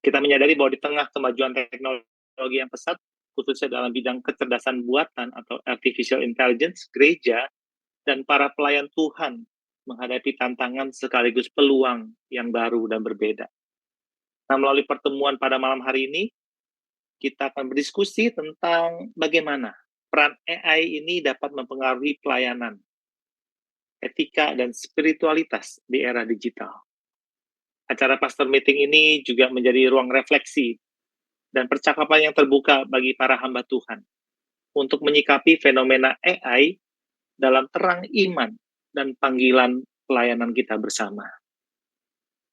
Kita menyadari bahwa di tengah kemajuan teknologi yang pesat, khususnya dalam bidang kecerdasan buatan atau artificial intelligence, gereja dan para pelayan Tuhan menghadapi tantangan sekaligus peluang yang baru dan berbeda. Nah, melalui pertemuan pada malam hari ini, kita akan berdiskusi tentang bagaimana peran AI ini dapat mempengaruhi pelayanan, etika, dan spiritualitas di era digital. Acara Pastor Meeting ini juga menjadi ruang refleksi dan percakapan yang terbuka bagi para hamba Tuhan untuk menyikapi fenomena AI dalam terang iman dan panggilan pelayanan kita bersama.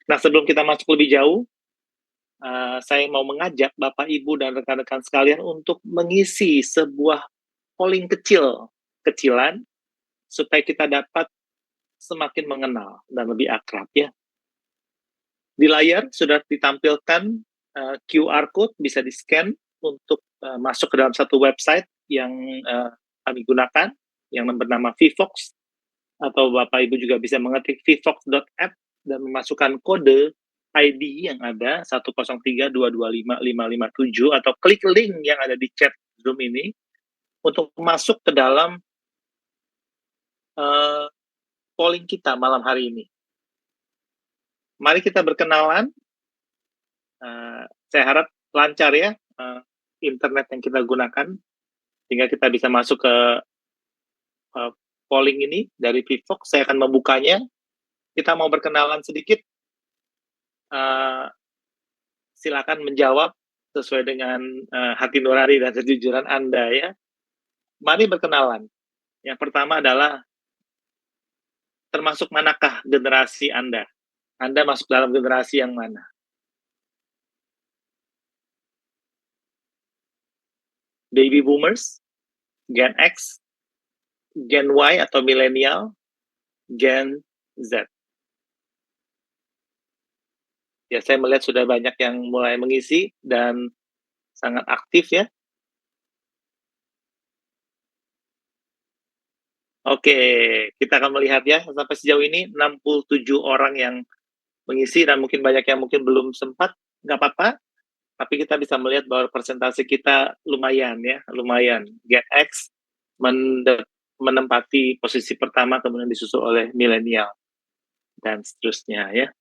Nah, sebelum kita masuk lebih jauh, saya mau mengajak Bapak, Ibu, dan rekan-rekan sekalian untuk mengisi sebuah polling kecilan, supaya kita dapat semakin mengenal dan lebih akrab ya. Di layar sudah ditampilkan QR code, bisa di-scan untuk masuk ke dalam satu website yang kami gunakan, yang bernama Vivox, atau Bapak Ibu juga bisa mengetik vivox.app dan memasukkan kode ID yang ada 103225557 atau klik link yang ada di chat Zoom ini untuk masuk ke dalam polling kita malam hari ini. Mari kita berkenalan. Saya harap lancar ya internet yang kita gunakan, sehingga kita bisa masuk ke polling ini dari Vivox. Saya akan membukanya. Kita mau berkenalan sedikit. Silakan menjawab sesuai dengan hati nurani dan kejujuran Anda ya. Mari berkenalan. Yang pertama adalah, termasuk manakah generasi Anda? Anda masuk dalam generasi yang mana? Baby Boomers, Gen X, Gen Y atau Millennial, Gen Z. Ya, saya melihat sudah banyak yang mulai mengisi dan sangat aktif ya. Oke, kita akan melihat ya, sampai sejauh ini 67 orang yang mengisi dan mungkin banyak yang mungkin belum sempat, nggak apa-apa, tapi kita bisa melihat bahwa presentasi kita lumayan ya, lumayan. Gen X menempati posisi pertama, kemudian disusul oleh milenial dan seterusnya ya.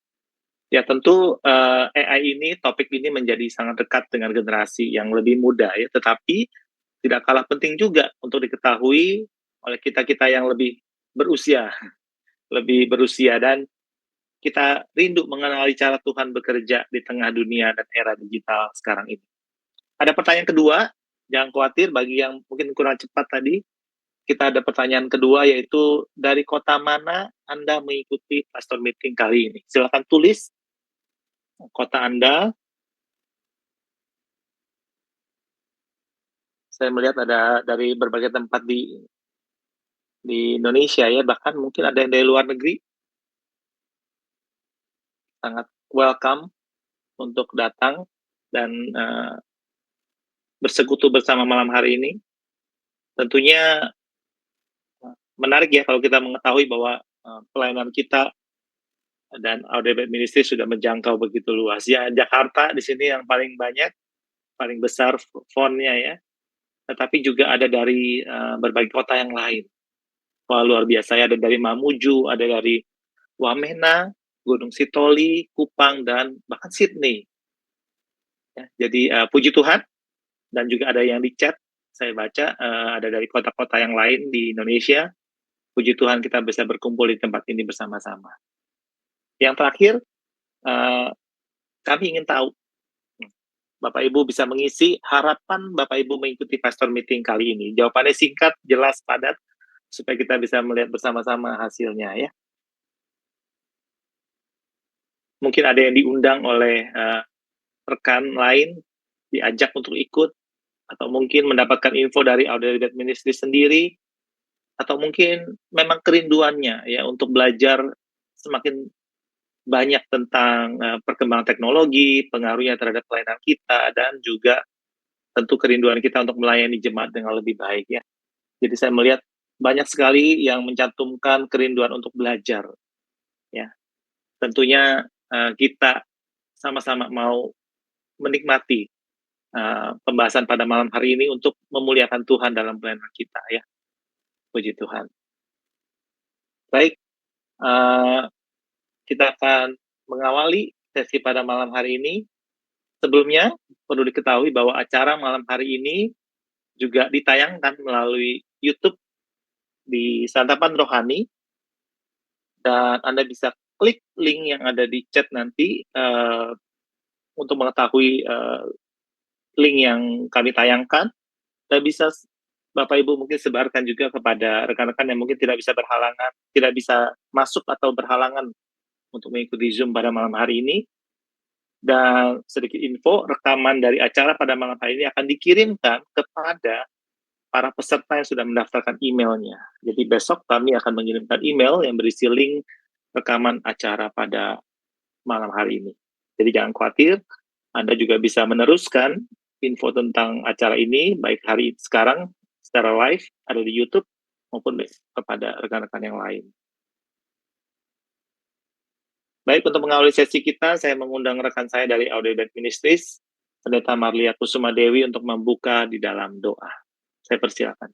Ya tentu AI ini, topik ini menjadi sangat dekat dengan generasi yang lebih muda ya, tetapi tidak kalah penting juga untuk diketahui oleh kita-kita yang lebih berusia, dan kita rindu mengenali cara Tuhan bekerja di tengah dunia dan era digital sekarang ini. Ada pertanyaan kedua, jangan khawatir bagi yang mungkin kurang cepat tadi. Kita ada pertanyaan kedua, yaitu dari kota mana Anda mengikuti Pastor Meeting kali ini? Silakan tulis kota Anda. Saya melihat ada dari berbagai tempat di Indonesia ya, bahkan mungkin ada yang dari luar negeri. Sangat welcome untuk datang dan bersekutu bersama malam hari ini. Tentunya menarik ya kalau kita mengetahui bahwa pelayanan kita dan Audible Ministry sudah menjangkau begitu luas. Ya, Jakarta di sini yang paling banyak, paling besar fontnya ya. Tetapi juga ada dari berbagai kota yang lain. Wah, luar biasa ya, ada dari Mamuju, ada dari Wamena, Gunung Sitoli, Kupang, dan bahkan Sydney. Ya, jadi puji Tuhan, dan juga ada yang di chat, saya baca ada dari kota-kota yang lain di Indonesia. Puji Tuhan kita bisa berkumpul di tempat ini bersama-sama. Yang terakhir, kami ingin tahu, Bapak Ibu bisa mengisi harapan Bapak Ibu mengikuti Pastor Meeting kali ini. Jawabannya singkat, jelas, padat, supaya kita bisa melihat bersama-sama hasilnya ya. Mungkin ada yang diundang oleh rekan lain, diajak untuk ikut, atau mungkin mendapatkan info dari Audible Ministry sendiri, atau mungkin memang kerinduannya ya untuk belajar semakin banyak tentang perkembangan teknologi, pengaruhnya terhadap pelayanan kita, dan juga tentu kerinduan kita untuk melayani jemaat dengan lebih baik ya. Jadi saya melihat banyak sekali yang mencantumkan kerinduan untuk belajar ya. Tentunya kita sama-sama mau menikmati pembahasan pada malam hari ini untuk memuliakan Tuhan dalam pelayanan kita ya. Puji Tuhan. Baik, kita akan mengawali sesi pada malam hari ini. Sebelumnya, perlu diketahui bahwa acara malam hari ini juga ditayangkan melalui YouTube di Santapan Rohani, dan Anda bisa klik link yang ada di chat nanti untuk mengetahui link yang kami tayangkan, dan bisa Bapak Ibu mungkin sebarkan juga kepada rekan-rekan yang mungkin tidak bisa masuk atau berhalangan untuk mengikuti Zoom pada malam hari ini. Dan sedikit info, rekaman dari acara pada malam hari ini akan dikirimkan kepada para peserta yang sudah mendaftarkan emailnya. Jadi besok kami akan mengirimkan email yang berisi link rekaman acara pada malam hari ini. Jadi jangan khawatir, Anda juga bisa meneruskan info tentang acara ini, baik hari sekarang secara live, ada di YouTube, maupun kepada rekan-rekan yang lain. Baik, untuk mengawali sesi kita, saya mengundang rekan saya dari Audiodet Ministries, Pendeta Marlia Kusuma Dewi, untuk membuka di dalam doa. Saya persilakan.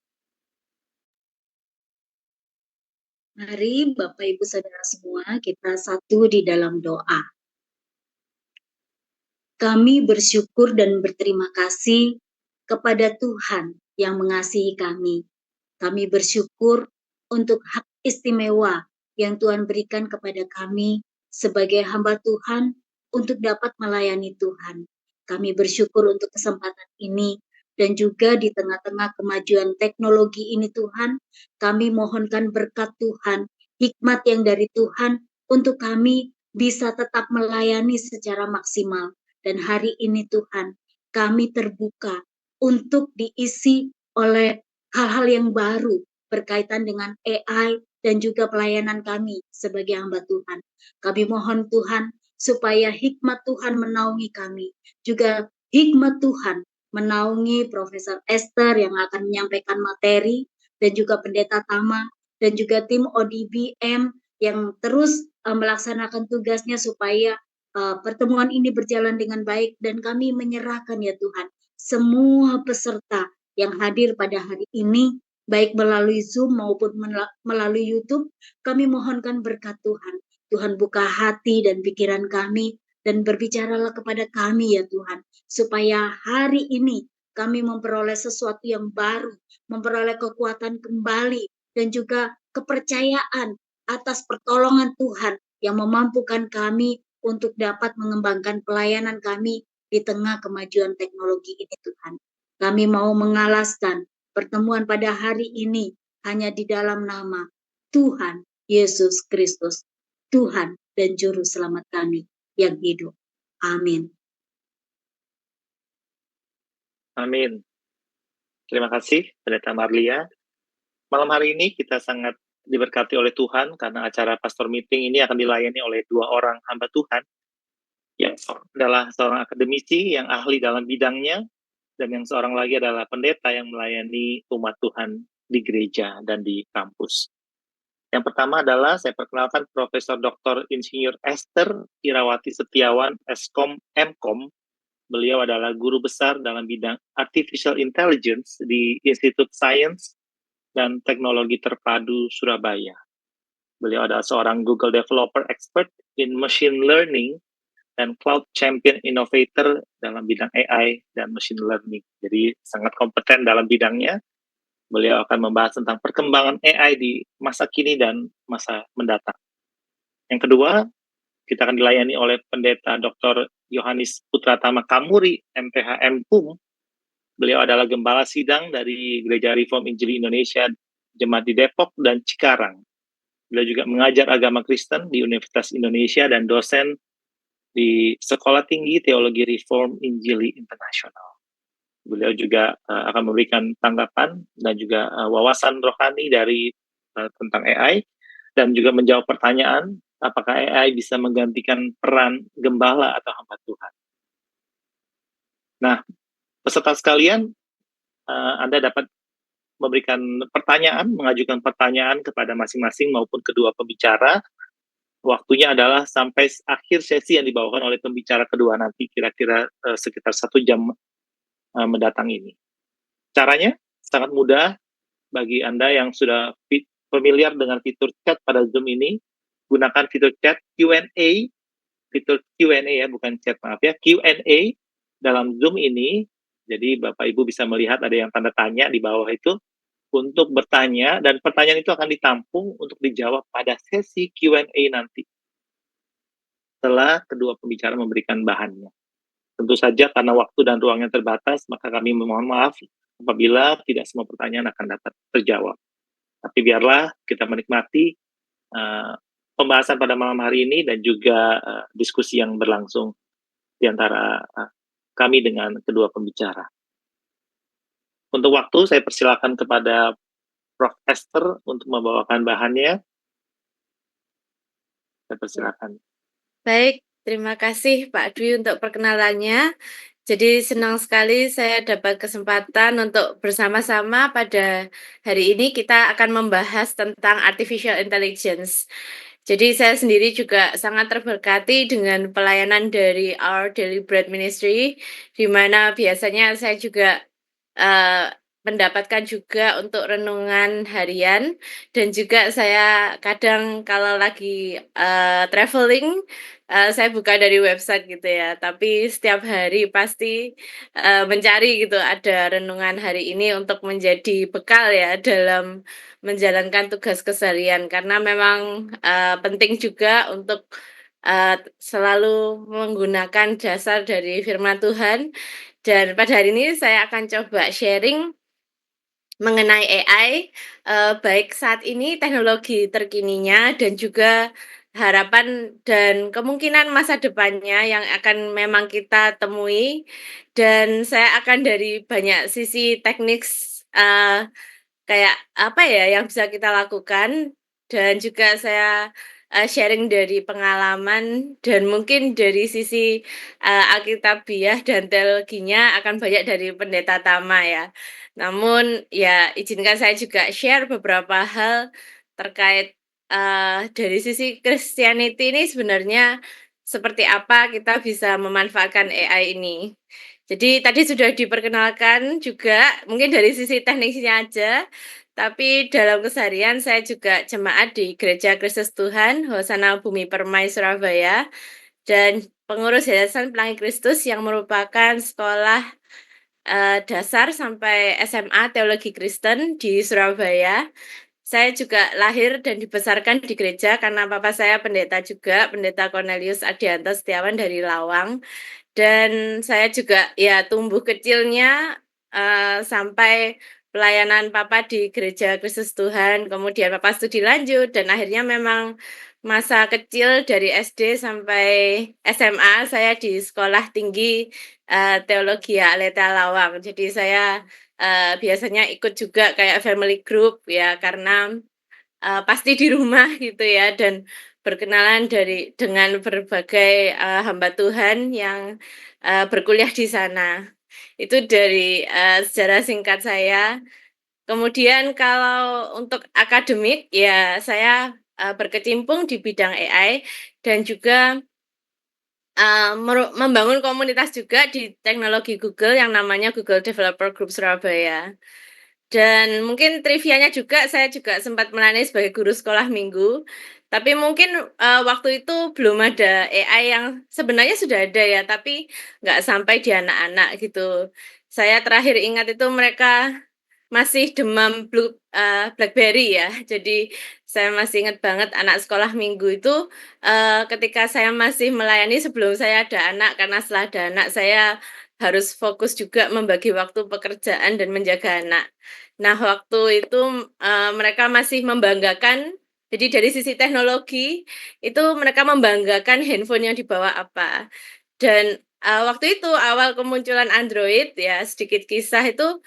Mari Bapak Ibu Saudara semua, kita satu di dalam doa. Kami bersyukur dan berterima kasih kepada Tuhan yang mengasihi kami. Kami bersyukur untuk hak istimewa yang Tuhan berikan kepada kami sebagai hamba Tuhan untuk dapat melayani Tuhan. Kami bersyukur untuk kesempatan ini, dan juga di tengah-tengah kemajuan teknologi ini Tuhan, kami mohonkan berkat Tuhan, hikmat yang dari Tuhan untuk kami bisa tetap melayani secara maksimal. Dan hari ini Tuhan, kami terbuka untuk diisi oleh hal-hal yang baru berkaitan dengan AI dan juga pelayanan kami sebagai hamba Tuhan. Kami mohon Tuhan supaya hikmat Tuhan menaungi kami. Juga hikmat Tuhan menaungi Profesor Esther yang akan menyampaikan materi, dan juga Pendeta Tama, dan juga tim ODBM yang terus melaksanakan tugasnya supaya pertemuan ini berjalan dengan baik. Dan kami menyerahkan ya Tuhan, semua peserta yang hadir pada hari ini, baik melalui Zoom maupun melalui YouTube, kami mohonkan berkat Tuhan. Tuhan buka hati dan pikiran kami, dan berbicaralah kepada kami ya Tuhan, supaya hari ini kami memperoleh sesuatu yang baru, memperoleh kekuatan kembali, dan juga kepercayaan atas pertolongan Tuhan yang memampukan kami untuk dapat mengembangkan pelayanan kami di tengah kemajuan teknologi ini Tuhan. Kami mau mengalaskan pertemuan pada hari ini hanya di dalam nama Tuhan Yesus Kristus, Tuhan dan Juru Selamat kami yang hidup. Amin. Amin. Terima kasih, Pendeta Marlia. Malam hari ini kita sangat diberkati oleh Tuhan karena acara pastor meeting ini akan dilayani oleh 2 orang hamba Tuhan yang adalah seorang akademisi yang ahli dalam bidangnya, dan yang seorang lagi adalah pendeta yang melayani umat Tuhan di gereja dan di kampus. Yang pertama adalah saya perkenalkan Profesor Dr. Insinyur Esther Irawati Setiawan, Eskom Mkom. Beliau adalah guru besar dalam bidang Artificial Intelligence di Institut Sains dan Teknologi Terpadu Surabaya. Beliau adalah seorang Google Developer Expert in Machine Learning dan Cloud Champion Innovator dalam bidang AI dan Machine Learning. Jadi sangat kompeten dalam bidangnya. Beliau akan membahas tentang perkembangan AI di masa kini dan masa mendatang. Yang kedua, kita akan dilayani oleh Pendeta Dr. Yohanes Putratama Kamuri, MPH MPUM. Beliau adalah gembala sidang dari Gereja Reform Injili Indonesia, Jemaat di Depok dan Cikarang. Beliau juga mengajar agama Kristen di Universitas Indonesia dan dosen di Sekolah Tinggi Teologi Reform Injili Internasional. Beliau juga akan memberikan tanggapan dan juga wawasan rohani dari tentang AI, dan juga menjawab pertanyaan apakah AI bisa menggantikan peran gembala atau hamba Tuhan. Nah, peserta sekalian, Anda dapat memberikan pertanyaan, mengajukan pertanyaan kepada masing-masing maupun kedua pembicara Waktunya adalah sampai akhir sesi yang dibawakan oleh pembicara kedua nanti, kira-kira sekitar 1 jam mendatang ini. Caranya sangat mudah bagi Anda yang sudah familiar dengan fitur chat pada Zoom ini. Gunakan fitur chat Q&A, fitur Q&A ya, bukan chat, maaf ya, Q&A dalam Zoom ini. Jadi Bapak Ibu bisa melihat ada yang tanda tanya di bawah itu untuk bertanya, dan pertanyaan itu akan ditampung untuk dijawab pada sesi Q&A nanti setelah kedua pembicara memberikan bahannya. Tentu saja karena waktu dan ruangnya terbatas, maka kami memohon maaf apabila tidak semua pertanyaan akan dapat terjawab. Tapi biarlah kita menikmati pembahasan pada malam hari ini dan juga diskusi yang berlangsung di antara kami dengan kedua pembicara. Untuk waktu, saya persilakan kepada Prof. Esther untuk membawakan bahannya. Saya persilakan. Baik, terima kasih Pak Dwi untuk perkenalannya. Jadi senang sekali saya dapat kesempatan untuk bersama-sama pada hari ini kita akan membahas tentang artificial intelligence. Jadi saya sendiri juga sangat terberkati dengan pelayanan dari Our Daily Bread Ministry, di mana biasanya saya juga mendapatkan juga untuk renungan harian, dan juga saya kadang kalau lagi traveling, saya buka dari website gitu ya, tapi setiap hari pasti mencari gitu ada renungan hari ini untuk menjadi bekal ya dalam menjalankan tugas keseharian, karena memang penting juga untuk selalu menggunakan dasar dari firman Tuhan. Dan pada hari ini saya akan coba sharing mengenai AI, baik saat ini teknologi terkininya dan juga harapan dan kemungkinan masa depannya yang akan memang kita temui. Dan saya akan dari banyak sisi teknis, kayak apa ya yang bisa kita lakukan, dan juga saya sharing dari pengalaman dan mungkin dari sisi Alkitabiah dan teologinya akan banyak dari Pendeta Tama ya. Namun ya izinkan saya juga share beberapa hal terkait dari sisi Christianity ini sebenarnya seperti apa kita bisa memanfaatkan AI ini. Jadi tadi sudah diperkenalkan juga, mungkin dari sisi teknisnya aja, tapi dalam keseharian saya juga jemaat di Gereja Kristus Tuhan, Hosana Bumi Permai, Surabaya, dan pengurus Yayasan Pelangi Kristus yang merupakan sekolah dasar sampai SMA Teologi Kristen di Surabaya. Saya juga lahir dan dibesarkan di gereja karena papa saya pendeta juga, Pendeta Cornelius Adianto Setiawan dari Lawang. Dan saya juga ya tumbuh kecilnya sampai pelayanan papa di Gereja Kristus Tuhan, kemudian papa studi lanjut dan akhirnya memang masa kecil dari SD sampai SMA saya di Sekolah Tinggi Teologi Aleta Lawang. Jadi saya biasanya ikut juga kayak family group ya, karena pasti di rumah gitu ya, dan berkenalan dengan berbagai hamba Tuhan yang berkuliah di sana. Itu dari sejarah singkat saya. Kemudian kalau untuk akademik ya saya berkecimpung di bidang AI dan juga membangun komunitas juga di teknologi Google yang namanya Google Developer Group Surabaya. Dan mungkin trivianya juga, saya juga sempat melayani sebagai guru sekolah minggu, tapi mungkin waktu itu belum ada AI yang sebenarnya sudah ada ya, tapi nggak sampai di anak-anak gitu. Saya terakhir ingat itu mereka masih demam BlackBerry ya. Jadi saya masih ingat banget anak sekolah minggu itu, ketika saya masih melayani sebelum saya ada anak, karena setelah ada anak saya harus fokus juga membagi waktu pekerjaan dan menjaga anak. Nah, waktu itu mereka masih membanggakan, jadi dari sisi teknologi itu mereka membanggakan handphone yang dibawa apa. Dan waktu itu awal kemunculan Android ya, sedikit kisah itu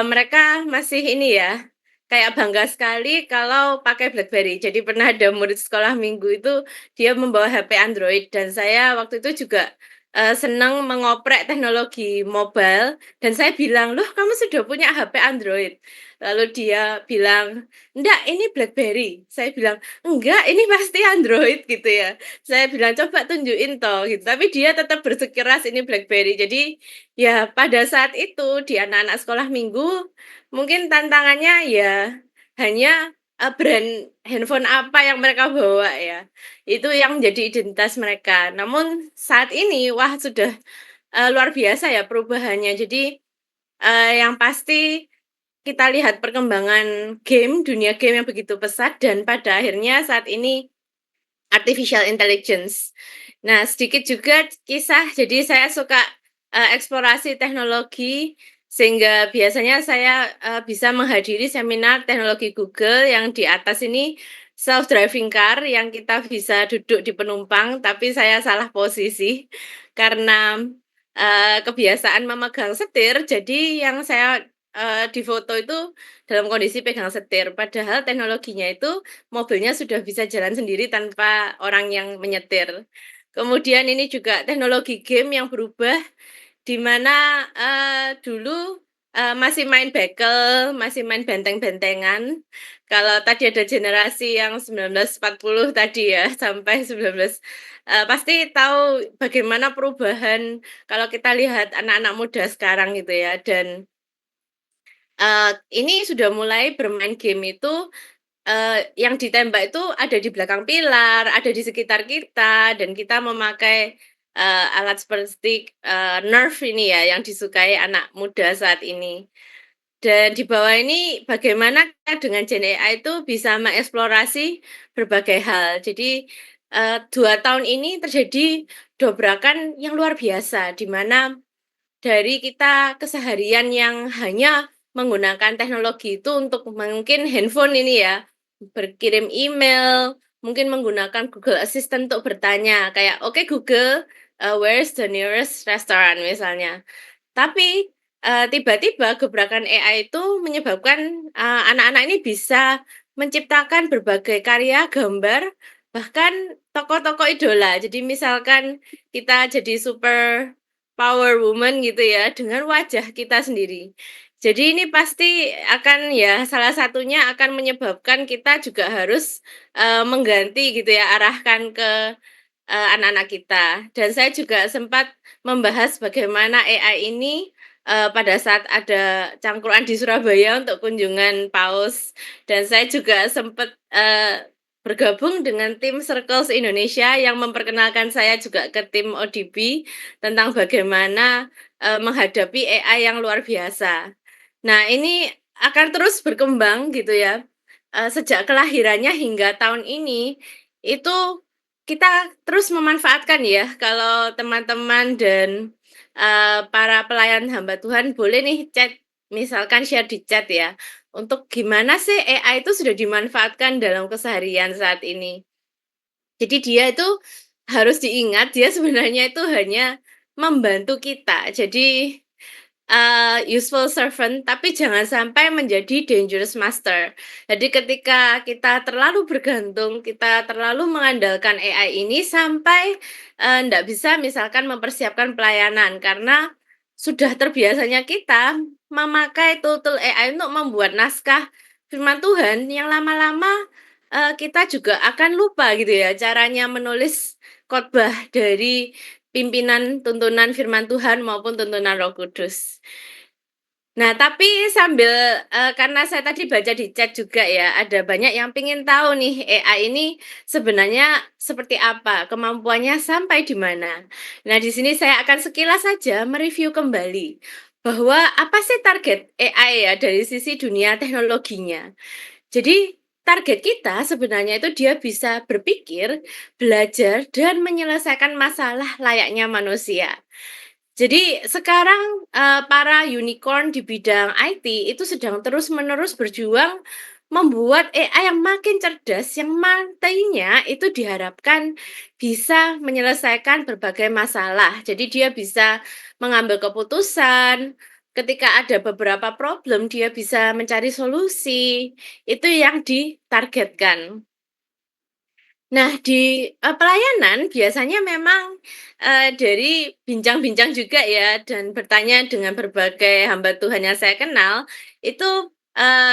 mereka masih ini ya, kayak bangga sekali kalau pakai BlackBerry. Jadi pernah ada murid sekolah minggu itu dia membawa HP Android, dan saya waktu itu juga senang mengoprek teknologi mobile dan saya bilang, "Loh kamu sudah punya HP Android?" Lalu dia bilang, "Enggak, ini BlackBerry." Saya bilang, "Enggak, ini pasti Android," gitu ya. Saya bilang, "Coba tunjukin toh," gitu. Tapi dia tetap bersikeras ini BlackBerry. Jadi, ya pada saat itu di anak-anak sekolah minggu, mungkin tantangannya ya hanya, brand handphone apa yang mereka bawa ya. Itu yang menjadi identitas mereka. Namun saat ini, wah sudah, luar biasa ya perubahannya. Jadi, yang pasti kita lihat perkembangan game, dunia game yang begitu pesat dan pada akhirnya saat ini artificial intelligence. Nah, sedikit juga kisah, jadi saya suka, eksplorasi teknologi, sehingga biasanya saya, bisa menghadiri seminar teknologi Google yang di atas ini self driving car yang kita bisa duduk di penumpang, tapi saya salah posisi karena, kebiasaan memegang setir, jadi yang saya, di foto itu dalam kondisi pegang setir, padahal teknologinya itu mobilnya sudah bisa jalan sendiri tanpa orang yang menyetir. Kemudian ini juga teknologi game yang berubah, di mana, dulu, masih main bekel, masih main benteng-bentengan. Kalau tadi ada generasi yang 1940 tadi ya, sampai 19 pasti tahu bagaimana perubahan kalau kita lihat anak-anak muda sekarang gitu ya, dan, ini sudah mulai bermain game itu yang ditembak itu ada di belakang pilar, ada di sekitar kita, dan kita memakai, alat seperti, Nerf ini ya, yang disukai anak muda saat ini. Dan di bawah ini bagaimana kita dengan Gen AI itu bisa mengeksplorasi berbagai hal. Jadi, 2 tahun ini terjadi dobrakan yang luar biasa, di mana dari kita keseharian yang hanya menggunakan teknologi itu untuk mungkin handphone ini ya, berkirim email, mungkin menggunakan Google Assistant untuk bertanya kayak, "Oke Google, where's the nearest restaurant?" misalnya. Tapi, tiba-tiba gebrakan AI itu menyebabkan, anak-anak ini bisa menciptakan berbagai karya gambar, bahkan tokoh-tokoh idola. Jadi misalkan kita jadi super power woman gitu ya, dengan wajah kita sendiri. Jadi ini pasti akan ya salah satunya akan menyebabkan kita juga harus, mengganti gitu ya, arahkan ke anak-anak kita. Dan saya juga sempat membahas bagaimana AI ini, pada saat ada cangkruan di Surabaya untuk kunjungan paus, dan saya juga sempat, bergabung dengan tim Circles Indonesia yang memperkenalkan saya juga ke tim ODB tentang bagaimana, menghadapi AI yang luar biasa. Nah, ini akan terus berkembang gitu ya, sejak kelahirannya hingga tahun ini, itu kita terus memanfaatkan ya, kalau teman-teman dan, para pelayan hamba Tuhan boleh nih chat, misalkan share di chat ya, untuk gimana sih AI itu sudah dimanfaatkan dalam keseharian saat ini. Jadi dia itu harus diingat, dia sebenarnya itu hanya membantu kita. Jadi useful servant, tapi jangan sampai menjadi dangerous master. Jadi ketika kita terlalu bergantung, kita terlalu mengandalkan AI ini sampai, ndak bisa misalkan mempersiapkan pelayanan, karena sudah terbiasanya kita memakai tool-tool AI untuk membuat naskah firman Tuhan yang lama-lama, kita juga akan lupa gitu ya caranya menulis khotbah dari pimpinan tuntunan firman Tuhan maupun tuntunan Roh Kudus. Nah, tapi sambil, karena saya tadi baca di chat juga ya, ada banyak yang pengen tahu nih AI ini sebenarnya seperti apa, kemampuannya sampai di mana. Nah, di sini saya akan sekilas saja mereview kembali bahwa apa sih target AI ya dari sisi dunia teknologinya. Jadi target kita sebenarnya itu dia bisa berpikir, belajar, dan menyelesaikan masalah layaknya manusia. Jadi sekarang, para unicorn di bidang IT itu sedang terus-menerus berjuang membuat AI yang makin cerdas, yang nantinya itu diharapkan bisa menyelesaikan berbagai masalah. Jadi dia bisa mengambil keputusan, ketika ada beberapa problem dia bisa mencari solusi, itu yang ditargetkan. Nah, di pelayanan biasanya memang, dari bincang-bincang juga ya dan bertanya dengan berbagai hamba Tuhan yang saya kenal, itu,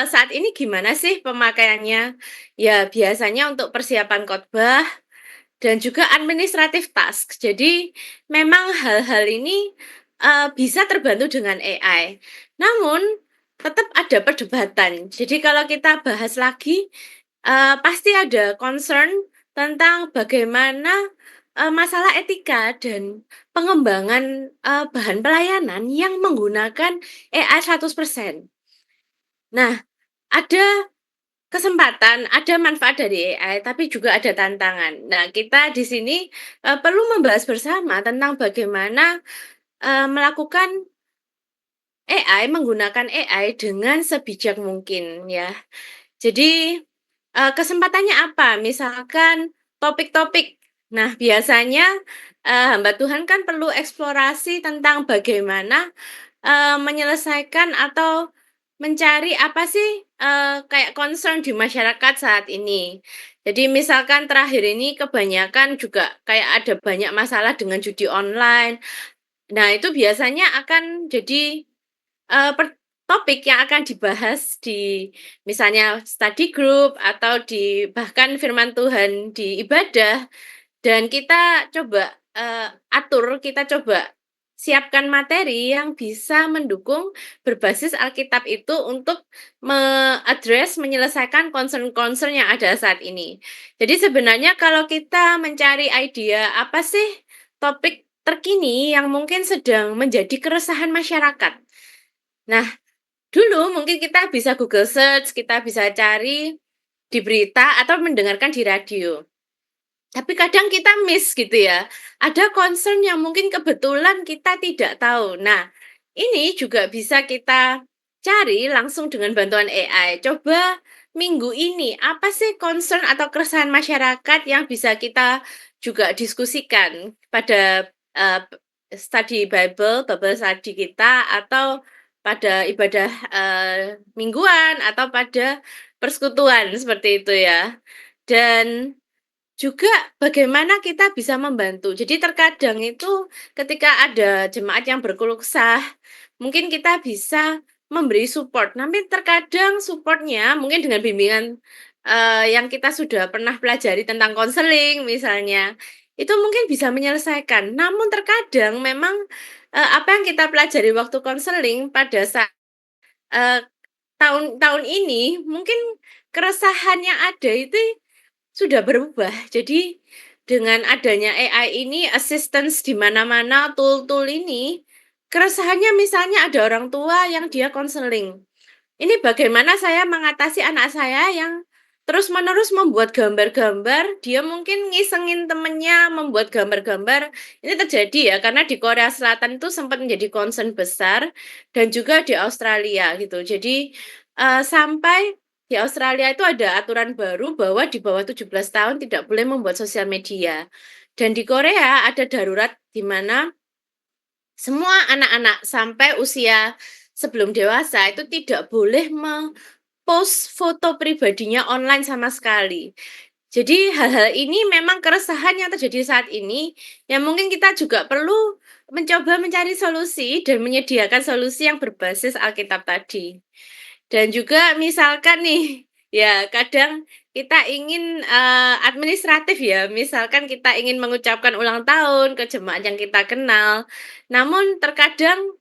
saat ini gimana sih pemakaiannya? Ya biasanya untuk persiapan khotbah dan juga administratif task. Jadi memang hal-hal ini, bisa terbantu dengan AI. Namun tetap ada perdebatan. Jadi kalau kita bahas lagi, pasti ada concern tentang bagaimana, masalah etika dan pengembangan, bahan pelayanan yang menggunakan AI 100%. Nah, ada kesempatan, ada manfaat dari AI, tapi juga ada tantangan. Nah, kita di sini, perlu membahas bersama tentang bagaimana, melakukan menggunakan AI dengan sebijak mungkin ya. Jadi, kesempatannya apa? Misalkan topik-topik. Nah, biasanya, hamba Tuhan kan perlu eksplorasi tentang bagaimana, menyelesaikan atau mencari apa sih, kayak concern di masyarakat saat ini. Jadi misalkan terakhir ini kebanyakan juga kayak ada banyak masalah dengan judi online. Nah, itu biasanya akan jadi topik yang akan dibahas di misalnya study group atau di bahkan firman Tuhan di ibadah dan kita coba, atur, kita coba siapkan materi yang bisa mendukung berbasis Alkitab itu untuk menyelesaikan concern-concern yang ada saat ini. Jadi sebenarnya kalau kita mencari ide apa sih topik terkini yang mungkin sedang menjadi keresahan masyarakat. Nah, dulu mungkin kita bisa Google Search, kita bisa cari di berita atau mendengarkan di radio. Tapi kadang kita miss gitu ya. Ada concern yang mungkin kebetulan kita tidak tahu. Nah, ini juga bisa kita cari langsung dengan bantuan AI. Coba minggu ini apa sih concern atau keresahan masyarakat yang bisa kita juga diskusikan pada study Bible study kita atau pada ibadah mingguan atau pada persekutuan seperti itu ya. Dan juga bagaimana kita bisa membantu. Jadi terkadang itu ketika ada jemaat yang berkeluh kesah, mungkin kita bisa memberi support. Tapi terkadang supportnya mungkin dengan bimbingan, yang kita sudah pernah pelajari tentang konseling misalnya, itu mungkin bisa menyelesaikan. Namun terkadang memang, apa yang kita pelajari waktu konseling pada saat, eee, tahun-tahun ini mungkin keresahan yang ada itu sudah berubah. Jadi dengan adanya AI ini, assistance di mana-mana, tool-tool ini, keresahannya misalnya ada orang tua yang dia konseling. Ini bagaimana saya mengatasi anak saya yang terus-menerus membuat gambar-gambar, dia mungkin ngisengin temennya membuat gambar-gambar. Ini terjadi ya, karena di Korea Selatan itu sempat menjadi concern besar dan juga di Australia gitu. Jadi, sampai di Australia itu ada aturan baru bahwa di bawah 17 tahun tidak boleh membuat sosial media. Dan di Korea ada darurat di mana semua anak-anak sampai usia sebelum dewasa itu tidak boleh post foto pribadinya online sama sekali. Jadi hal-hal ini memang keresahan yang terjadi saat ini, yang mungkin kita juga perlu mencoba mencari solusi dan menyediakan solusi yang berbasis Alkitab tadi. Dan juga misalkan nih, ya kadang kita ingin, administratif ya, misalkan kita ingin mengucapkan ulang tahun ke jemaat yang kita kenal, namun terkadang,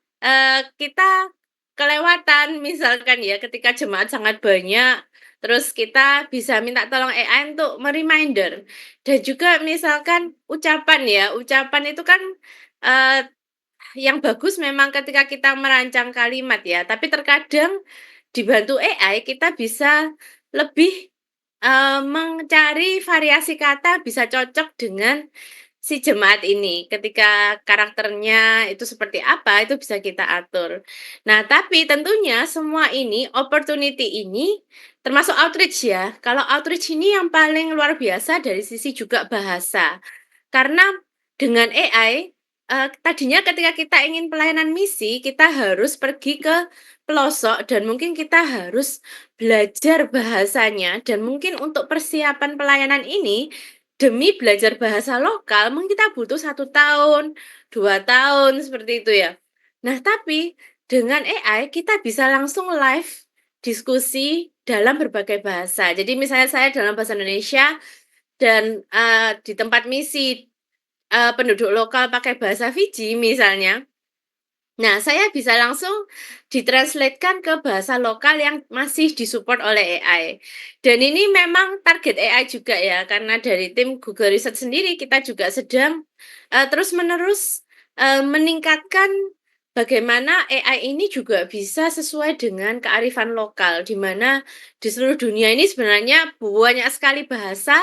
kita kelewatan misalkan ya ketika jemaat sangat banyak, terus kita bisa minta tolong AI untuk me-reminder. Dan juga misalkan ucapan ya, ucapan itu kan, eee, yang bagus memang ketika kita merancang kalimat ya, tapi terkadang dibantu AI kita bisa lebih, mencari variasi kata bisa cocok dengan si jemaat ini. Ketika karakternya itu seperti apa, itu bisa kita atur. Nah, tapi tentunya semua ini, opportunity ini termasuk outreach ya. Kalau outreach ini yang paling luar biasa dari sisi juga bahasa. Karena dengan AI, tadinya ketika kita ingin pelayanan misi, kita harus pergi ke pelosok dan mungkin kita harus belajar bahasanya dan mungkin untuk persiapan pelayanan ini, demi belajar bahasa lokal mungkin kita butuh 1 tahun, 2 tahun, seperti itu ya. Nah, tapi dengan AI kita bisa langsung live diskusi dalam berbagai bahasa. Jadi misalnya saya dalam bahasa Indonesia dan, di tempat misi, penduduk lokal pakai bahasa Fiji misalnya. Nah, saya bisa langsung ditranslatekan ke bahasa lokal yang masih disupport oleh AI. Dan ini memang target AI juga ya, karena dari tim Google Research sendiri kita juga sedang, terus-menerus, meningkatkan bagaimana AI ini juga bisa sesuai dengan kearifan lokal, di mana di seluruh dunia ini sebenarnya banyak sekali bahasa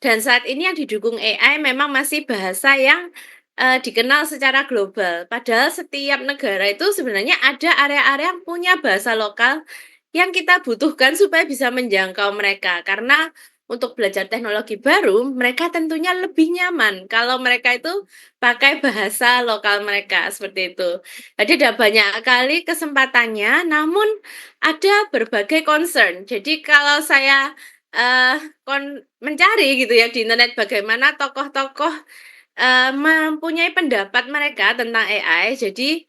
dan saat ini yang didukung AI memang masih bahasa yang dikenal secara global. Padahal setiap negara itu sebenarnya ada area-area yang punya bahasa lokal yang kita butuhkan supaya bisa menjangkau mereka. Karena untuk belajar teknologi baru, mereka tentunya lebih nyaman kalau mereka itu pakai bahasa lokal mereka, seperti itu. Jadi ada banyak kali kesempatannya, namun ada berbagai concern. Jadi kalau saya, mencari gitu ya di internet bagaimana tokoh-tokoh mempunyai pendapat mereka tentang AI. Jadi,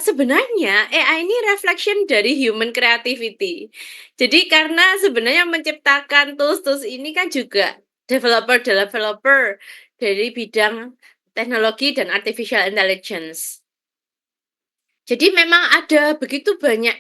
sebenarnya AI ini reflection dari human creativity. Jadi karena sebenarnya menciptakan tools-tools ini kan juga developer-developer dari bidang teknologi dan artificial intelligence. Jadi memang ada begitu banyak,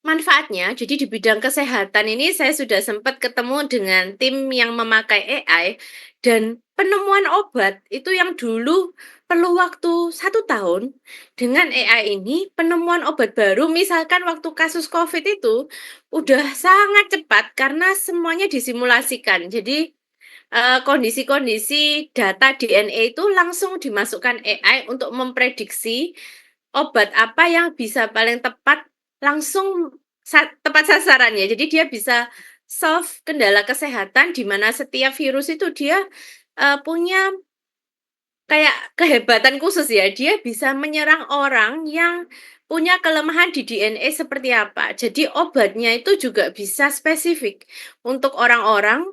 manfaatnya. Jadi di bidang kesehatan ini saya sudah sempat ketemu dengan tim yang memakai AI dan penemuan obat itu yang dulu perlu waktu 1 tahun, dengan AI ini penemuan obat baru misalkan waktu kasus COVID itu udah sangat cepat karena semuanya disimulasikan. Jadi, kondisi-kondisi data DNA itu langsung dimasukkan AI untuk memprediksi obat apa yang bisa paling tepat langsung tepat sasarannya. Jadi dia bisa solve kendala kesehatan di mana setiap virus itu dia, punya kayak kehebatan khusus ya, dia bisa menyerang orang yang punya kelemahan di DNA seperti apa. Jadi obatnya itu juga bisa spesifik untuk orang-orang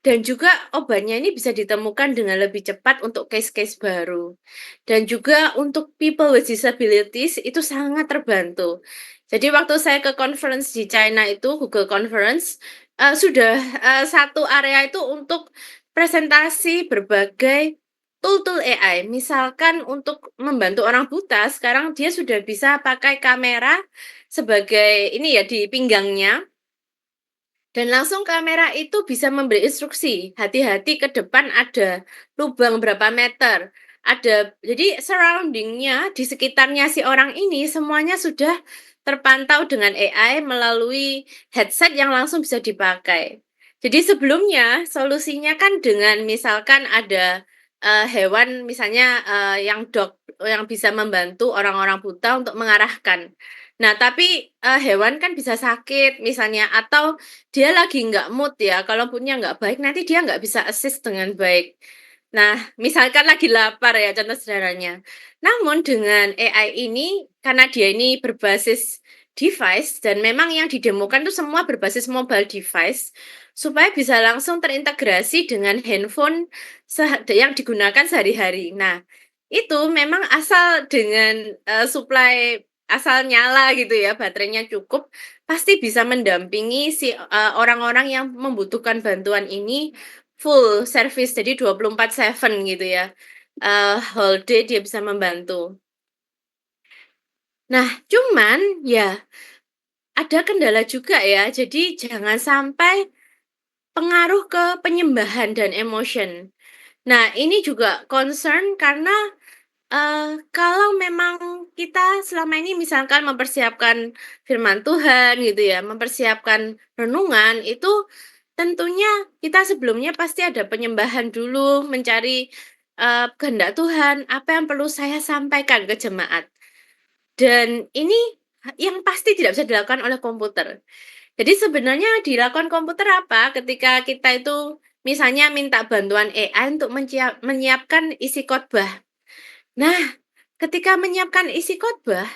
dan juga obatnya ini bisa ditemukan dengan lebih cepat untuk case-case baru. Dan juga untuk people with disabilities itu sangat terbantu. Jadi waktu saya ke conference di China itu, Google Conference, sudah, satu area itu untuk presentasi berbagai tool-tool AI, misalkan untuk membantu orang buta, sekarang dia sudah bisa pakai kamera sebagai ini ya, di pinggangnya, dan langsung kamera itu bisa memberi instruksi, hati-hati ke depan ada lubang berapa meter. Jadi surrounding-nya, di sekitarnya si orang ini semuanya sudah terpantau dengan AI melalui headset yang langsung bisa dipakai. Jadi sebelumnya solusinya kan dengan misalkan ada, hewan misalnya, yang bisa membantu orang-orang buta untuk mengarahkan. Nah tapi, hewan kan bisa sakit misalnya atau dia lagi nggak mood ya, kalau mood-nya nggak baik nanti dia nggak bisa assist dengan baik. Nah, misalkan lagi lapar ya contoh sederhananya. Namun dengan AI ini, karena dia ini berbasis device dan memang yang didemokan tuh semua berbasis mobile device, supaya bisa langsung terintegrasi dengan handphone yang digunakan sehari-hari. Nah, itu memang asal dengan, asal nyala gitu ya, baterainya cukup, pasti bisa mendampingi si, orang-orang yang membutuhkan bantuan ini full service, jadi 24/7 gitu ya, whole day dia bisa membantu. Nah, cuman ya ada kendala juga ya, jadi jangan sampai pengaruh ke penyembahan dan emotion. Nah, ini juga concern karena kalau memang kita selama ini misalkan mempersiapkan firman Tuhan gitu ya, mempersiapkan renungan, itu tentunya kita sebelumnya pasti ada penyembahan dulu, mencari, kehendak Tuhan, apa yang perlu saya sampaikan ke jemaat. Dan ini yang pasti tidak bisa dilakukan oleh komputer. Jadi sebenarnya dilakukan komputer apa, ketika kita itu misalnya minta bantuan AI untuk menyiapkan isi khotbah. Nah, ketika menyiapkan isi khotbah,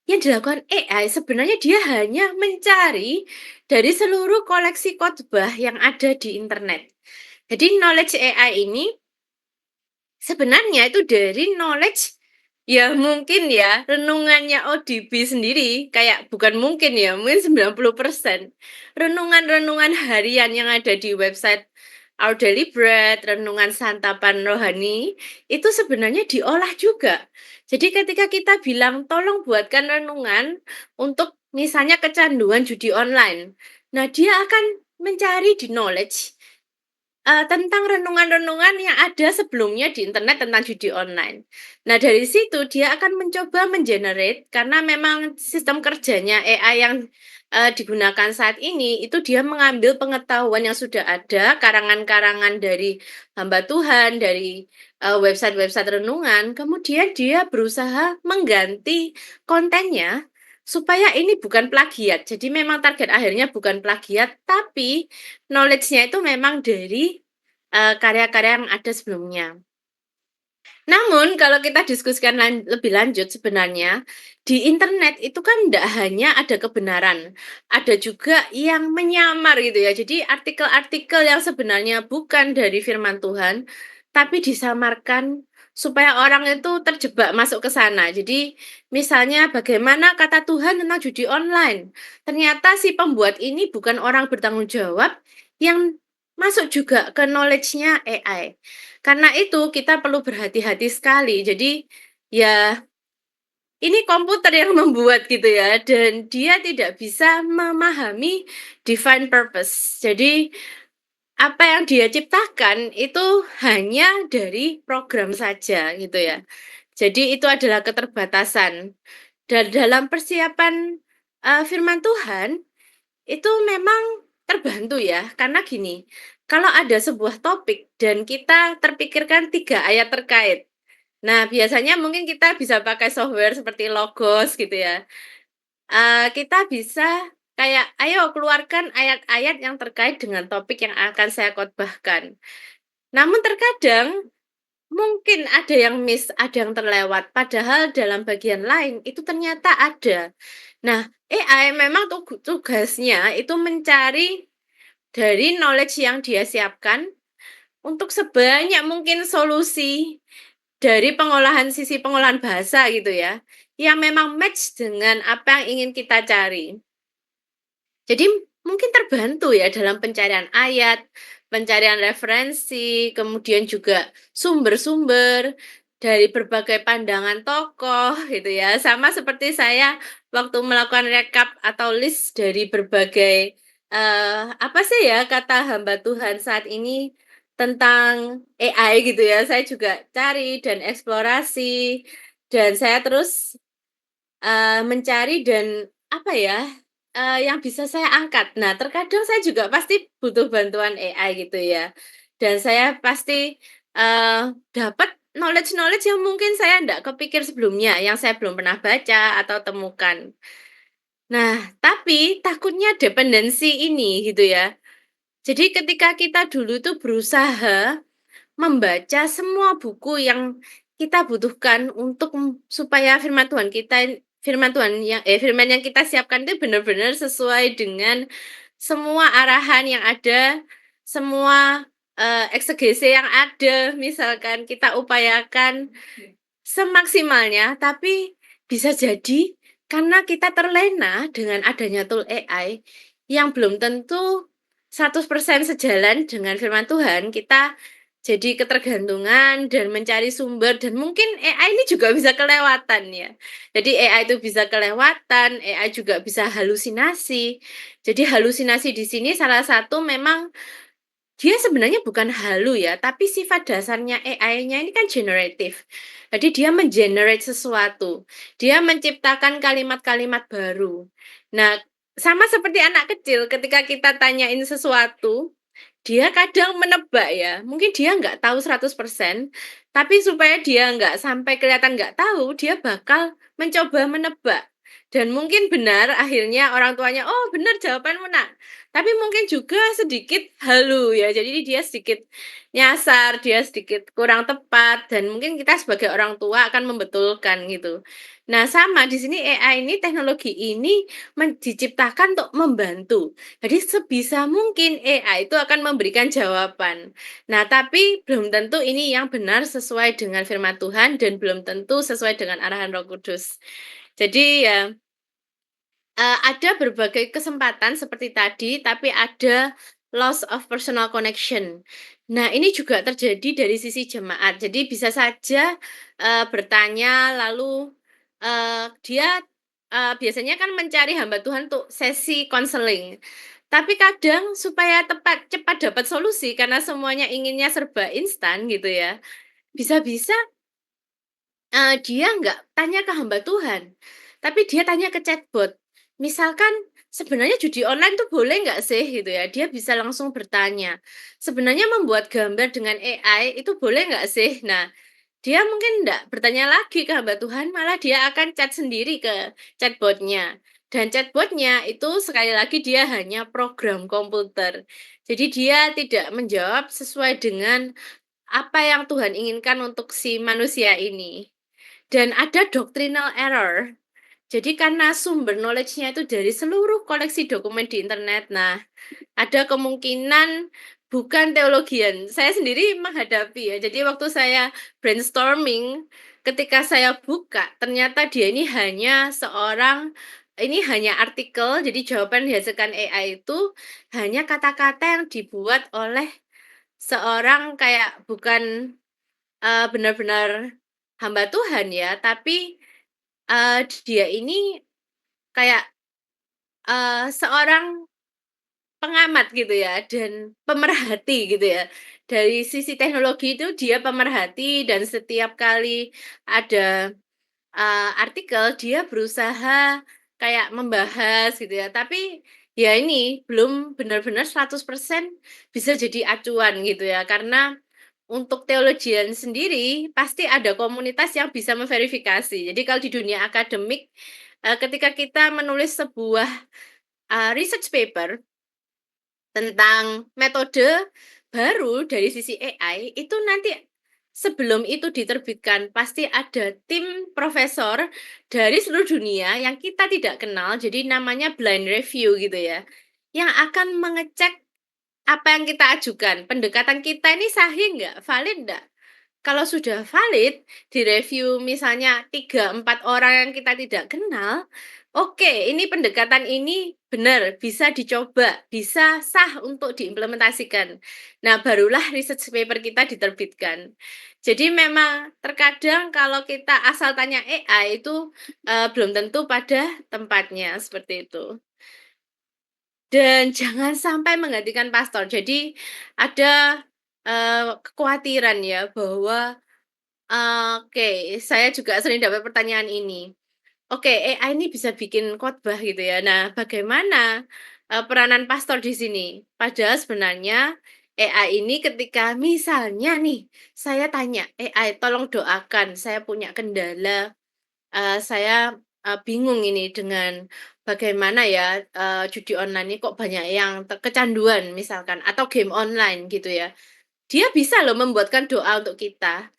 yang dilakukan AI sebenarnya dia hanya mencari dari seluruh koleksi khotbah yang ada di internet. Jadi knowledge AI ini sebenarnya itu dari knowledge ya mungkin ya renungannya ODB sendiri kayak bukan mungkin ya mungkin 90% renungan-renungan harian yang ada di website Our Daily Bread, renungan santapan rohani itu sebenarnya diolah juga. Jadi ketika kita bilang tolong buatkan renungan untuk misalnya kecanduan judi online. Nah, dia akan mencari di knowledge tentang renungan-renungan yang ada sebelumnya di internet tentang judi online. Nah, dari situ dia akan mencoba karena memang sistem kerjanya AI yang, digunakan saat ini, itu dia mengambil pengetahuan yang sudah ada, karangan-karangan dari hamba Tuhan, dari, website-website renungan, kemudian dia berusaha mengganti kontennya, supaya ini bukan plagiat. Jadi memang target akhirnya bukan plagiat, tapi knowledge-nya itu memang dari, karya-karya yang ada sebelumnya. Namun kalau kita diskusikan lebih lanjut sebenarnya, di internet itu kan tidak hanya ada kebenaran, ada juga yang menyamar gitu ya. Jadi artikel-artikel yang sebenarnya bukan dari firman Tuhan, tapi disamarkan supaya orang itu terjebak masuk ke sana. Jadi misalnya bagaimana kata Tuhan tentang judi online, ternyata si pembuat ini bukan orang bertanggung jawab yang masuk juga ke knowledge-nya AI. Karena itu kita perlu berhati-hati sekali. Jadi, ya ini komputer yang membuat gitu ya, dan dia tidak bisa memahami divine purpose. Jadi, apa yang dia ciptakan itu hanya dari program saja gitu ya. Jadi itu adalah keterbatasan. Dan dalam persiapan, firman Tuhan, itu memang terbantu ya, karena gini, kalau ada sebuah topik dan kita terpikirkan 3 ayat terkait. Nah, biasanya mungkin kita bisa pakai software seperti Logos gitu ya. Kita bisa kayak, "Ayo keluarkan ayat-ayat yang terkait dengan topik yang akan saya khotbahkan." Namun terkadang mungkin ada yang miss, ada yang terlewat, padahal dalam bagian lain itu ternyata ada. Nah, AI memang tugasnya itu mencari dari knowledge yang dia siapkan untuk sebanyak mungkin solusi dari sisi pengolahan bahasa gitu ya, yang memang match dengan apa yang ingin kita cari. Jadi mungkin terbantu ya dalam pencarian ayat, pencarian referensi, kemudian juga sumber-sumber dari berbagai pandangan tokoh gitu ya. Sama seperti saya waktu melakukan rekap atau list dari berbagai apa sih ya kata hamba Tuhan saat ini tentang AI gitu ya. Saya juga cari dan eksplorasi dan saya terus mencari dan apa ya, yang bisa saya angkat. Nah, terkadang saya juga pasti butuh bantuan AI gitu ya, dan saya pasti, dapat knowledge-knowledge yang mungkin saya ndak kepikir sebelumnya, yang saya belum pernah baca atau temukan. Nah, tapi takutnya dependensi ini gitu ya. Jadi ketika kita dulu tuh berusaha membaca semua buku yang kita butuhkan untuk supaya firman yang kita siapkan itu benar-benar sesuai dengan semua arahan yang ada, semua, eksegese yang ada, misalkan kita upayakan semaksimalnya, tapi bisa jadi karena kita terlena dengan adanya tool AI yang belum tentu 100% sejalan dengan firman Tuhan, kita jadi ketergantungan dan mencari sumber dan mungkin AI ini juga bisa kelewatan ya. Jadi AI itu bisa kelewatan, AI juga bisa halusinasi. Jadi halusinasi di sini salah satu memang dia sebenarnya bukan halu ya, tapi sifat dasarnya AI-nya ini kan generatif. Jadi dia sesuatu, dia menciptakan kalimat-kalimat baru. Nah, sama seperti anak kecil ketika kita tanyain sesuatu, dia kadang menebak ya, mungkin dia nggak tahu 100%, tapi supaya dia nggak sampai kelihatan nggak tahu, dia bakal mencoba menebak. Dan mungkin benar akhirnya orang tuanya, "Oh benar jawabanmu Nak." Tapi mungkin juga sedikit halu ya, jadi dia sedikit nyasar, dia sedikit kurang tepat dan mungkin kita sebagai orang tua akan membetulkan gitu. Nah sama di sini AI ini, teknologi ini diciptakan untuk membantu. Jadi sebisa mungkin AI itu akan memberikan jawaban. Nah tapi belum tentu ini yang benar sesuai dengan firman Tuhan dan belum tentu sesuai dengan arahan Roh Kudus. Jadi ya ada berbagai kesempatan seperti tadi, tapi ada loss of personal connection. Nah, ini juga terjadi dari sisi jemaat. Jadi bisa saja, bertanya lalu, dia, biasanya kan mencari hamba Tuhan untuk sesi konseling. Tapi kadang supaya cepat dapat solusi karena semuanya inginnya serba instan gitu ya, bisa-bisa dia nggak tanya ke hamba Tuhan, tapi dia tanya ke chatbot. Misalkan, "Sebenarnya judi online tuh boleh nggak sih?" Gitu ya, dia bisa langsung bertanya. "Sebenarnya membuat gambar dengan AI itu boleh nggak sih?" Nah, dia mungkin nggak bertanya lagi ke hamba Tuhan, malah dia akan chat sendiri ke chatbotnya. Dan chatbotnya itu sekali lagi dia hanya program komputer. Jadi dia tidak menjawab sesuai dengan apa yang Tuhan inginkan untuk si manusia ini. Dan ada doctrinal error. Jadi karena sumber knowledge-nya itu dari seluruh koleksi dokumen di internet. Nah, ada kemungkinan bukan teologian. Saya sendiri menghadapi ya. Jadi waktu saya brainstorming, ketika saya buka, ternyata dia ini hanya artikel, jadi jawaban dihasilkan AI itu hanya kata-kata yang dibuat oleh seorang kayak bukan benar-benar hamba Tuhan ya, tapi dia ini kayak, seorang pengamat gitu ya dan pemerhati gitu ya. Dari sisi teknologi itu dia pemerhati dan setiap kali ada, artikel dia berusaha kayak membahas gitu ya, tapi ya ini belum benar-benar 100% bisa jadi acuan gitu ya. Karena untuk theologian sendiri, pasti ada komunitas yang bisa memverifikasi. Jadi kalau di dunia akademik, ketika kita menulis sebuah, research paper tentang metode baru dari sisi AI, itu nanti sebelum itu diterbitkan, pasti ada tim profesor dari seluruh dunia yang kita tidak kenal, jadi namanya blind review gitu ya, yang akan mengecek apa yang kita ajukan, pendekatan kita ini sahih nggak, valid nggak? Kalau sudah valid, direview misalnya 3 4 orang yang kita tidak kenal, oke, ini pendekatan ini benar, bisa dicoba, bisa sah untuk diimplementasikan. Nah, barulah research paper kita diterbitkan. Jadi memang terkadang kalau kita asal tanya AI itu, belum tentu pada tempatnya, seperti itu. Dan jangan sampai menggantikan pastor. Jadi ada, kekhawatiran ya bahwa, oke, saya juga sering dapat pertanyaan ini. Oke, AI ini bisa bikin khotbah gitu ya. Nah, bagaimana, peranan pastor di sini? Padahal sebenarnya AI ini ketika misalnya nih, saya tanya, "AI tolong doakan, saya punya kendala, saya, bingung ini dengan bagaimana ya, judi online ini kok banyak yang kecanduan," misalkan, atau game online gitu ya. Dia bisa loh membuatkan doa untuk kita.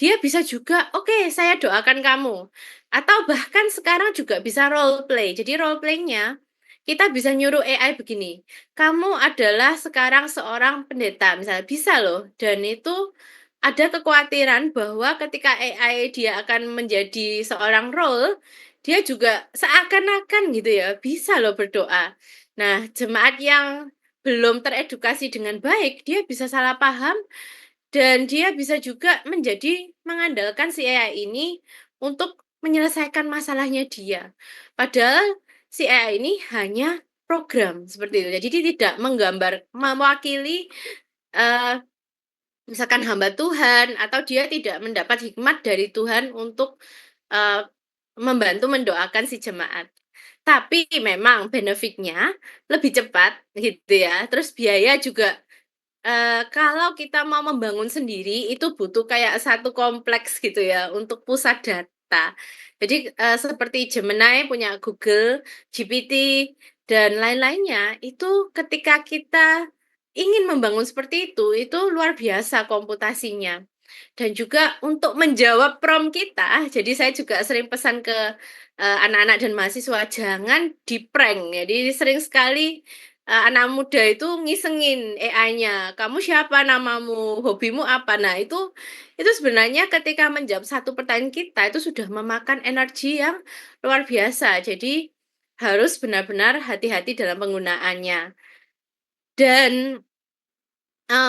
Dia bisa juga, "Oke, saya doakan kamu." Atau bahkan sekarang juga bisa role play. Jadi role play-nya, kita bisa nyuruh AI begini, "Kamu adalah sekarang seorang pendeta," misalnya, bisa loh. Dan itu ada kekhawatiran bahwa ketika AI dia akan menjadi seorang role, dia juga seakan-akan gitu ya, bisa loh berdoa. Nah, jemaat yang belum teredukasi dengan baik, dia bisa salah paham dan dia bisa juga menjadi mengandalkan si AI ini untuk menyelesaikan masalahnya dia. Padahal si AI ini hanya program seperti itu. Jadi dia tidak mewakili, eee, misalkan hamba Tuhan atau dia tidak mendapat hikmat dari Tuhan untuk, eee, membantu mendoakan si jemaat. Tapi memang benefit-nya lebih cepat gitu ya, terus biaya juga. Kalau kita mau membangun sendiri, itu butuh kayak satu kompleks gitu ya, untuk pusat data. kita. Jadi, seperti Gemini punya Google, GPT, dan lain-lainnya, itu ketika kita ingin membangun seperti itu luar biasa komputasinya. Dan juga untuk menjawab prompt kita, jadi saya juga sering pesan ke, anak-anak dan mahasiswa, jangan di-prank. Jadi sering sekali, anak muda itu ngisengin AI-nya, "Kamu siapa? Namamu? Hobimu apa?" Nah, itu sebenarnya ketika menjawab satu pertanyaan kita, itu sudah memakan energi yang luar biasa. Jadi harus benar-benar hati-hati dalam penggunaannya. Dan,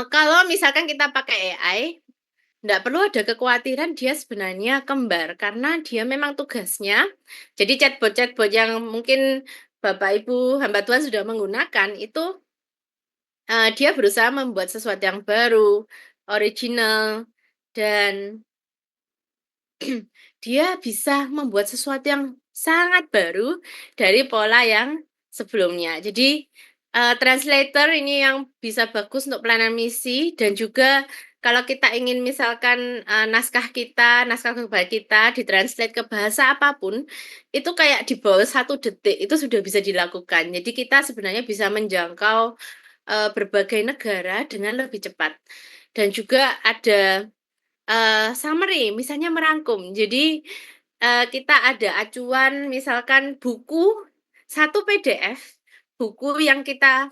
kalau misalkan kita pakai AI, nggak perlu ada kekhawatiran dia sebenarnya kembar, karena dia memang tugasnya jadi chatbot-chatbot yang mungkin Bapak, Ibu, hamba Tuhan sudah menggunakan itu, dia berusaha membuat sesuatu yang baru, original, dan dia bisa membuat sesuatu yang sangat baru dari pola yang sebelumnya. Jadi, translator ini yang bisa bagus untuk pelayanan misi dan juga kalau kita ingin misalkan, naskah khotbah kita ditranslate ke bahasa apapun, itu kayak di bawah 1 detik itu sudah bisa dilakukan. Jadi kita sebenarnya bisa menjangkau, berbagai negara dengan lebih cepat. Dan juga ada summary, misalnya merangkum. Jadi, kita ada acuan misalkan buku, 1 PDF, buku yang kita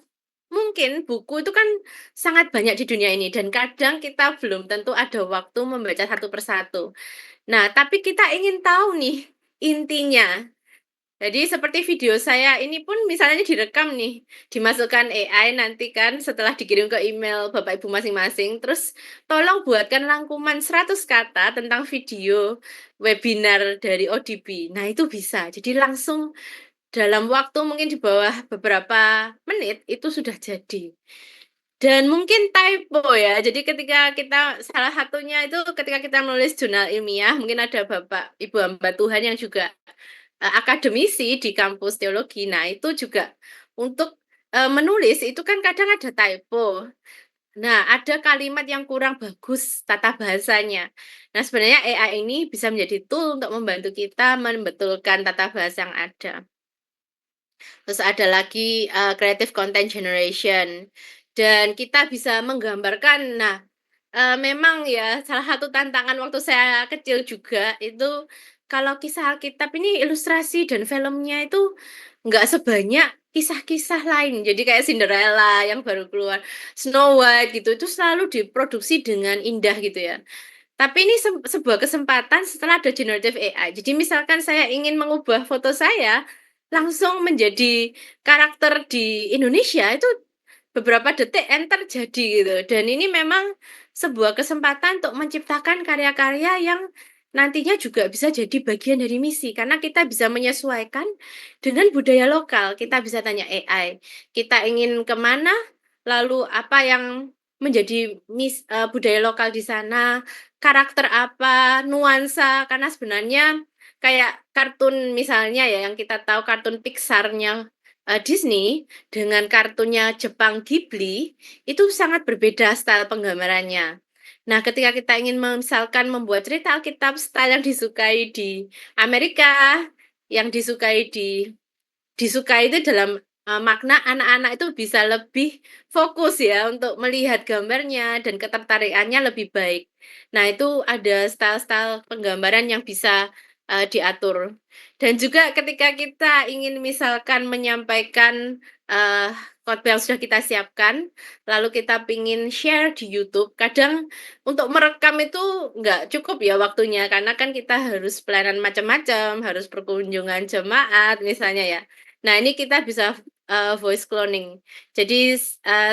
mungkin buku itu kan sangat banyak di dunia ini dan kadang kita belum tentu ada waktu membaca satu persatu. Nah, tapi kita ingin tahu nih intinya. Jadi seperti video saya ini pun misalnya direkam nih, dimasukkan AI nanti kan setelah dikirim ke email Bapak Ibu masing-masing, terus tolong buatkan rangkuman 100 kata tentang video webinar dari ODB. Nah, itu bisa. Jadi langsung dalam waktu mungkin di bawah beberapa menit itu sudah jadi. Dan mungkin typo ya, jadi ketika kita salah satunya itu ketika kita menulis jurnal ilmiah, mungkin ada Bapak, Ibu hamba Tuhan yang juga, akademisi di kampus teologi. Nah, itu juga untuk, menulis itu kan kadang ada typo. Nah, ada kalimat yang kurang bagus tata bahasanya. Nah, sebenarnya AI ini bisa menjadi tool untuk membantu kita membetulkan tata bahasa yang ada. Terus ada lagi, creative content generation, dan kita bisa menggambarkan. Nah, memang ya salah satu tantangan waktu saya kecil juga itu, kalau kisah Alkitab ini ilustrasi dan filmnya itu nggak sebanyak kisah-kisah lain. Jadi kayak Cinderella yang baru keluar, Snow White gitu, itu selalu diproduksi dengan indah gitu ya. Tapi ini sebuah kesempatan setelah ada generative AI. Jadi misalkan saya ingin mengubah foto saya, langsung menjadi karakter di Indonesia, itu beberapa detik enter jadi gitu. Dan ini memang sebuah kesempatan untuk menciptakan karya-karya yang nantinya juga bisa jadi bagian dari misi, karena kita bisa menyesuaikan dengan budaya lokal. Kita bisa tanya AI, kita ingin kemana, lalu apa yang menjadi budaya lokal di sana, karakter apa, nuansa, karena sebenarnya kayak kartun misalnya ya, yang kita tahu kartun Pixar-nya, Disney dengan kartunnya Jepang Ghibli, itu sangat berbeda style penggambarannya. Nah, ketika kita ingin misalkan membuat cerita Alkitab style yang disukai di Amerika, yang disukai itu dalam, makna anak-anak itu bisa lebih fokus ya untuk melihat gambarnya dan ketertarikannya lebih baik. Nah, itu ada style-style penggambaran yang bisa, diatur. Dan juga ketika kita ingin misalkan menyampaikan, khotbah yang sudah kita siapkan, lalu kita pingin share di YouTube, kadang untuk merekam itu nggak cukup ya waktunya, karena kan kita harus pelayanan macam-macam, harus perkunjungan jemaat misalnya ya. Nah, ini kita bisa, voice cloning. Jadi,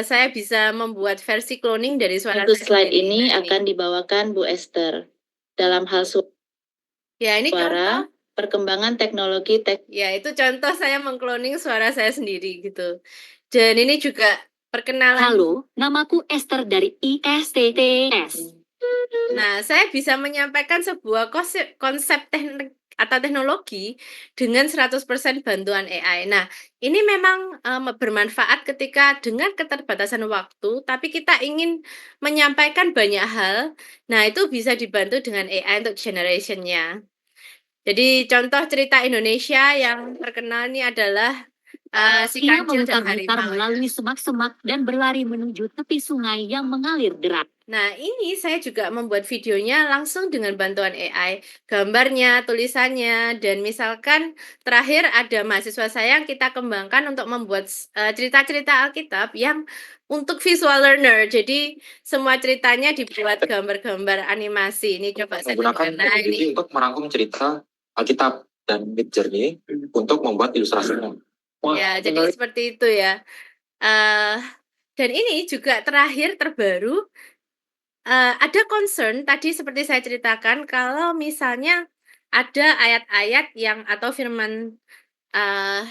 saya bisa membuat versi cloning dari suara Untuk saya slide sendiri. ini Nah, akan dibawakan Bu Esther. Dalam hal ya, ini suara, contoh. perkembangan teknologi Ya, itu contoh saya meng-cloning suara saya sendiri gitu. Dan ini juga perkenalan. Halo, namaku Esther dari ISTTS. Nah, saya bisa menyampaikan sebuah konsep teknik atau teknologi dengan 100% bantuan AI. Nah, ini memang, bermanfaat ketika dengan keterbatasan waktu, tapi kita ingin menyampaikan banyak hal. Nah, itu bisa dibantu dengan AI untuk generation-nya. Jadi contoh cerita Indonesia yang terkenal ini adalah si Ia kancil dan memutar-mutar harimau. melalui semak-semak dan berlari menuju tepi sungai yang mengalir deras. Nah, ini saya juga membuat videonya langsung dengan bantuan AI. Gambarnya, tulisannya, dan misalkan terakhir ada mahasiswa saya yang kita kembangkan untuk membuat cerita-cerita Alkitab yang untuk visual learner. Jadi semua ceritanya dibuat gambar-gambar animasi. Ini coba saya Menggunakan tunjukkan. Nah, ini. ChatGPT untuk merangkum cerita Alkitab dan Midjourney untuk membuat ilustrasinya. Ya, jadi seperti itu ya. Dan ini juga terakhir terbaru, ada concern tadi seperti saya ceritakan kalau misalnya ada ayat-ayat yang atau firman, eee,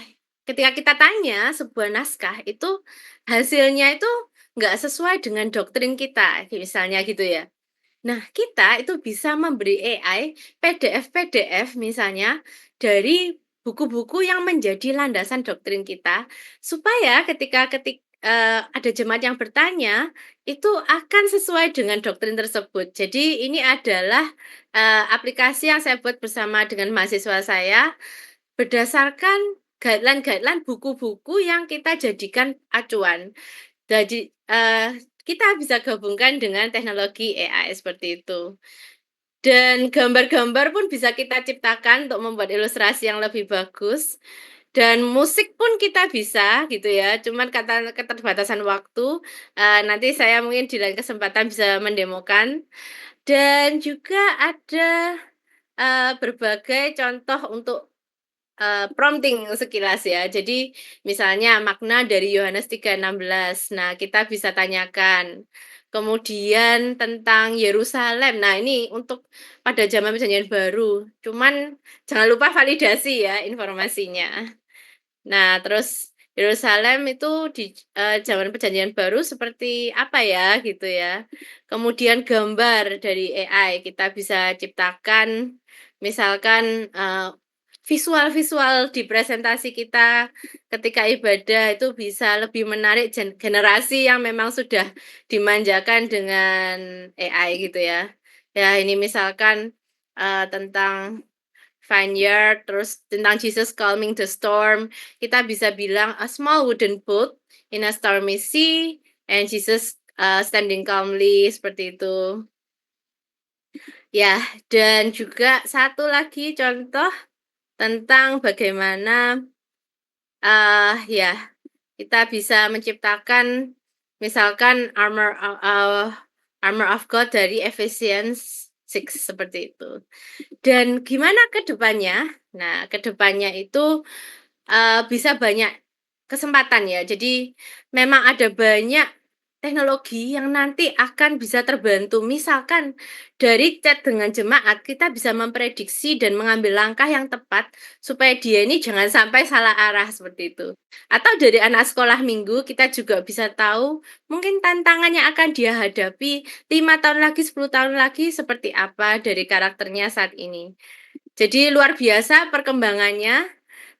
ketika kita tanya sebuah naskah itu hasilnya itu nggak sesuai dengan doktrin kita, misalnya gitu ya. Nah, kita itu bisa memberi AI PDF-PDF misalnya dari buku-buku yang menjadi landasan doktrin kita, supaya ada jemaat yang bertanya, itu akan sesuai dengan doktrin tersebut. Jadi ini adalah, aplikasi yang saya buat bersama dengan mahasiswa saya, berdasarkan guideline-guideline buku-buku yang kita jadikan acuan. Jadi, kita bisa gabungkan dengan teknologi AI seperti itu. Dan gambar-gambar pun bisa kita ciptakan untuk membuat ilustrasi yang lebih bagus, dan musik pun kita bisa gitu ya, cuman kata keterbatasan waktu, nanti saya mungkin di lain kesempatan bisa mendemokan. Dan juga ada, berbagai contoh untuk prompting sekilas ya. Jadi misalnya makna dari Yohanes 3:16. Nah, kita bisa tanyakan. Kemudian tentang Yerusalem. Nah, ini untuk pada zaman Perjanjian Baru. Cuman jangan lupa validasi ya informasinya. Nah, terus Yerusalem itu di zaman Perjanjian Baru seperti apa ya gitu ya. Kemudian gambar dari AI kita bisa ciptakan misalkan visual-visual di presentasi kita ketika ibadah itu bisa lebih menarik generasi yang memang sudah dimanjakan dengan AI gitu ya. Ya ini misalkan tentang Vineyard, terus tentang Jesus calming the storm, kita bisa bilang a small wooden boat in a stormy sea and Jesus standing calmly seperti itu. Ya, dan juga satu lagi contoh tentang bagaimana ya kita bisa menciptakan misalkan armor of God dari Ephesians 6 seperti itu. Dan gimana ke depannya? Nah, ke depannya itu, bisa banyak kesempatan ya. Jadi memang ada banyak teknologi yang nanti akan bisa terbantu. Misalkan dari chat dengan jemaat, kita bisa memprediksi dan mengambil langkah yang tepat supaya dia ini jangan sampai salah arah seperti itu. Atau dari anak sekolah minggu, kita juga bisa tahu mungkin tantangan yang akan dia hadapi 5 tahun lagi, 10 tahun lagi seperti apa dari karakternya saat ini. Jadi luar biasa perkembangannya,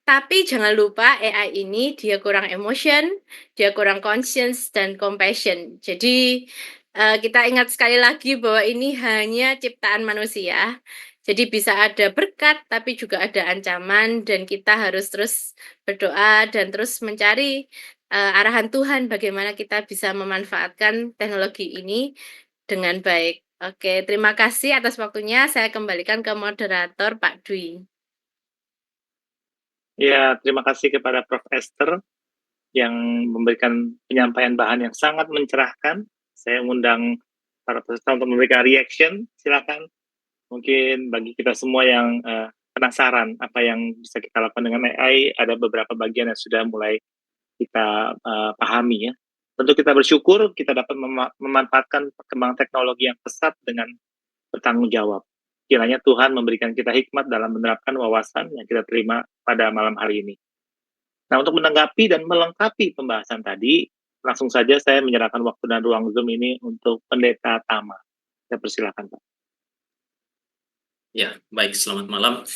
tapi jangan lupa AI ini dia kurang emotion, dia kurang conscience dan compassion. Jadi, kita ingat sekali lagi bahwa ini hanya ciptaan manusia. Jadi bisa ada berkat, tapi juga ada ancaman dan kita harus terus berdoa dan terus mencari, arahan Tuhan bagaimana kita bisa memanfaatkan teknologi ini dengan baik. Oke, terima kasih atas waktunya. Saya kembalikan ke moderator Pak Dwi. Ya, terima kasih kepada Prof. Esther yang memberikan penyampaian bahan yang sangat mencerahkan. Saya mengundang para peserta untuk memberikan reaction. Silakan. Mungkin bagi kita semua yang penasaran apa yang bisa kita lakukan dengan AI, ada beberapa bagian yang sudah mulai kita pahami ya. Tentu kita bersyukur kita dapat memanfaatkan perkembangan teknologi yang pesat dengan bertanggung jawab. Kiranya Tuhan memberikan kita hikmat dalam menerapkan wawasan yang kita terima pada malam hari ini. Nah, untuk menanggapi dan melengkapi pembahasan tadi, langsung saja saya menyerahkan waktu dan ruang Zoom ini untuk Pendeta Tama. Saya persilakan, Pak. Ya, baik. Selamat malam.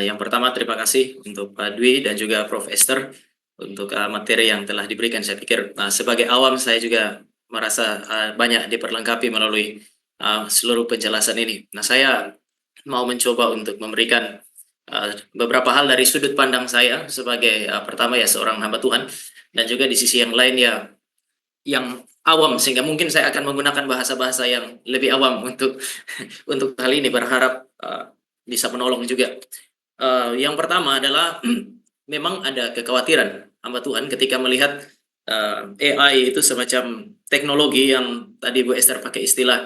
Yang pertama, terima kasih untuk Pak Dwi dan juga Prof. Esther untuk materi yang telah diberikan. Saya pikir sebagai awam saya juga merasa banyak diperlengkapi melalui seluruh penjelasan ini. Nah, saya mau mencoba untuk memberikan beberapa hal dari sudut pandang saya sebagai pertama ya seorang hamba Tuhan, dan juga di sisi yang lain ya yang awam, sehingga mungkin saya akan menggunakan bahasa-bahasa yang lebih awam untuk untuk hal ini, berharap bisa menolong juga. Yang pertama adalah memang ada kekhawatiran hamba Tuhan ketika melihat AI itu semacam teknologi yang tadi Bu Esther pakai istilah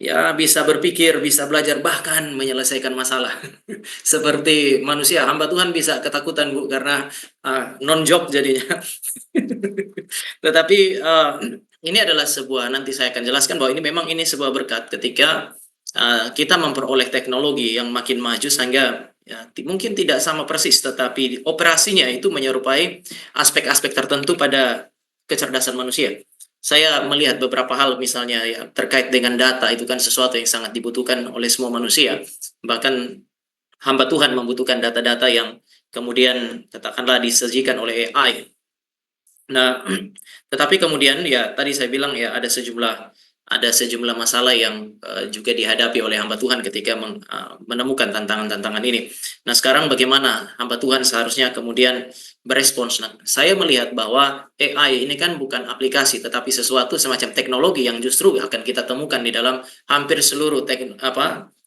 ya bisa berpikir, bisa belajar, bahkan menyelesaikan masalah. Seperti manusia, hamba Tuhan bisa ketakutan Bu karena non-job jadinya. Tetapi ini adalah sebuah, nanti saya akan jelaskan bahwa ini sebuah berkat ketika kita memperoleh teknologi yang makin maju sehingga ya, mungkin tidak sama persis, tetapi operasinya itu menyerupai aspek-aspek tertentu pada kecerdasan manusia. Saya melihat beberapa hal misalnya ya, terkait dengan data, itu kan sesuatu yang sangat dibutuhkan oleh semua manusia. Bahkan hamba Tuhan membutuhkan data-data yang kemudian katakanlah disajikan oleh AI. Nah, tetapi kemudian ya tadi saya bilang ya ada sejumlah masalah yang juga dihadapi oleh hamba Tuhan ketika menemukan tantangan-tantangan ini. Nah, sekarang bagaimana hamba Tuhan seharusnya kemudian berespons? Nah, saya melihat bahwa AI ini kan bukan aplikasi, tetapi sesuatu semacam teknologi yang justru akan kita temukan di dalam hampir seluruh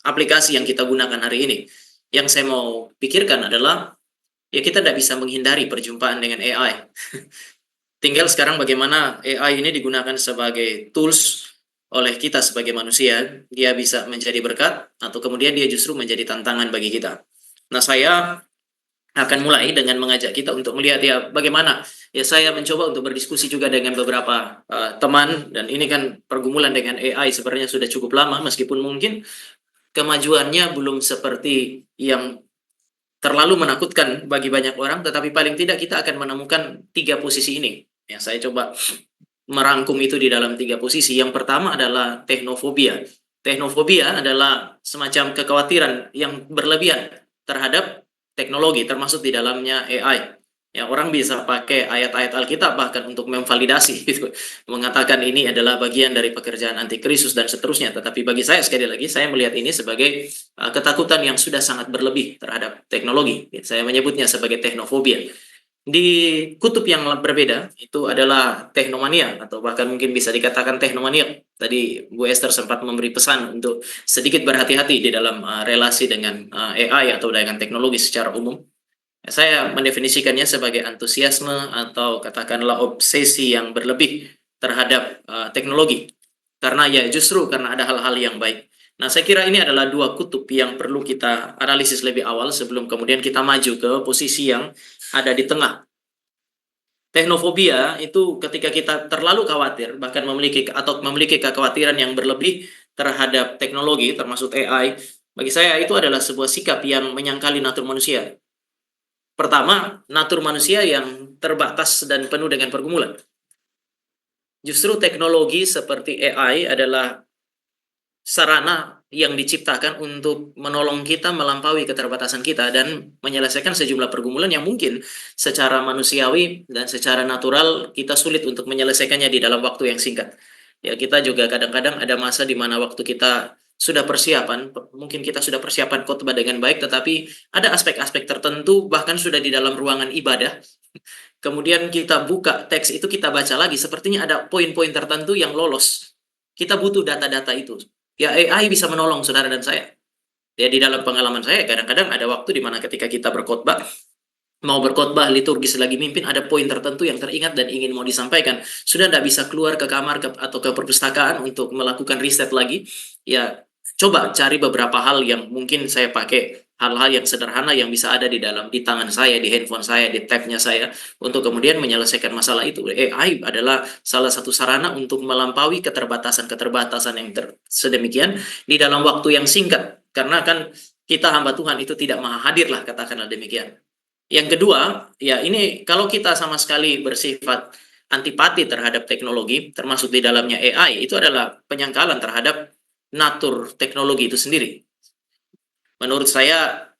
aplikasi yang kita gunakan hari ini. Yang saya mau pikirkan adalah ya kita tidak bisa menghindari perjumpaan dengan AI. Tinggal sekarang bagaimana AI ini digunakan sebagai tools oleh kita sebagai manusia, dia bisa menjadi berkat atau kemudian dia justru menjadi tantangan bagi kita. Nah, saya akan mulai dengan mengajak kita untuk melihat ya bagaimana ya saya mencoba untuk berdiskusi juga dengan beberapa teman, dan ini kan pergumulan dengan AI sebenarnya sudah cukup lama meskipun mungkin kemajuannya belum seperti yang terlalu menakutkan bagi banyak orang, tetapi paling tidak kita akan menemukan 3 posisi ini. Ya, saya coba merangkum itu di dalam 3 posisi. Yang pertama adalah teknofobia. Teknofobia adalah semacam kekhawatiran yang berlebihan terhadap teknologi, termasuk di dalamnya AI. Ya, orang bisa pakai ayat-ayat Alkitab bahkan untuk memvalidasi gitu, mengatakan ini adalah bagian dari pekerjaan antikristus dan seterusnya. Tetapi bagi saya, sekali lagi, saya melihat ini sebagai ketakutan yang sudah sangat berlebih terhadap teknologi. Saya menyebutnya sebagai teknofobia. Di kutub yang berbeda itu adalah teknomania, atau bahkan mungkin bisa dikatakan teknomania. Tadi Bu Esther sempat memberi pesan untuk sedikit berhati-hati di dalam relasi dengan AI atau dengan teknologi secara umum. Saya mendefinisikannya sebagai antusiasme atau katakanlah obsesi yang berlebih terhadap teknologi. Karena ya justru karena ada hal-hal yang baik. Nah, saya kira ini adalah 2 kutub yang perlu kita analisis lebih awal sebelum kemudian kita maju ke posisi yang ada di tengah. Teknofobia itu ketika kita terlalu khawatir, bahkan memiliki kekhawatiran yang berlebih terhadap teknologi, termasuk AI, bagi saya itu adalah sebuah sikap yang menyangkali natur manusia. Pertama, natur manusia yang terbatas dan penuh dengan pergumulan. Justru teknologi seperti AI adalah sarana yang diciptakan untuk menolong kita melampaui keterbatasan kita dan menyelesaikan sejumlah pergumulan yang mungkin secara manusiawi dan secara natural kita sulit untuk menyelesaikannya di dalam waktu yang singkat. Ya, kita juga kadang-kadang ada masa di mana waktu kita sudah persiapan, mungkin kita sudah persiapan khotbah dengan baik, tetapi ada aspek-aspek tertentu bahkan sudah di dalam ruangan ibadah. Kemudian kita buka teks itu, kita baca lagi, sepertinya ada poin-poin tertentu yang lolos. Kita butuh data-data itu. Ya, AI bisa menolong saudara dan saya. Ya, di dalam pengalaman saya kadang-kadang ada waktu di mana ketika kita berkhotbah, mau berkhotbah liturgis lagi mimpin, ada poin tertentu yang teringat dan ingin mau disampaikan, sudah tidak bisa keluar ke kamar atau ke perpustakaan untuk melakukan riset lagi. Ya, coba cari beberapa hal yang mungkin saya pakai, hal-hal yang sederhana yang bisa ada di tangan saya, di handphone saya, di tabnya saya, untuk kemudian menyelesaikan masalah itu. AI adalah salah satu sarana untuk melampaui keterbatasan yang sedemikian di dalam waktu yang singkat, karena kan kita hamba Tuhan itu tidak maha hadir lah, katakanlah demikian. Yang kedua, ya ini kalau kita sama sekali bersifat antipati terhadap teknologi, termasuk di dalamnya AI, itu adalah penyangkalan terhadap natur teknologi itu sendiri. Menurut saya,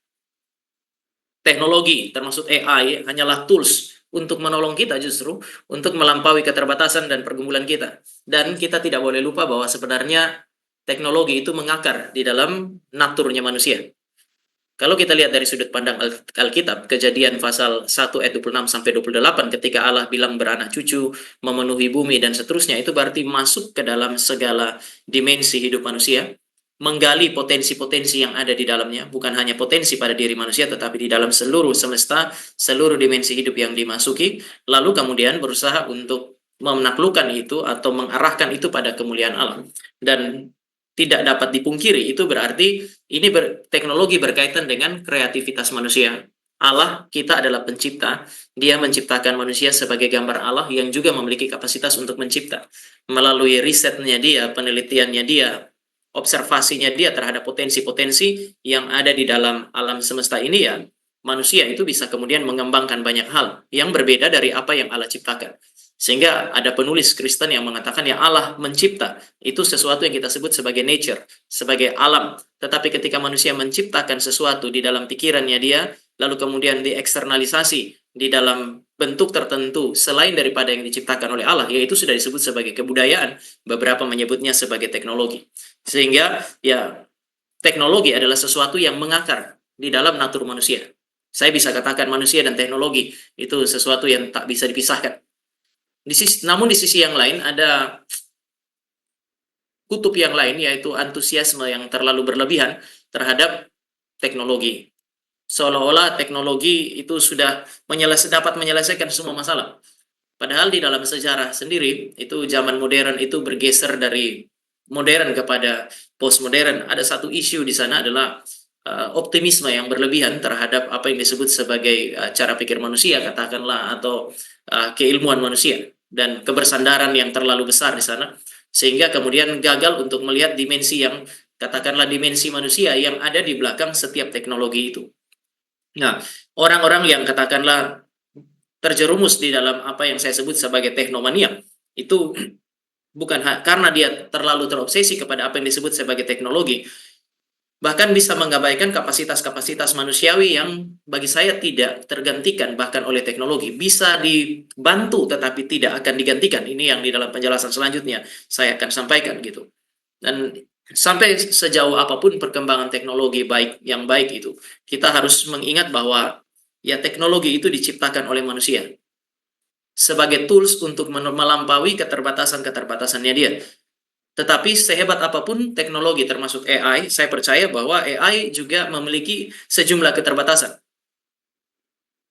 teknologi termasuk AI hanyalah tools untuk menolong kita justru untuk melampaui keterbatasan dan pergumulan kita. Dan kita tidak boleh lupa bahwa sebenarnya teknologi itu mengakar di dalam naturnya manusia. Kalau kita lihat dari sudut pandang Alkitab, Kejadian pasal 1 ayat 26 sampai 28, ketika Allah bilang beranak cucu, memenuhi bumi dan seterusnya, itu berarti masuk ke dalam segala dimensi hidup manusia, menggali potensi-potensi yang ada di dalamnya, bukan hanya potensi pada diri manusia, tetapi di dalam seluruh semesta, seluruh dimensi hidup yang dimasuki, lalu kemudian berusaha untuk menaklukkan itu atau mengarahkan itu pada kemuliaan Allah. Dan tidak dapat dipungkiri, itu berarti ini teknologi berkaitan dengan kreativitas manusia. Allah, kita adalah pencipta, dia menciptakan manusia sebagai gambar Allah yang juga memiliki kapasitas untuk mencipta. Melalui risetnya dia, penelitiannya dia, observasinya dia terhadap potensi-potensi yang ada di dalam alam semesta ini, ya, manusia itu bisa kemudian mengembangkan banyak hal yang berbeda dari apa yang Allah ciptakan. Sehingga ada penulis Kristen yang mengatakan ya Allah mencipta, itu sesuatu yang kita sebut sebagai nature, sebagai alam. Tetapi ketika manusia menciptakan sesuatu di dalam pikirannya dia, lalu kemudian dieksternalisasi di dalam bentuk tertentu selain daripada yang diciptakan oleh Allah, yaitu sudah disebut sebagai kebudayaan, beberapa menyebutnya sebagai teknologi. Sehingga ya teknologi adalah sesuatu yang mengakar di dalam natur manusia. Saya bisa katakan manusia dan teknologi itu sesuatu yang tak bisa dipisahkan. Namun di sisi yang lain ada kutub yang lain, yaitu antusiasme yang terlalu berlebihan terhadap teknologi. Seolah-olah teknologi itu sudah dapat menyelesaikan semua masalah. Padahal di dalam sejarah sendiri, itu zaman modern itu bergeser dari modern kepada postmodern. Ada satu isu di sana adalah optimisme yang berlebihan terhadap apa yang disebut sebagai cara pikir manusia, katakanlah, atau keilmuan manusia, dan kebersandaran yang terlalu besar di sana, sehingga kemudian gagal untuk melihat dimensi yang, katakanlah, dimensi manusia yang ada di belakang setiap teknologi itu. Nah, orang-orang yang katakanlah terjerumus di dalam apa yang saya sebut sebagai teknomania, itu bukan karena dia terlalu terobsesi kepada apa yang disebut sebagai teknologi, bahkan bisa mengabaikan kapasitas-kapasitas manusiawi yang bagi saya tidak tergantikan bahkan oleh teknologi. Bisa dibantu tetapi tidak akan digantikan. Ini yang di dalam penjelasan selanjutnya saya akan sampaikan gitu. Dan sampai sejauh apapun perkembangan teknologi yang baik itu, kita harus mengingat bahwa ya teknologi itu diciptakan oleh manusia sebagai tools untuk melampaui keterbatasan-keterbatasannya dia. Tetapi sehebat apapun teknologi termasuk AI, saya percaya bahwa AI juga memiliki sejumlah keterbatasan.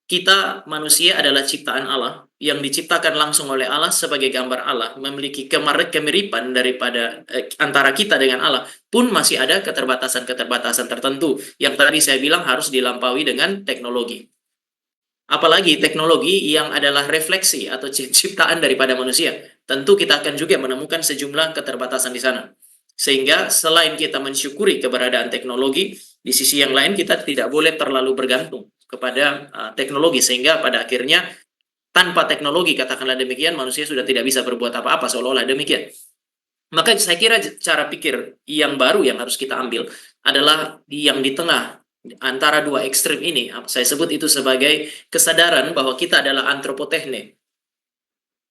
Kita manusia adalah ciptaan Allah yang diciptakan langsung oleh Allah sebagai gambar Allah, memiliki kemiripan daripada antara kita dengan Allah, pun masih ada keterbatasan-keterbatasan tertentu yang tadi saya bilang harus dilampaui dengan teknologi. Apalagi teknologi yang adalah refleksi atau ciptaan daripada manusia. Tentu kita akan juga menemukan sejumlah keterbatasan di sana. Sehingga selain kita mensyukuri keberadaan teknologi, di sisi yang lain kita tidak boleh terlalu bergantung kepada teknologi, sehingga pada akhirnya tanpa teknologi, katakanlah demikian, manusia sudah tidak bisa berbuat apa-apa, seolah-olah demikian. Maka saya kira cara pikir yang baru yang harus kita ambil adalah yang di tengah antara dua ekstrim ini. Saya sebut itu sebagai kesadaran bahwa kita adalah antropotechne.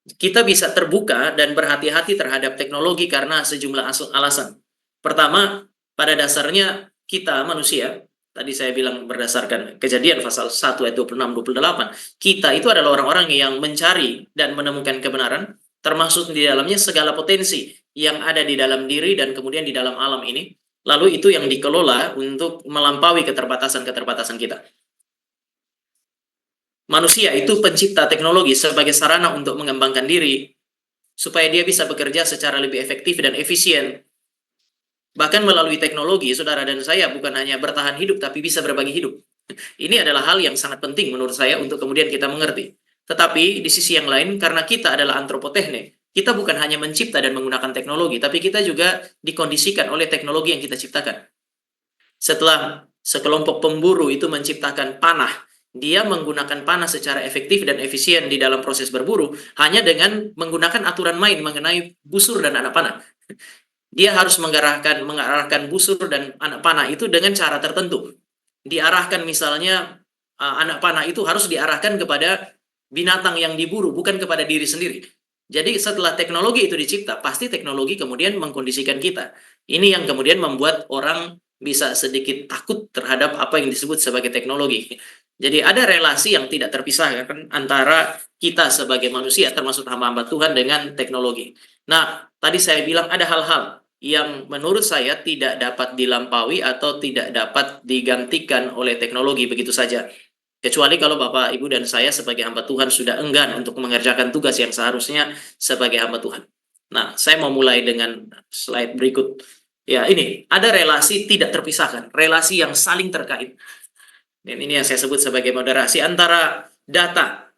Kita bisa terbuka dan berhati-hati terhadap teknologi karena sejumlah alasan. Pertama, pada dasarnya kita manusia, tadi saya bilang berdasarkan Kejadian pasal 1 ayat 26-28, kita itu adalah orang-orang yang mencari dan menemukan kebenaran, termasuk di dalamnya segala potensi yang ada di dalam diri dan kemudian di dalam alam ini. Lalu itu yang dikelola untuk melampaui keterbatasan-keterbatasan kita. Manusia itu pencipta teknologi sebagai sarana untuk mengembangkan diri, supaya dia bisa bekerja secara lebih efektif dan efisien. Bahkan melalui teknologi, saudara dan saya bukan hanya bertahan hidup, tapi bisa berbagi hidup. Ini adalah hal yang sangat penting menurut saya untuk kemudian kita mengerti. Tetapi di sisi yang lain, karena kita adalah antropotechne, kita bukan hanya mencipta dan menggunakan teknologi, tapi kita juga dikondisikan oleh teknologi yang kita ciptakan. Setelah sekelompok pemburu itu menciptakan panah, dia menggunakan panah secara efektif dan efisien di dalam proses berburu hanya dengan menggunakan aturan main mengenai busur dan anak panah. Dia harus mengarahkan busur dan anak panah itu dengan cara tertentu. Diarahkan misalnya anak panah itu harus diarahkan kepada binatang yang diburu, bukan kepada diri sendiri. Jadi setelah teknologi itu dicipta, pasti teknologi kemudian mengkondisikan kita. Ini yang kemudian membuat orang bisa sedikit takut terhadap apa yang disebut sebagai teknologi. Jadi ada relasi yang tidak terpisahkan antara kita sebagai manusia, termasuk hamba-hamba Tuhan, dengan teknologi. Nah, tadi saya bilang ada hal-hal yang menurut saya tidak dapat dilampaui atau tidak dapat digantikan oleh teknologi begitu saja. Kecuali kalau Bapak, Ibu, dan saya sebagai hamba Tuhan sudah enggan untuk mengerjakan tugas yang seharusnya sebagai hamba Tuhan. Nah, saya mau mulai dengan slide berikut. Ya, ini ada relasi tidak terpisahkan, relasi yang saling terkait. Dan ini yang saya sebut sebagai moderasi antara data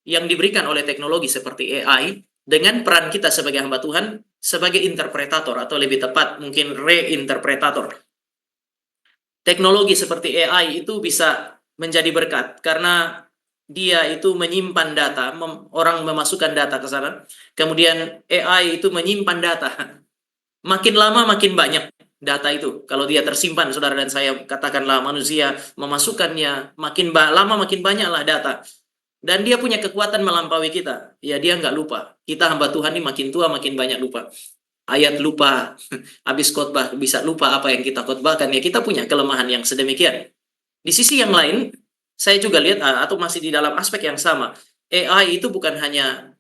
yang diberikan oleh teknologi seperti AI dengan peran kita sebagai hamba Tuhan sebagai interpretator, atau lebih tepat mungkin reinterpretator. Teknologi seperti AI itu bisa menjadi berkat karena dia itu menyimpan data, orang memasukkan data ke sana, kemudian AI itu menyimpan data. Makin lama makin banyak data itu. Kalau dia tersimpan, saudara dan saya katakanlah manusia memasukkannya, makin lama makin banyaklah data. Dan dia punya kekuatan melampaui kita. Ya, dia nggak lupa. Kita hamba Tuhan ini makin tua makin banyak lupa. Ayat lupa, habis khotbah bisa lupa apa yang kita khotbahkan. Ya, kita punya kelemahan yang sedemikian. Di sisi yang lain, saya juga lihat, atau masih di dalam aspek yang sama, AI itu bukan hanya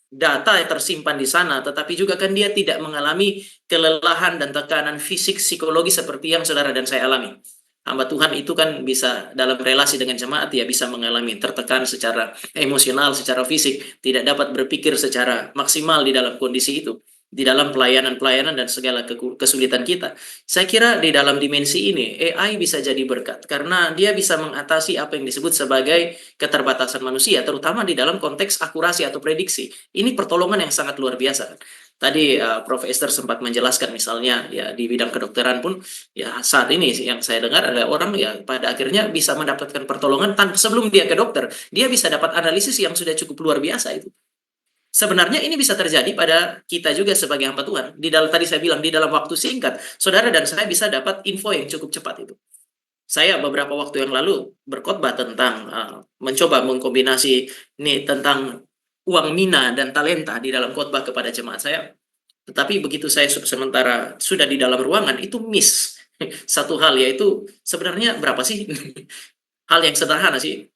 data yang tersimpan di sana, tetapi juga kan dia tidak mengalami kelelahan dan tekanan fisik psikologi seperti yang saudara dan saya alami. Hamba Tuhan itu kan bisa dalam relasi dengan jemaat, ya bisa mengalami tertekan secara emosional, secara fisik, tidak dapat berpikir secara maksimal di dalam kondisi itu, di dalam pelayanan-pelayanan dan segala kesulitan kita. Saya kira di dalam dimensi ini AI bisa jadi berkat karena dia bisa mengatasi apa yang disebut sebagai keterbatasan manusia, terutama di dalam konteks akurasi atau prediksi. Ini pertolongan yang sangat luar biasa. Tadi Prof. Esther sempat menjelaskan misalnya ya di bidang kedokteran pun ya saat ini yang saya dengar ada orang ya pada akhirnya bisa mendapatkan pertolongan tanpa sebelum dia ke dokter, dia bisa dapat analisis yang sudah cukup luar biasa itu. Sebenarnya ini bisa terjadi pada kita juga sebagai hamba Tuhan. Di dalam tadi saya bilang di dalam waktu singkat, saudara dan saya bisa dapat info yang cukup cepat itu. Saya beberapa waktu yang lalu berkhotbah tentang mencoba mengkombinasi ini tentang uang mina dan talenta di dalam khotbah kepada jemaat saya. Tetapi begitu saya sementara sudah di dalam ruangan itu miss satu hal, yaitu sebenarnya berapa sih? Hal yang sederhana sih.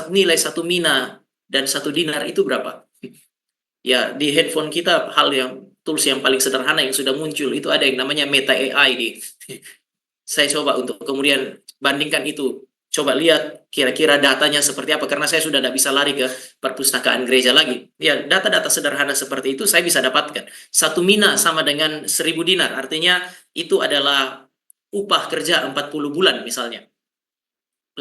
Nilai satu mina dan satu dinar itu berapa? Ya, di handphone kita tools yang paling sederhana yang sudah muncul itu ada yang namanya Meta AI nih. Saya coba untuk kemudian bandingkan itu, coba lihat kira-kira datanya seperti apa, karena saya sudah tidak bisa lari ke perpustakaan gereja lagi. Ya, data-data sederhana seperti itu saya bisa dapatkan. Satu mina sama dengan 1.000 dinar, artinya itu adalah upah kerja 40 bulan misalnya.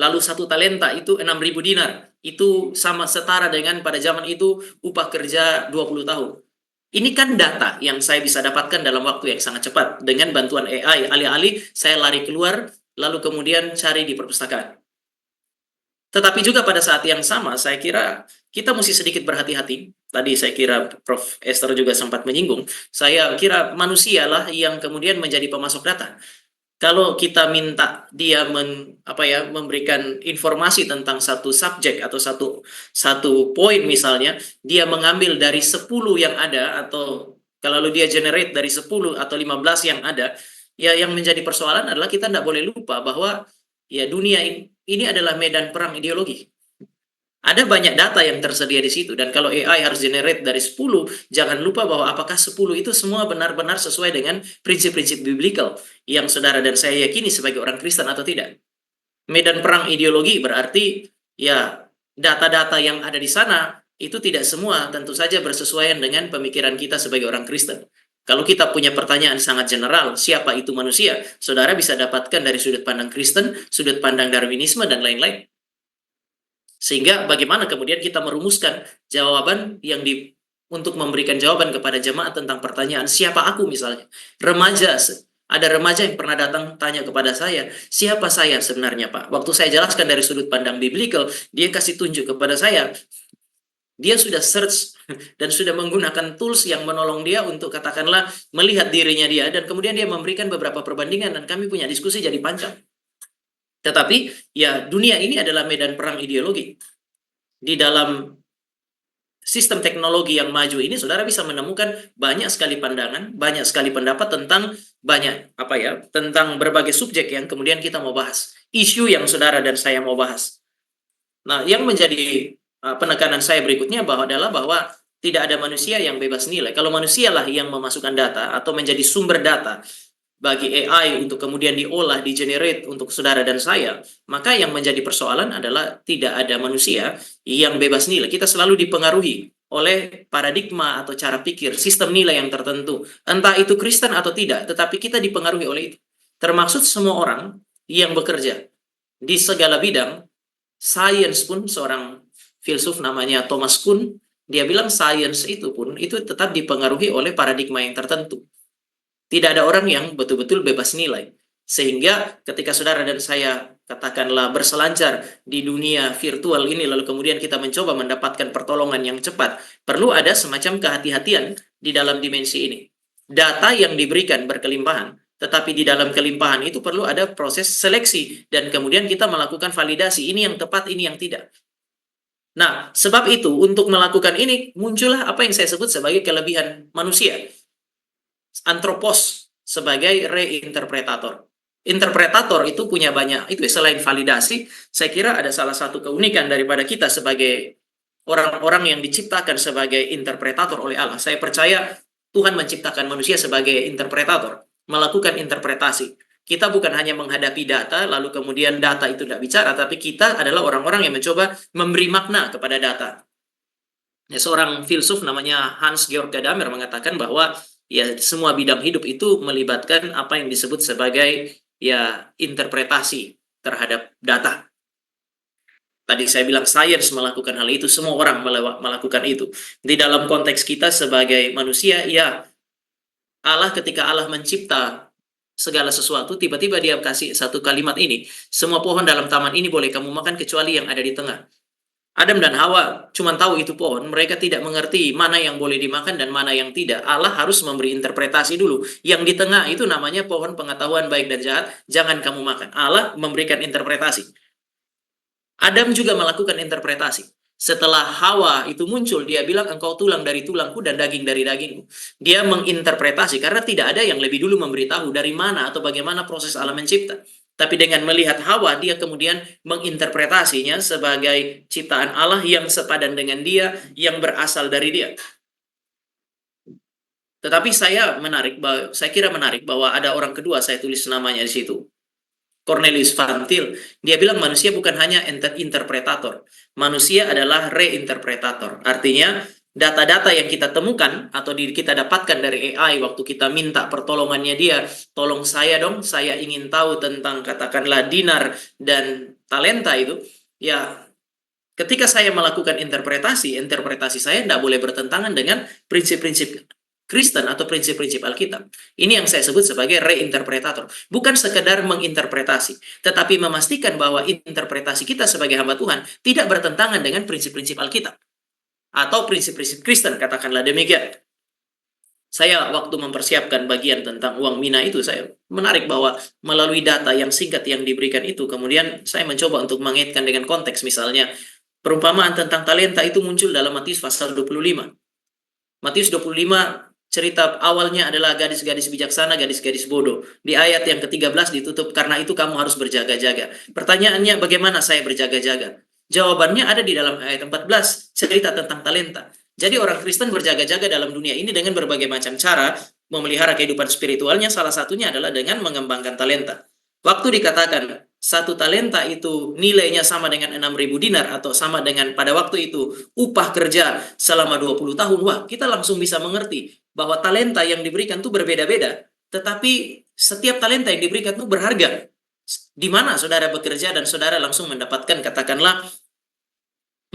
Lalu satu talenta itu 6.000 dinar. Itu sama setara dengan pada zaman itu upah kerja 20 tahun. Ini kan data yang saya bisa dapatkan dalam waktu yang sangat cepat dengan bantuan AI. Alih-alih saya lari keluar, lalu kemudian cari di perpustakaan. Tetapi juga pada saat yang sama, saya kira kita mesti sedikit berhati-hati. Tadi saya kira Prof. Esther juga sempat menyinggung. Saya kira manusialah yang kemudian menjadi pemasok data. Kalau kita minta dia memberikan informasi tentang satu subjek atau satu poin misalnya, dia mengambil dari 10 yang ada, atau kalau dia generate dari 10 atau 15 yang ada, ya yang menjadi persoalan adalah kita tidak boleh lupa bahwa ya dunia ini adalah medan perang ideologi. Ada banyak data yang tersedia di situ, dan kalau AI harus generate dari 10, jangan lupa bahwa apakah 10 itu semua benar-benar sesuai dengan prinsip-prinsip biblical yang saudara dan saya yakini sebagai orang Kristen atau tidak. Medan perang ideologi berarti ya data-data yang ada di sana itu tidak semua tentu saja bersesuaian dengan pemikiran kita sebagai orang Kristen. Kalau kita punya pertanyaan sangat general, siapa itu manusia? Saudara bisa dapatkan dari sudut pandang Kristen, sudut pandang Darwinisme, dan lain-lain. Sehingga bagaimana kemudian kita merumuskan jawaban yang untuk memberikan jawaban kepada jemaat tentang pertanyaan siapa aku misalnya. Ada remaja yang pernah datang tanya kepada saya, siapa saya sebenarnya Pak? Waktu saya jelaskan dari sudut pandang biblical, dia kasih tunjuk kepada saya. Dia sudah search dan sudah menggunakan tools yang menolong dia untuk katakanlah melihat dirinya dia, dan kemudian dia memberikan beberapa perbandingan dan kami punya diskusi jadi panjang. Tetapi ya dunia ini adalah medan perang ideologi. Di dalam sistem teknologi yang maju ini, saudara bisa menemukan banyak sekali pandangan, banyak sekali pendapat tentang tentang berbagai subjek yang kemudian kita mau bahas, isu yang saudara dan saya mau bahas. Nah, yang menjadi penekanan saya berikutnya adalah bahwa tidak ada manusia yang bebas nilai. Kalau manusialah yang memasukkan data atau menjadi sumber data bagi AI untuk kemudian diolah, di-generate untuk saudara dan saya, maka yang menjadi persoalan adalah tidak ada manusia yang bebas nilai. Kita selalu dipengaruhi oleh paradigma atau cara pikir, sistem nilai yang tertentu. Entah itu Kristen atau tidak, tetapi kita dipengaruhi oleh itu. Termasuk semua orang yang bekerja di segala bidang, sains pun, seorang filsuf namanya Thomas Kuhn, dia bilang sains itu pun itu tetap dipengaruhi oleh paradigma yang tertentu. Tidak ada orang yang betul-betul bebas nilai. Sehingga ketika saudara dan saya katakanlah berselancar di dunia virtual ini, lalu kemudian kita mencoba mendapatkan pertolongan yang cepat, perlu ada semacam kehati-hatian di dalam dimensi ini. Data yang diberikan berkelimpahan, tetapi di dalam kelimpahan itu perlu ada proses seleksi, dan kemudian kita melakukan validasi, ini yang tepat, ini yang tidak. Nah, sebab itu untuk melakukan ini muncullah apa yang saya sebut sebagai kelebihan manusia. Antropos sebagai reinterpretator. Interpretator itu punya banyak, itu selain validasi, saya kira ada salah satu keunikan daripada kita sebagai orang-orang yang diciptakan sebagai interpretator oleh Allah. Saya percaya Tuhan menciptakan manusia sebagai interpretator, melakukan interpretasi. Kita bukan hanya menghadapi data, lalu kemudian data itu tidak bicara, tapi kita adalah orang-orang yang mencoba memberi makna kepada data. Ya, seorang filsuf namanya Hans-Georg Gadamer mengatakan bahwa ya semua bidang hidup itu melibatkan apa yang disebut sebagai ya interpretasi terhadap data. Tadi saya bilang sains melakukan hal itu, semua orang melakukan itu. Di dalam konteks kita sebagai manusia, ya Allah ketika Allah mencipta segala sesuatu, tiba-tiba dia kasih satu kalimat ini, semua pohon dalam taman ini boleh kamu makan kecuali yang ada di tengah. Adam dan Hawa cuma tahu itu pohon, mereka tidak mengerti mana yang boleh dimakan dan mana yang tidak. Allah harus memberi interpretasi dulu. Yang di tengah itu namanya pohon pengetahuan baik dan jahat, jangan kamu makan. Allah memberikan interpretasi. Adam juga melakukan interpretasi. Setelah Hawa itu muncul, dia bilang engkau tulang dari tulangku dan daging dari dagingku. Dia menginterpretasi karena tidak ada yang lebih dulu memberitahu dari mana atau bagaimana proses Allah mencipta. Tapi dengan melihat Hawa, dia kemudian menginterpretasinya sebagai ciptaan Allah yang sepadan dengan dia, yang berasal dari dia. Tetapi saya kira menarik bahwa ada orang kedua, saya tulis namanya di situ. Cornelius Van Til, dia bilang manusia bukan hanya interpretator, manusia adalah reinterpretator. Artinya data-data yang kita temukan atau kita dapatkan dari AI waktu kita minta pertolongannya dia, tolong saya dong, saya ingin tahu tentang katakanlah dinar dan talenta itu, ya ketika saya melakukan interpretasi saya tidak boleh bertentangan dengan prinsip-prinsip Kristen atau prinsip-prinsip Alkitab. Ini yang saya sebut sebagai reinterpretator. Bukan sekedar menginterpretasi, tetapi memastikan bahwa interpretasi kita sebagai hamba Tuhan tidak bertentangan dengan prinsip-prinsip Alkitab atau prinsip-prinsip Kristen, katakanlah demikian. Saya waktu mempersiapkan bagian tentang uang mina itu, saya menarik bahwa melalui data yang singkat yang diberikan itu, kemudian saya mencoba untuk mengaitkan dengan konteks. Misalnya, perumpamaan tentang talenta itu muncul dalam Matius pasal 25. Matius 25, cerita awalnya adalah gadis-gadis bijaksana, gadis-gadis bodoh. Di ayat yang ke-13 ditutup, karena itu kamu harus berjaga-jaga. Pertanyaannya, bagaimana saya berjaga-jaga? Jawabannya ada di dalam ayat 14, cerita tentang talenta. Jadi orang Kristen berjaga-jaga dalam dunia ini dengan berbagai macam cara memelihara kehidupan spiritualnya, salah satunya adalah dengan mengembangkan talenta. Waktu dikatakan satu talenta itu nilainya sama dengan 6.000 dinar atau sama dengan pada waktu itu upah kerja selama 20 tahun, wah kita langsung bisa mengerti bahwa talenta yang diberikan itu berbeda-beda, tetapi setiap talenta yang diberikan itu berharga. Di mana saudara bekerja dan saudara langsung mendapatkan katakanlah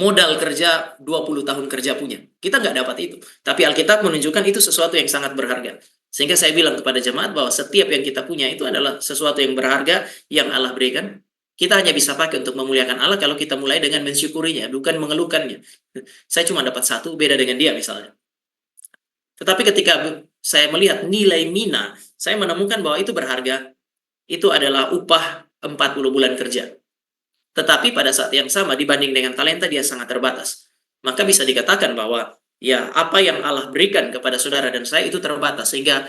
modal kerja 20 tahun kerja punya. Kita nggak dapat itu. Tapi Alkitab menunjukkan itu sesuatu yang sangat berharga. Sehingga saya bilang kepada jemaat bahwa setiap yang kita punya itu adalah sesuatu yang berharga yang Allah berikan. Kita hanya bisa pakai untuk memuliakan Allah kalau kita mulai dengan mensyukurinya, bukan mengeluhkannya. Saya cuma dapat satu, beda dengan dia misalnya. Tetapi ketika saya melihat nilai mina, saya menemukan bahwa itu berharga. Itu adalah upah 40 bulan kerja. Tetapi pada saat yang sama dibanding dengan talenta dia sangat terbatas. maka bisa dikatakan bahwa ya apa yang Allah berikan kepada saudara dan saya itu terbatas, sehingga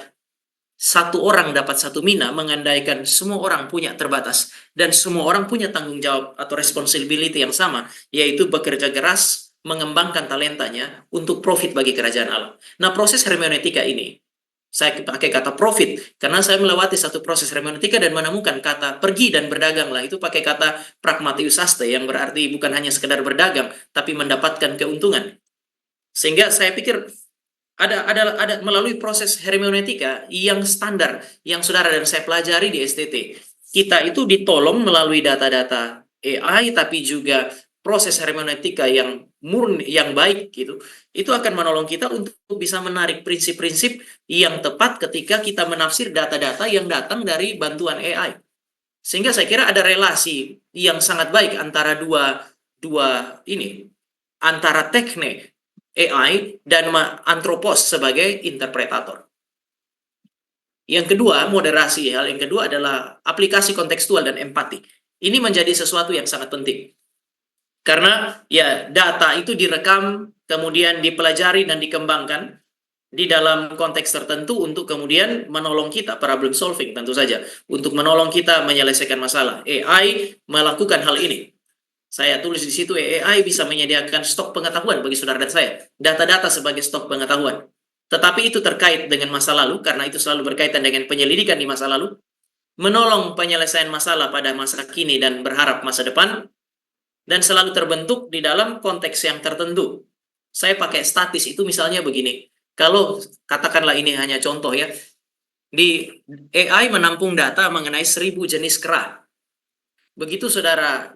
satu orang dapat satu mina mengandaikan semua orang punya terbatas dan semua orang punya tanggung jawab atau responsibility yang sama, yaitu bekerja keras mengembangkan talentanya untuk profit bagi kerajaan Allah. Nah, proses hermeneutika ini saya pakai kata profit karena saya melewati satu proses hermeneutika dan menemukan kata pergi dan berdaganglah, itu pakai kata pragmatiusaste yang berarti bukan hanya sekedar berdagang tapi mendapatkan keuntungan. Sehingga saya pikir ada melalui proses hermeneutika yang standar yang saudara dan saya pelajari di STT. Kita itu ditolong melalui data-data AI, tapi juga proses hermeneutika yang murni, yang baik gitu. Itu akan menolong kita untuk bisa menarik prinsip-prinsip yang tepat ketika kita menafsir data-data yang datang dari bantuan AI. Sehingga saya kira ada relasi yang sangat baik antara dua ini, antara teknik AI dan antropos sebagai interpretator. Yang kedua, moderasi. Hal yang kedua adalah aplikasi kontekstual dan empati. Ini menjadi sesuatu yang sangat penting. Karena ya data itu direkam, kemudian dipelajari dan dikembangkan di dalam konteks tertentu untuk kemudian menolong kita problem solving, tentu saja, untuk menolong kita menyelesaikan masalah. AI melakukan hal ini. Saya tulis di situ, AI bisa menyediakan stok pengetahuan bagi saudara dan saya. Data-data sebagai stok pengetahuan. Tetapi itu terkait dengan masa lalu, karena itu selalu berkaitan dengan penyelidikan di masa lalu. Menolong penyelesaian masalah pada masa kini dan berharap masa depan. Dan selalu terbentuk di dalam konteks yang tertentu. Saya pakai statis itu misalnya begini. Kalau katakanlah ini hanya contoh ya. Di AI menampung data mengenai 1000 jenis kera. Begitu saudara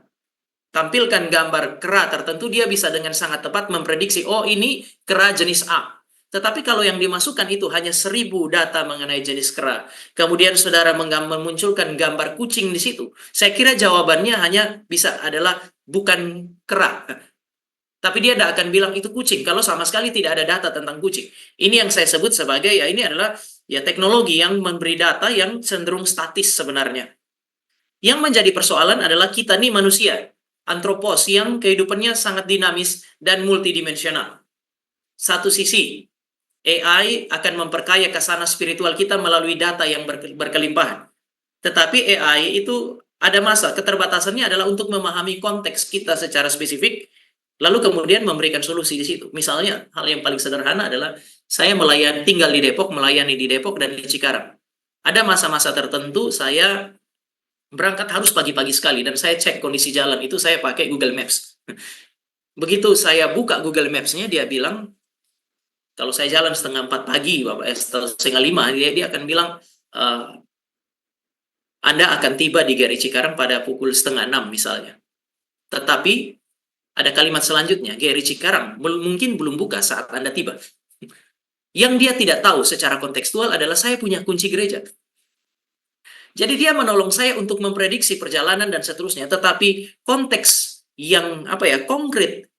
tampilkan gambar kera tertentu, dia bisa dengan sangat tepat memprediksi, oh ini kera jenis A. Tetapi kalau yang dimasukkan itu hanya 1000 data mengenai jenis kera, kemudian saudara memunculkan gambar kucing di situ, saya kira jawabannya hanya bisa adalah bukan kera. Tapi dia tidak akan bilang itu kucing kalau sama sekali tidak ada data tentang kucing. Ini yang saya sebut sebagai, ya ini adalah ya teknologi yang memberi data yang cenderung statis sebenarnya. Yang menjadi persoalan adalah kita nih manusia, antropos yang kehidupannya sangat dinamis dan multidimensional. Satu sisi, AI akan memperkaya kesana spiritual kita melalui data yang berkelimpahan. Tetapi AI itu ada masa, keterbatasannya adalah untuk memahami konteks kita secara spesifik, lalu kemudian memberikan solusi di situ. Misalnya, hal yang paling sederhana adalah saya tinggal di Depok, melayani di Depok dan di Cikarang. Ada masa-masa tertentu saya berangkat harus pagi-pagi sekali dan saya cek kondisi jalan itu saya pakai Google Maps. Begitu saya buka Google Maps-nya, dia bilang kalau saya jalan 3:30 pagi, Bapak, 4:30, dia akan bilang Anda akan tiba di GRI Cikarang pada pukul 5:30 misalnya. Tetapi ada kalimat selanjutnya, GRI Cikarang mungkin belum buka saat Anda tiba. Yang dia tidak tahu secara kontekstual adalah saya punya kunci gereja. Jadi dia menolong saya untuk memprediksi perjalanan dan seterusnya, tetapi konteks yang konkret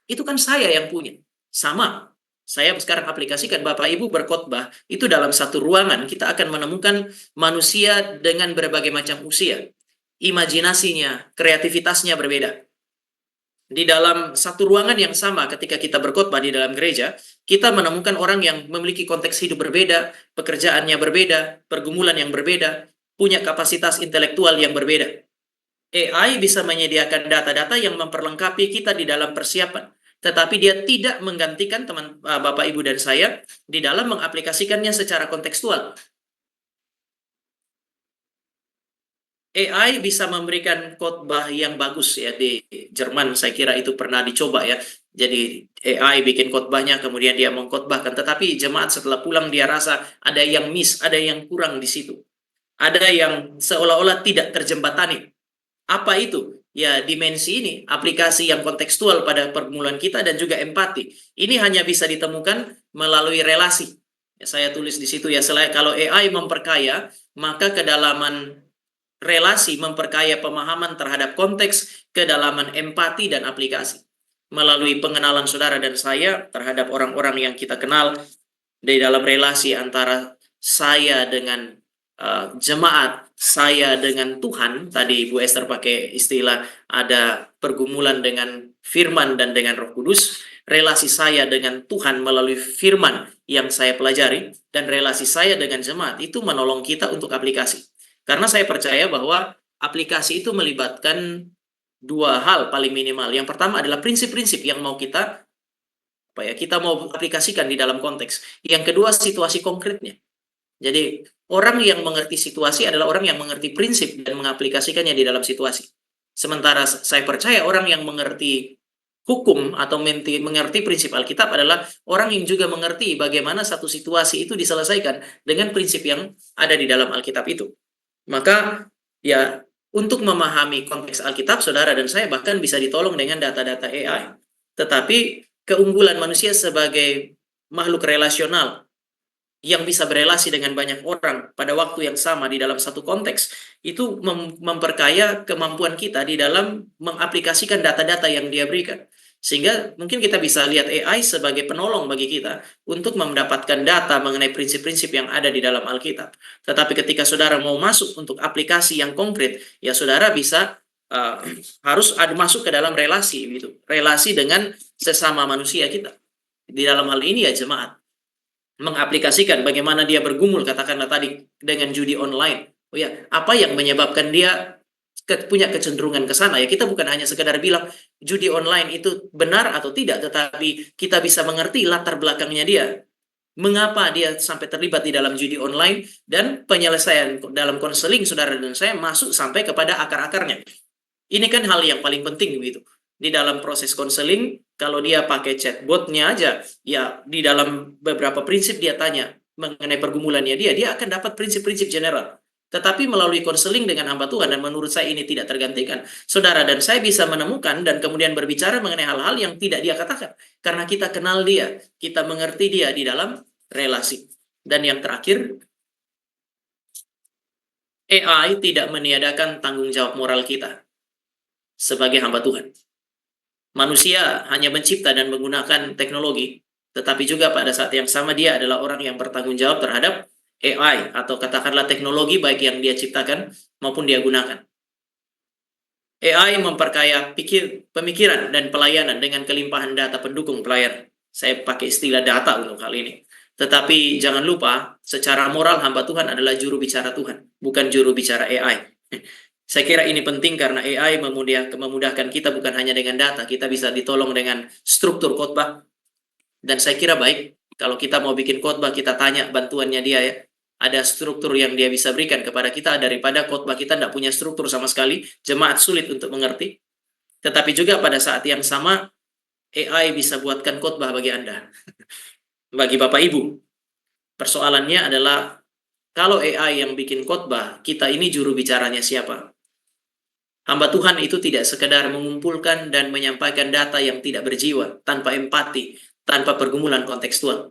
itu kan saya yang punya. Sama, saya sekarang aplikasikan Bapak Ibu berkhotbah, itu dalam satu ruangan kita akan menemukan manusia dengan berbagai macam usia. Imajinasinya, kreativitasnya berbeda. Di dalam satu ruangan yang sama ketika kita berkhotbah di dalam gereja, kita menemukan orang yang memiliki konteks hidup berbeda, pekerjaannya berbeda, pergumulan yang berbeda, punya kapasitas intelektual yang berbeda. AI bisa menyediakan data-data yang memperlengkapi kita di dalam persiapan, tetapi dia tidak menggantikan Bapak, Ibu, dan saya di dalam mengaplikasikannya secara kontekstual. AI bisa memberikan khotbah yang bagus ya, di Jerman saya kira itu pernah dicoba ya. Jadi AI bikin khotbahnya, kemudian dia mengkhotbahkan, tetapi jemaat setelah pulang dia rasa ada yang miss, ada yang kurang di situ. Ada yang seolah-olah tidak terjembatani. Apa itu? Ya, dimensi ini, aplikasi yang kontekstual pada pergumulan kita dan juga empati. Ini hanya bisa ditemukan melalui relasi. Ya, saya tulis di situ ya, selain kalau AI memperkaya, maka kedalaman relasi memperkaya pemahaman terhadap konteks, kedalaman empati dan aplikasi. Melalui pengenalan saudara dan saya terhadap orang-orang yang kita kenal di dalam relasi antara saya dengan jemaat, saya dengan Tuhan, tadi Bu Esther pakai istilah ada pergumulan dengan firman dan dengan Roh Kudus, relasi saya dengan Tuhan melalui firman yang saya pelajari, dan relasi saya dengan jemaat itu menolong kita untuk aplikasi. Karena saya percaya bahwa aplikasi itu melibatkan dua hal paling minimal. Yang pertama adalah prinsip-prinsip yang mau kita kita mau aplikasikan di dalam konteks. Yang kedua, situasi konkretnya. Jadi orang yang mengerti situasi adalah orang yang mengerti prinsip dan mengaplikasikannya di dalam situasi. Sementara saya percaya orang yang mengerti hukum atau mengerti prinsip Alkitab adalah orang yang juga mengerti bagaimana satu situasi itu diselesaikan dengan prinsip yang ada di dalam Alkitab itu. Maka ya untuk memahami konteks Alkitab, saudara dan saya bahkan bisa ditolong dengan data-data AI. Tetapi keunggulan manusia sebagai makhluk relasional yang bisa berelasi dengan banyak orang pada waktu yang sama di dalam satu konteks, itu memperkaya kemampuan kita di dalam mengaplikasikan data-data yang dia berikan. Sehingga mungkin kita bisa lihat AI sebagai penolong bagi kita untuk mendapatkan data mengenai prinsip-prinsip yang ada di dalam Alkitab. Tetapi ketika saudara mau masuk untuk aplikasi yang konkret, ya saudara bisa harus masuk ke dalam relasi, gitu. Relasi dengan sesama manusia kita. Di dalam hal ini ya jemaat. Mengaplikasikan bagaimana dia bergumul katakanlah tadi dengan judi online. Oh ya, apa yang menyebabkan dia punya kecenderungan ke sana? Ya kita bukan hanya sekedar bilang judi online itu benar atau tidak, tetapi kita bisa mengerti latar belakangnya dia. Mengapa dia sampai terlibat di dalam judi online, dan penyelesaian dalam konseling saudara dan saya masuk sampai kepada akar-akarnya. Ini kan hal yang paling penting begitu. Di dalam proses konseling, kalau dia pakai chatbotnya aja, ya di dalam beberapa prinsip dia tanya mengenai pergumulannya dia akan dapat prinsip-prinsip general. Tetapi melalui konseling dengan hamba Tuhan, dan menurut saya ini tidak tergantikan, saudara dan saya bisa menemukan dan kemudian berbicara mengenai hal-hal yang tidak dia katakan. Karena kita kenal dia, kita mengerti dia di dalam relasi. Dan yang terakhir, AI tidak meniadakan tanggung jawab moral kita sebagai hamba Tuhan. Manusia hanya mencipta dan menggunakan teknologi, tetapi juga pada saat yang sama dia adalah orang yang bertanggung jawab terhadap AI atau katakanlah teknologi baik yang dia ciptakan maupun dia gunakan. AI memperkaya pemikiran dan pelayanan dengan kelimpahan data pendukung pelayanan. Saya pakai istilah data untuk hal ini. Tetapi jangan lupa, secara moral hamba Tuhan adalah juru bicara Tuhan, bukan juru bicara AI. Saya kira ini penting karena AI memudahkan kita bukan hanya dengan data, kita bisa ditolong dengan struktur khotbah. Dan saya kira baik kalau kita mau bikin khotbah, kita tanya bantuannya dia ya. Ada struktur yang dia bisa berikan kepada kita daripada khotbah kita tidak punya struktur sama sekali, jemaat sulit untuk mengerti. Tetapi juga pada saat yang sama, AI bisa buatkan khotbah bagi Anda. Bagi Bapak Ibu. Persoalannya adalah kalau AI yang bikin khotbah, kita ini juru bicaranya siapa? Hamba Tuhan itu tidak sekedar mengumpulkan dan menyampaikan data yang tidak berjiwa, tanpa empati, tanpa pergumulan kontekstual.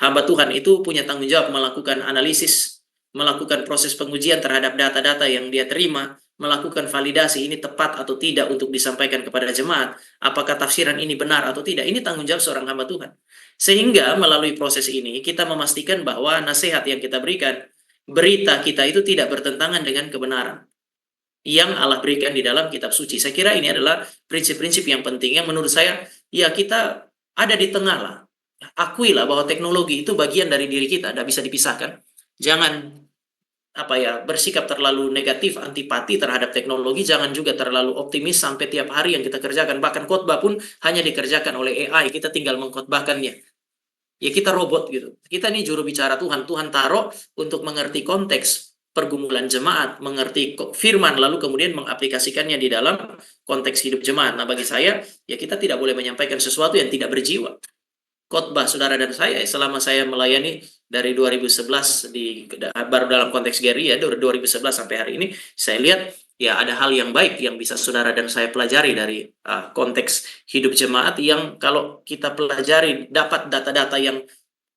Hamba Tuhan itu punya tanggung jawab melakukan analisis, melakukan proses pengujian terhadap data-data yang dia terima, melakukan validasi ini tepat atau tidak untuk disampaikan kepada jemaat, apakah tafsiran ini benar atau tidak. Ini tanggung jawab seorang hamba Tuhan. Sehingga melalui proses ini kita memastikan bahwa nasihat yang kita berikan, berita kita itu tidak bertentangan dengan kebenaran yang Allah berikan di dalam kitab suci. Saya kira ini adalah prinsip-prinsip yang penting yang menurut saya ya kita ada di tengah lah. Akuilah bahwa teknologi itu bagian dari diri kita, tidak bisa dipisahkan. Jangan bersikap terlalu negatif, antipati terhadap teknologi, jangan juga terlalu optimis sampai tiap hari yang kita kerjakan, bahkan khotbah pun hanya dikerjakan oleh AI, kita tinggal mengkhotbahkannya. Ya kita robot gitu. Kita ini juru bicara Tuhan, Tuhan taruh untuk mengerti konteks pergumulan jemaat, mengerti firman, lalu kemudian mengaplikasikannya di dalam konteks hidup jemaat. Nah bagi saya, ya kita tidak boleh menyampaikan sesuatu yang tidak berjiwa. Khotbah saudara dan saya, selama saya melayani dari 2011 baru dalam konteks Gary ya, 2011 sampai hari ini, saya lihat ya ada hal yang baik yang bisa saudara dan saya pelajari dari konteks hidup jemaat yang kalau kita pelajari dapat data-data yang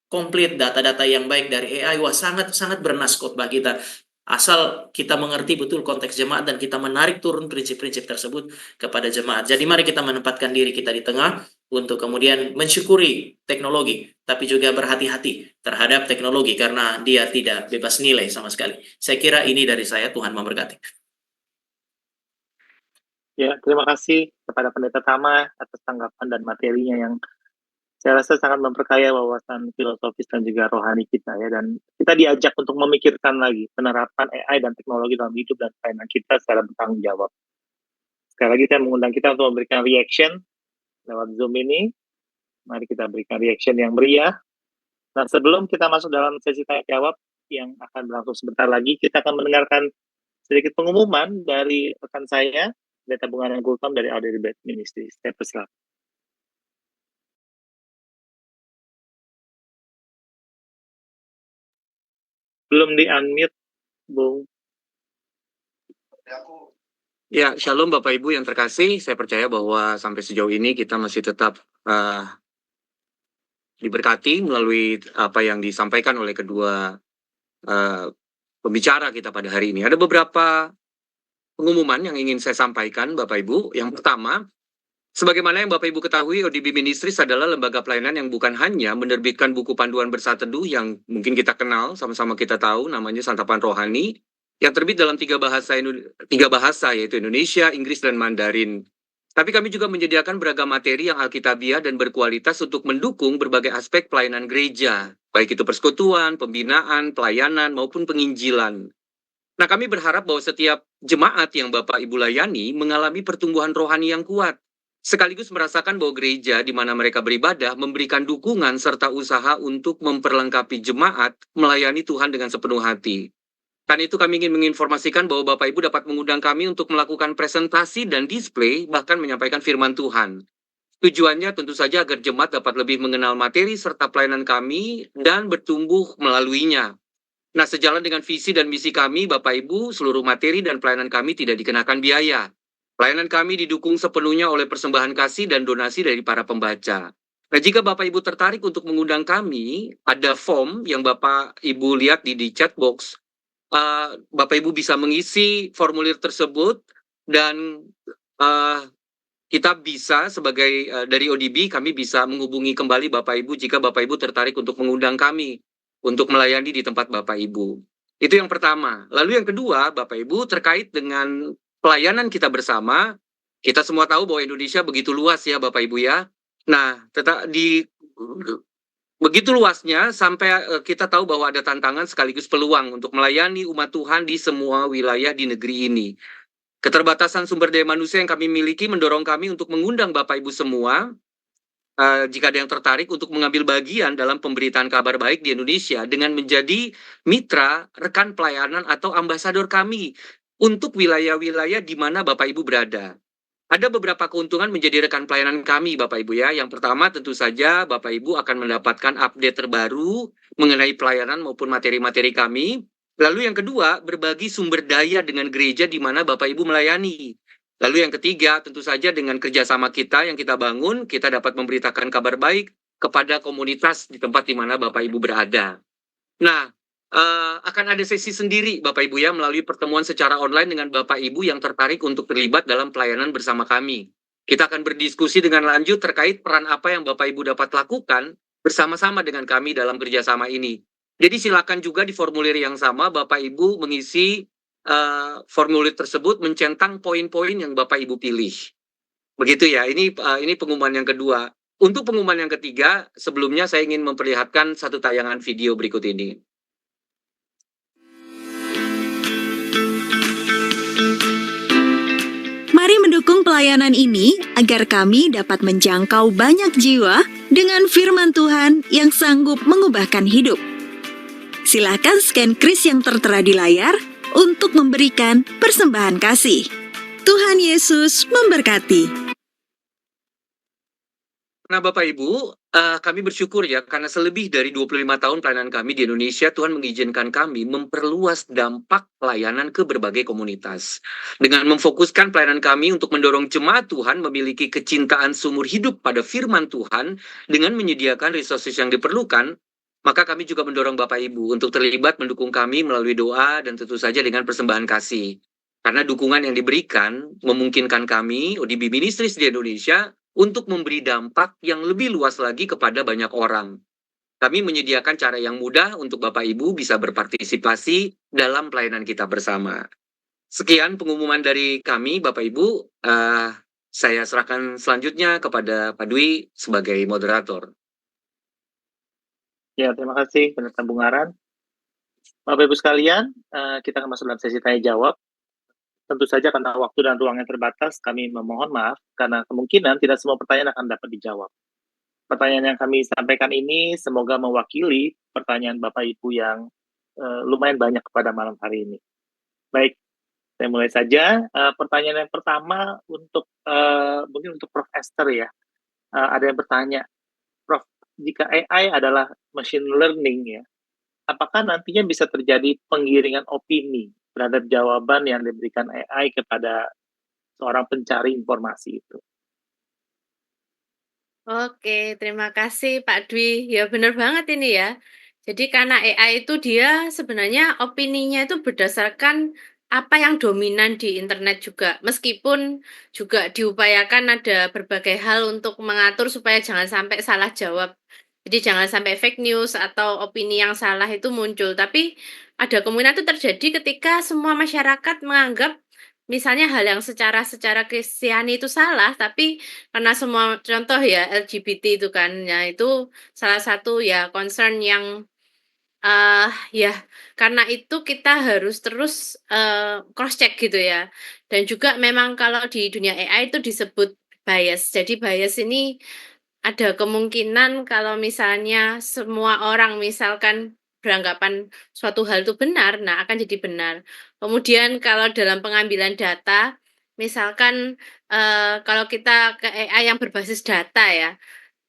komplit, data-data yang baik dari AI, wah sangat bernas khotbah kita. Asal kita mengerti betul konteks jemaat dan kita menarik turun prinsip-prinsip tersebut kepada jemaat. Jadi mari kita menempatkan diri kita di tengah, untuk kemudian mensyukuri teknologi, tapi juga berhati-hati terhadap teknologi karena dia tidak bebas nilai sama sekali. Saya kira ini dari saya, Tuhan memberkati. Ya, terima kasih kepada Pendeta Tama atas tanggapan dan materinya yang saya rasa sangat memperkaya wawasan filosofis dan juga rohani kita ya, dan kita diajak untuk memikirkan lagi penerapan AI dan teknologi dalam hidup dan pelayanan kita secara bertanggung jawab. Sekali lagi saya mengundang kita untuk memberikan reaction lewat Zoom ini. Mari kita berikan reaction yang meriah. Nah, sebelum kita masuk dalam sesi tanya jawab yang akan berlangsung sebentar lagi, kita akan mendengarkan sedikit pengumuman dari rekan saya, Pendeta Bungana Gultom dari Our Daily Bread Ministry. Saya persilakan. Belum di-unmute, Bung. Ya, shalom Bapak Ibu yang terkasih. Saya percaya bahwa sampai sejauh ini kita masih tetap diberkati melalui apa yang disampaikan oleh kedua pembicara kita pada hari ini. Ada beberapa pengumuman yang ingin saya sampaikan Bapak Ibu. Yang pertama, sebagaimana yang Bapak Ibu ketahui, ODB Ministries adalah lembaga pelayanan yang bukan hanya menerbitkan buku panduan bersaat teduh yang mungkin kita kenal, sama-sama kita tahu, namanya Santapan Rohani, yang terbit dalam tiga bahasa yaitu Indonesia, Inggris, dan Mandarin. Tapi kami juga menyediakan beragam materi yang alkitabiah dan berkualitas untuk mendukung berbagai aspek pelayanan gereja, baik itu persekutuan, pembinaan, pelayanan, maupun penginjilan. Nah, kami berharap bahwa setiap jemaat yang Bapak Ibu layani mengalami pertumbuhan rohani yang kuat, sekaligus merasakan bahwa gereja di mana mereka beribadah memberikan dukungan serta usaha untuk memperlengkapi jemaat melayani Tuhan dengan sepenuh hati. Karena itu kami ingin menginformasikan bahwa Bapak Ibu dapat mengundang kami untuk melakukan presentasi dan display, bahkan menyampaikan firman Tuhan. Tujuannya tentu saja agar jemaat dapat lebih mengenal materi serta pelayanan kami dan bertumbuh melaluinya. Nah, sejalan dengan visi dan misi kami, Bapak Ibu, seluruh materi dan pelayanan kami tidak dikenakan biaya. Pelayanan kami didukung sepenuhnya oleh persembahan kasih dan donasi dari para pembaca. Nah, jika Bapak Ibu tertarik untuk mengundang kami, ada form yang Bapak Ibu lihat di chat box. Bapak Ibu bisa mengisi formulir tersebut dan kita bisa sebagai dari ODB kami bisa menghubungi kembali Bapak Ibu jika Bapak Ibu tertarik untuk mengundang kami untuk melayani di tempat Bapak Ibu. Itu yang pertama. Lalu yang kedua, Bapak Ibu, terkait dengan pelayanan kita bersama, kita semua tahu bahwa Indonesia begitu luas ya Bapak Ibu ya. Nah, begitu luasnya sampai kita tahu bahwa ada tantangan sekaligus peluang untuk melayani umat Tuhan di semua wilayah di negeri ini. Keterbatasan sumber daya manusia yang kami miliki mendorong kami untuk mengundang Bapak Ibu semua, jika ada yang tertarik untuk mengambil bagian dalam pemberitaan kabar baik di Indonesia dengan menjadi mitra, rekan pelayanan atau ambasador kami untuk wilayah-wilayah di mana Bapak Ibu berada. Ada beberapa keuntungan menjadi rekan pelayanan kami, Bapak Ibu ya. Yang pertama tentu saja Bapak Ibu akan mendapatkan update terbaru mengenai pelayanan maupun materi-materi kami. Lalu yang kedua, berbagi sumber daya dengan gereja di mana Bapak Ibu melayani. Lalu yang ketiga, tentu saja dengan kerjasama kita yang kita bangun, kita dapat memberitakan kabar baik kepada komunitas di tempat di mana Bapak Ibu berada. Nah, akan ada sesi sendiri Bapak Ibu ya melalui pertemuan secara online dengan Bapak Ibu yang tertarik untuk terlibat dalam pelayanan bersama kami. Kita akan berdiskusi dengan lanjut terkait peran apa yang Bapak Ibu dapat lakukan bersama-sama dengan kami dalam kerjasama ini. Jadi silakan juga di formulir yang sama Bapak Ibu mengisi formulir tersebut, mencentang poin-poin yang Bapak Ibu pilih. Begitu ya, ini pengumuman yang kedua. Untuk pengumuman yang ketiga, sebelumnya saya ingin memperlihatkan satu tayangan video berikut ini. Mari mendukung pelayanan ini agar kami dapat menjangkau banyak jiwa dengan firman Tuhan yang sanggup mengubahkan hidup. Silakan scan kris yang tertera di layar untuk memberikan persembahan kasih. Tuhan Yesus memberkati. Nah Bapak Ibu, kami bersyukur ya karena selebih dari 25 tahun pelayanan kami di Indonesia, Tuhan mengizinkan kami memperluas dampak pelayanan ke berbagai komunitas. Dengan memfokuskan pelayanan kami untuk mendorong jemaat Tuhan memiliki kecintaan seumur hidup pada firman Tuhan dengan menyediakan resources yang diperlukan, maka kami juga mendorong Bapak Ibu untuk terlibat mendukung kami melalui doa dan tentu saja dengan persembahan kasih. Karena dukungan yang diberikan memungkinkan kami, ODB Ministries di Indonesia, untuk memberi dampak yang lebih luas lagi kepada banyak orang. Kami menyediakan cara yang mudah untuk Bapak Ibu bisa berpartisipasi dalam pelayanan kita bersama. Sekian pengumuman dari kami, Bapak Ibu. Saya serahkan selanjutnya kepada Pak Dwi sebagai moderator. Ya, terima kasih Pendeta Bung Aran. Bapak Ibu sekalian, kita akan masuk dalam sesi tanya jawab. Tentu saja karena waktu dan ruangnya terbatas, kami memohon maaf karena kemungkinan tidak semua pertanyaan akan dapat dijawab. Pertanyaan yang kami sampaikan ini semoga mewakili pertanyaan Bapak Ibu yang lumayan banyak pada malam hari ini. Baik, saya mulai saja. Pertanyaan yang pertama untuk mungkin untuk Prof. Esther ya. Ada yang bertanya, Prof, jika AI adalah machine learning ya, apakah nantinya bisa terjadi penggiringan opini terhadap jawaban yang diberikan AI kepada seorang pencari informasi itu? Oke, terima kasih Pak Dwi. Ya benar banget ini ya. Jadi karena AI itu dia sebenarnya opininya itu berdasarkan apa yang dominan di internet juga. Meskipun juga diupayakan ada berbagai hal untuk mengatur supaya jangan sampai salah jawab. Jadi jangan sampai fake news atau opini yang salah itu muncul. Tapi ada kemungkinan itu terjadi ketika semua masyarakat menganggap misalnya hal yang secara Kristiani itu salah, tapi karena semua contoh ya LGBT itu kan, ya itu salah satu ya concern yang, ya karena itu kita harus terus, cross check gitu ya. Dan juga memang kalau di dunia AI itu disebut bias. Jadi bias ini ada kemungkinan kalau misalnya semua orang misalkan beranggapan suatu hal itu benar, nah akan jadi benar. Kemudian kalau dalam pengambilan data, misalkan, kalau kita ke AI yang berbasis data ya,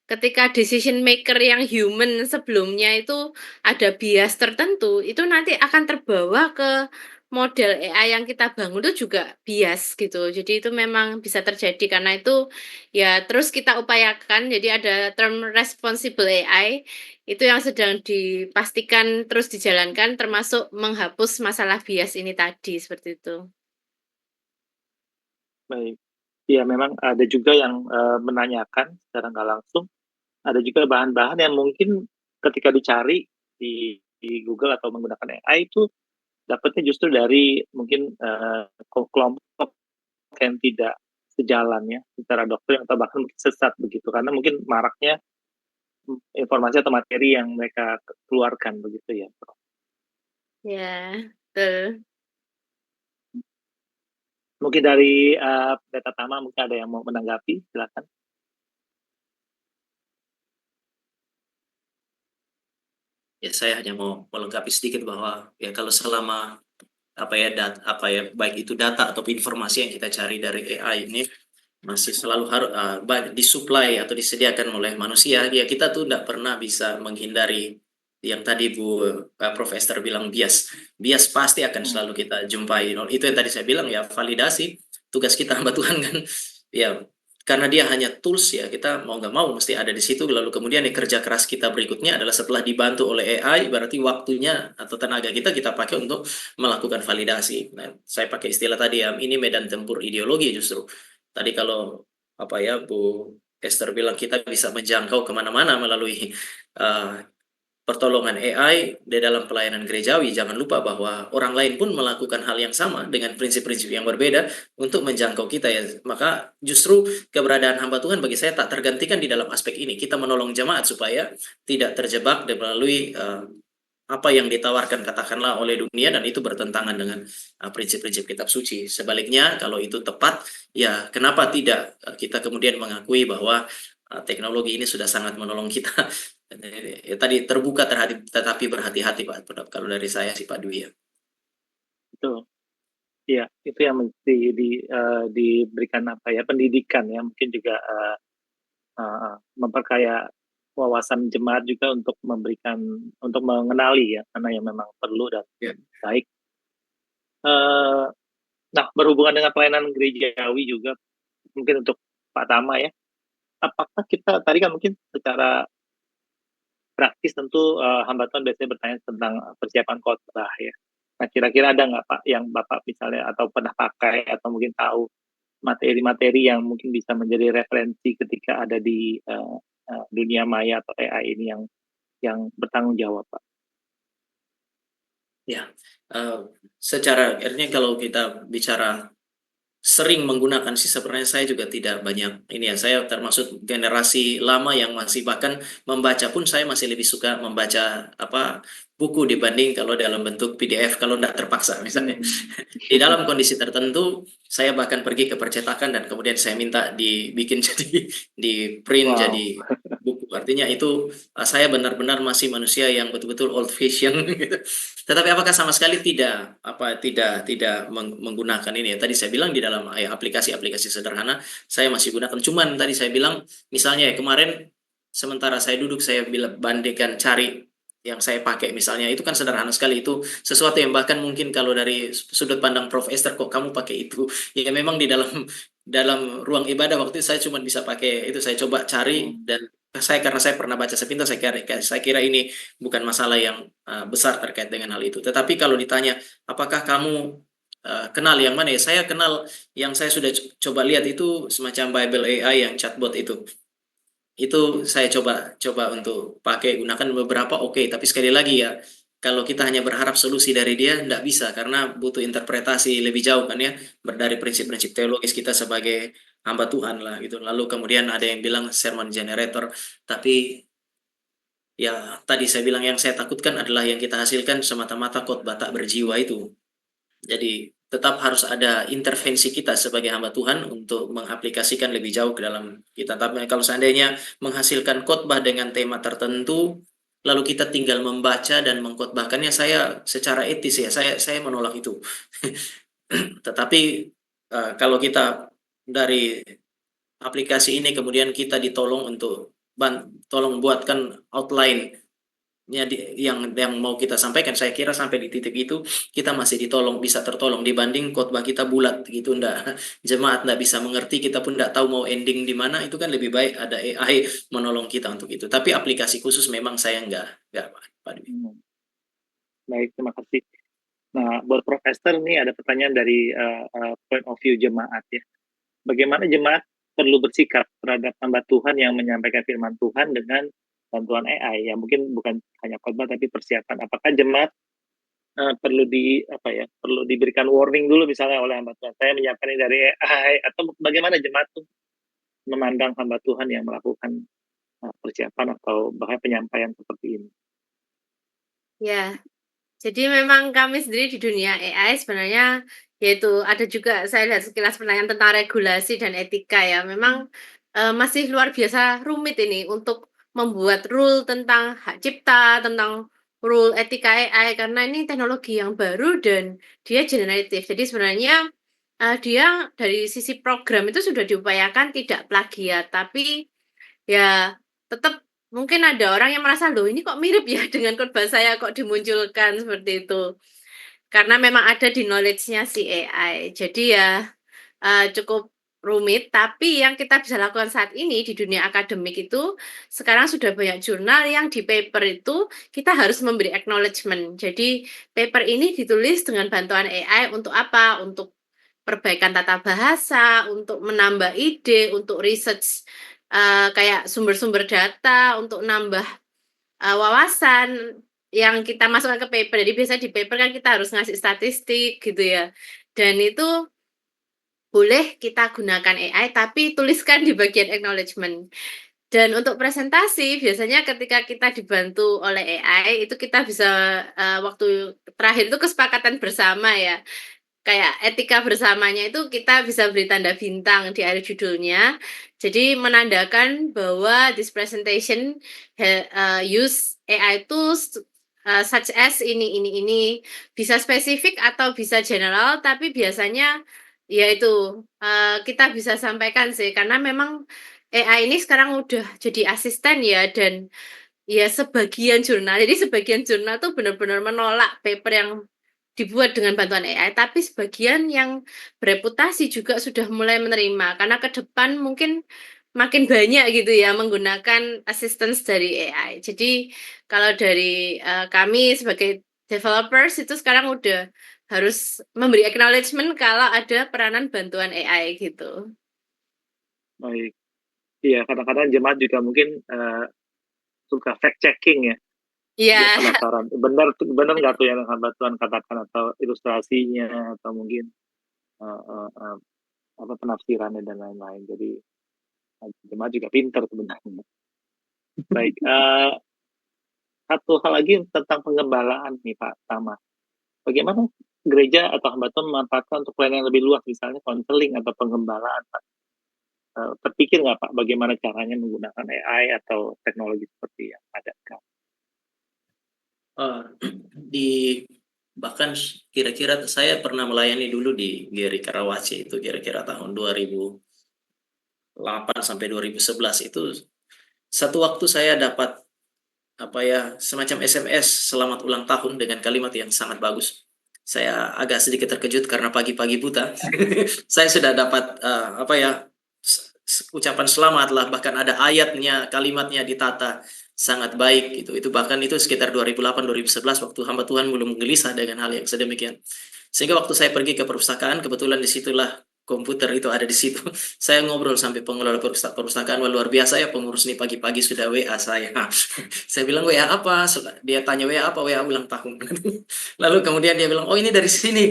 ketika decision maker yang human sebelumnya itu ada bias tertentu, itu nanti akan terbawa ke model AI yang kita bangun itu juga bias gitu. Jadi itu memang bisa terjadi karena itu ya terus kita upayakan jadi ada term responsible AI itu yang sedang dipastikan terus dijalankan termasuk menghapus masalah bias ini tadi seperti itu. Baik. Ya, memang ada juga yang menanyakan secara nggak langsung, ada juga bahan-bahan yang mungkin ketika dicari di Google atau menggunakan AI itu dapatnya justru dari mungkin kelompok yang tidak sejalan ya secara doktrin atau bahkan mungkin sesat begitu karena mungkin maraknya informasi atau materi yang mereka keluarkan begitu ya, Prof. Ya, betul. Mungkin dari Pendeta Tama mungkin ada yang mau menanggapi, silakan. Ya, saya hanya mau melengkapi sedikit bahwa ya kalau selama baik itu data atau informasi yang kita cari dari AI ini masih selalu harus disuplai atau disediakan oleh manusia, ya kita tuh tidak pernah bisa menghindari yang tadi Prof. Esther bilang bias. Bias pasti akan selalu kita jumpai. Itu yang tadi saya bilang ya validasi tugas kita hamba Tuhan kan ya karena dia hanya tools ya kita mau nggak mau mesti ada di situ lalu kemudian kerja keras kita berikutnya adalah setelah dibantu oleh AI berarti waktunya atau tenaga kita pakai untuk melakukan validasi. Nah, saya pakai istilah tadi ya ini medan tempur ideologi justru. Tadi kalau Bu Esther bilang kita bisa menjangkau kemana-mana melalui pertolongan AI di dalam pelayanan gerejawi, jangan lupa bahwa orang lain pun melakukan hal yang sama dengan prinsip-prinsip yang berbeda untuk menjangkau kita ya. Maka justru keberadaan hamba Tuhan bagi saya tak tergantikan di dalam aspek ini. Kita menolong jemaat supaya tidak terjebak melalui apa yang ditawarkan katakanlah oleh dunia dan itu bertentangan dengan prinsip-prinsip kitab suci. Sebaliknya kalau itu tepat, ya kenapa tidak kita kemudian mengakui bahwa teknologi ini sudah sangat menolong kita. Ya, tadi terbuka terhadap tetapi berhati-hati Pak. Kalau dari saya sih Pak Dwi ya. Betul. Iya, itu yang mesti diberikan pendidikan ya, mungkin juga memperkaya wawasan jemaat juga untuk mengenali ya mana yang memang perlu dan baik. Nah, berhubungan dengan pelayanan gerejawi juga mungkin untuk Pak Tama ya, apakah kita tadi kan mungkin secara praktis tentu hamba Tuhan biasanya bertanya tentang persiapan khotbah ya. Nah, kira-kira ada nggak Pak yang Bapak misalnya atau pernah pakai atau mungkin tahu materi-materi yang mungkin bisa menjadi referensi ketika ada di dunia maya atau AI ini yang bertanggung jawab, Pak? Ya, secara akhirnya kalau kita bicara sering menggunakan sih, sebenarnya saya juga tidak banyak ini ya, saya termasuk generasi lama yang masih bahkan membaca pun saya masih lebih suka membaca buku dibanding kalau dalam bentuk PDF kalau tidak terpaksa misalnya. Di dalam kondisi tertentu saya bahkan pergi ke percetakan dan kemudian saya minta dibikin jadi di print Wow. jadi buku. Artinya itu saya benar-benar masih manusia yang betul-betul old fashion gitu. Tetapi apakah sama sekali tidak menggunakan ini ya? Tadi saya bilang di dalam aplikasi-aplikasi sederhana saya masih gunakan. Cuman tadi saya bilang misalnya ya kemarin sementara saya duduk saya bandingkan cari yang saya pakai misalnya itu kan sederhana sekali, itu sesuatu yang bahkan mungkin kalau dari sudut pandang Prof Esther kok kamu pakai itu ya, memang di dalam ruang ibadah waktu itu saya cuma bisa pakai itu, saya coba cari dan karena saya pernah baca sepintas saya kira ini bukan masalah yang besar terkait dengan hal itu. Tetapi kalau ditanya apakah kamu kenal yang mana ya, saya kenal yang saya sudah coba lihat itu semacam Bible AI yang chatbot itu saya coba untuk pakai gunakan beberapa, oke. Tapi sekali lagi ya, kalau kita hanya berharap solusi dari dia tidak bisa, karena butuh interpretasi lebih jauh kan ya, dari prinsip-prinsip teologis kita sebagai hamba Tuhan lah gitu. Lalu kemudian ada yang bilang sermon generator, tapi ya tadi saya bilang yang saya takutkan adalah yang kita hasilkan semata-mata khotbah tak berjiwa itu. Jadi tetap harus ada intervensi kita sebagai hamba Tuhan untuk mengaplikasikan lebih jauh ke dalam kita. Tapi kalau seandainya menghasilkan khotbah dengan tema tertentu, lalu kita tinggal membaca dan mengkhotbahkannya, saya secara etis ya, saya menolak itu. Tetapi kalau kita dari aplikasi ini kemudian kita ditolong untuk tolong buatkan outline yang mau kita sampaikan, saya kira sampai di titik itu kita masih bisa tertolong dibanding khotbah kita bulat gitu, jemaat ndak bisa mengerti, kita pun ndak tahu mau ending di mana, itu kan lebih baik ada AI menolong kita untuk itu. Tapi aplikasi khusus memang saya nggak Pak Dwi. Baik, terima kasih. Nah, buat Prof Esther nih ada pertanyaan dari point of view jemaat ya. Bagaimana jemaat perlu bersikap terhadap hamba Tuhan yang menyampaikan firman Tuhan dengan bantuan AI, ya mungkin bukan hanya khotbah tapi persiapan. Apakah jemaat perlu diberikan warning dulu misalnya oleh hamba Tuhan, saya menyiapkan ini dari AI, atau bagaimana jemaat tuh memandang hamba Tuhan yang melakukan persiapan atau bahkan penyampaian seperti ini? Ya, jadi memang kami sendiri di dunia AI sebenarnya yaitu ada juga saya lihat sekilas pertanyaan tentang regulasi dan etika ya. Memang masih luar biasa rumit ini untuk membuat rule tentang hak cipta, tentang rule etika AI karena ini teknologi yang baru dan dia generatif. Jadi sebenarnya dia dari sisi program itu sudah diupayakan tidak plagiat, tapi ya tetap mungkin ada orang yang merasa loh ini kok mirip ya dengan khotbah saya kok dimunculkan seperti itu. Karena memang ada di knowledge-nya si AI. Jadi ya cukup rumit, tapi yang kita bisa lakukan saat ini di dunia akademik itu sekarang sudah banyak jurnal yang di paper itu kita harus memberi acknowledgement. Jadi paper ini ditulis dengan bantuan AI untuk apa? Untuk perbaikan tata bahasa, untuk menambah ide, untuk research kayak sumber-sumber data, untuk nambah wawasan yang kita masukkan ke paper. Jadi biasanya di paper kan kita harus ngasih statistik gitu ya. Dan itu boleh kita gunakan AI, tapi tuliskan di bagian acknowledgement. Dan untuk presentasi, biasanya ketika kita dibantu oleh AI, itu kita bisa waktu terakhir itu kesepakatan bersama ya. Kayak etika bersamanya itu kita bisa beri tanda bintang di akhir judulnya. Jadi menandakan bahwa this presentation use AI tools such as ini bisa spesifik atau bisa general, tapi biasanya yaitu kita bisa sampaikan sih karena memang AI ini sekarang udah jadi asisten ya dan ya sebagian jurnal. Jadi sebagian jurnal tuh benar-benar menolak paper yang dibuat dengan bantuan AI, tapi sebagian yang bereputasi juga sudah mulai menerima karena ke depan mungkin makin banyak gitu ya menggunakan assistance dari AI. Jadi kalau dari kami sebagai developers itu sekarang udah harus memberi acknowledgement kalau ada peranan bantuan AI gitu. Baik. Iya, kadang-kadang jemaat juga mungkin suka fact checking ya. Iya. Dia penasaran, benar nggak tuh yang hamba Tuhan katakan, atau ilustrasinya, atau mungkin apa penafsirannya dan lain-lain. Jadi jemaat juga pintar sebenarnya. Baik, satu hal lagi tentang pengembalaan nih Pak Tama. Bagaimana gereja atau hamba Tuhan memanfaatkan untuk pelayanan yang lebih luas, misalnya konseling atau pengembalaan Pak? Terpikir nggak Pak bagaimana caranya menggunakan AI atau teknologi seperti yang ada sekarang? Bahkan kira-kira saya pernah melayani dulu di GRI Karawaci, itu kira-kira tahun 2008 sampai 2011. Itu satu waktu saya dapat semacam SMS selamat ulang tahun dengan kalimat yang sangat bagus. Saya agak sedikit terkejut karena pagi-pagi buta saya sudah dapat ucapan selamat lah, bahkan ada ayatnya, kalimatnya ditata sangat baik gitu. Itu bahkan itu sekitar 2008-2011 waktu hamba Tuhan belum gelisah dengan hal yang sedemikian. Sehingga waktu saya pergi ke perpustakaan, kebetulan disitulah komputer itu ada di situ. Saya ngobrol sampai pengelola perpustakaan, luar biasa ya pengurus nih, pagi-pagi sudah WA saya. Saya bilang WA apa? Dia tanya WA apa? WA ulang tahun. Lalu kemudian dia bilang, oh ini dari sini.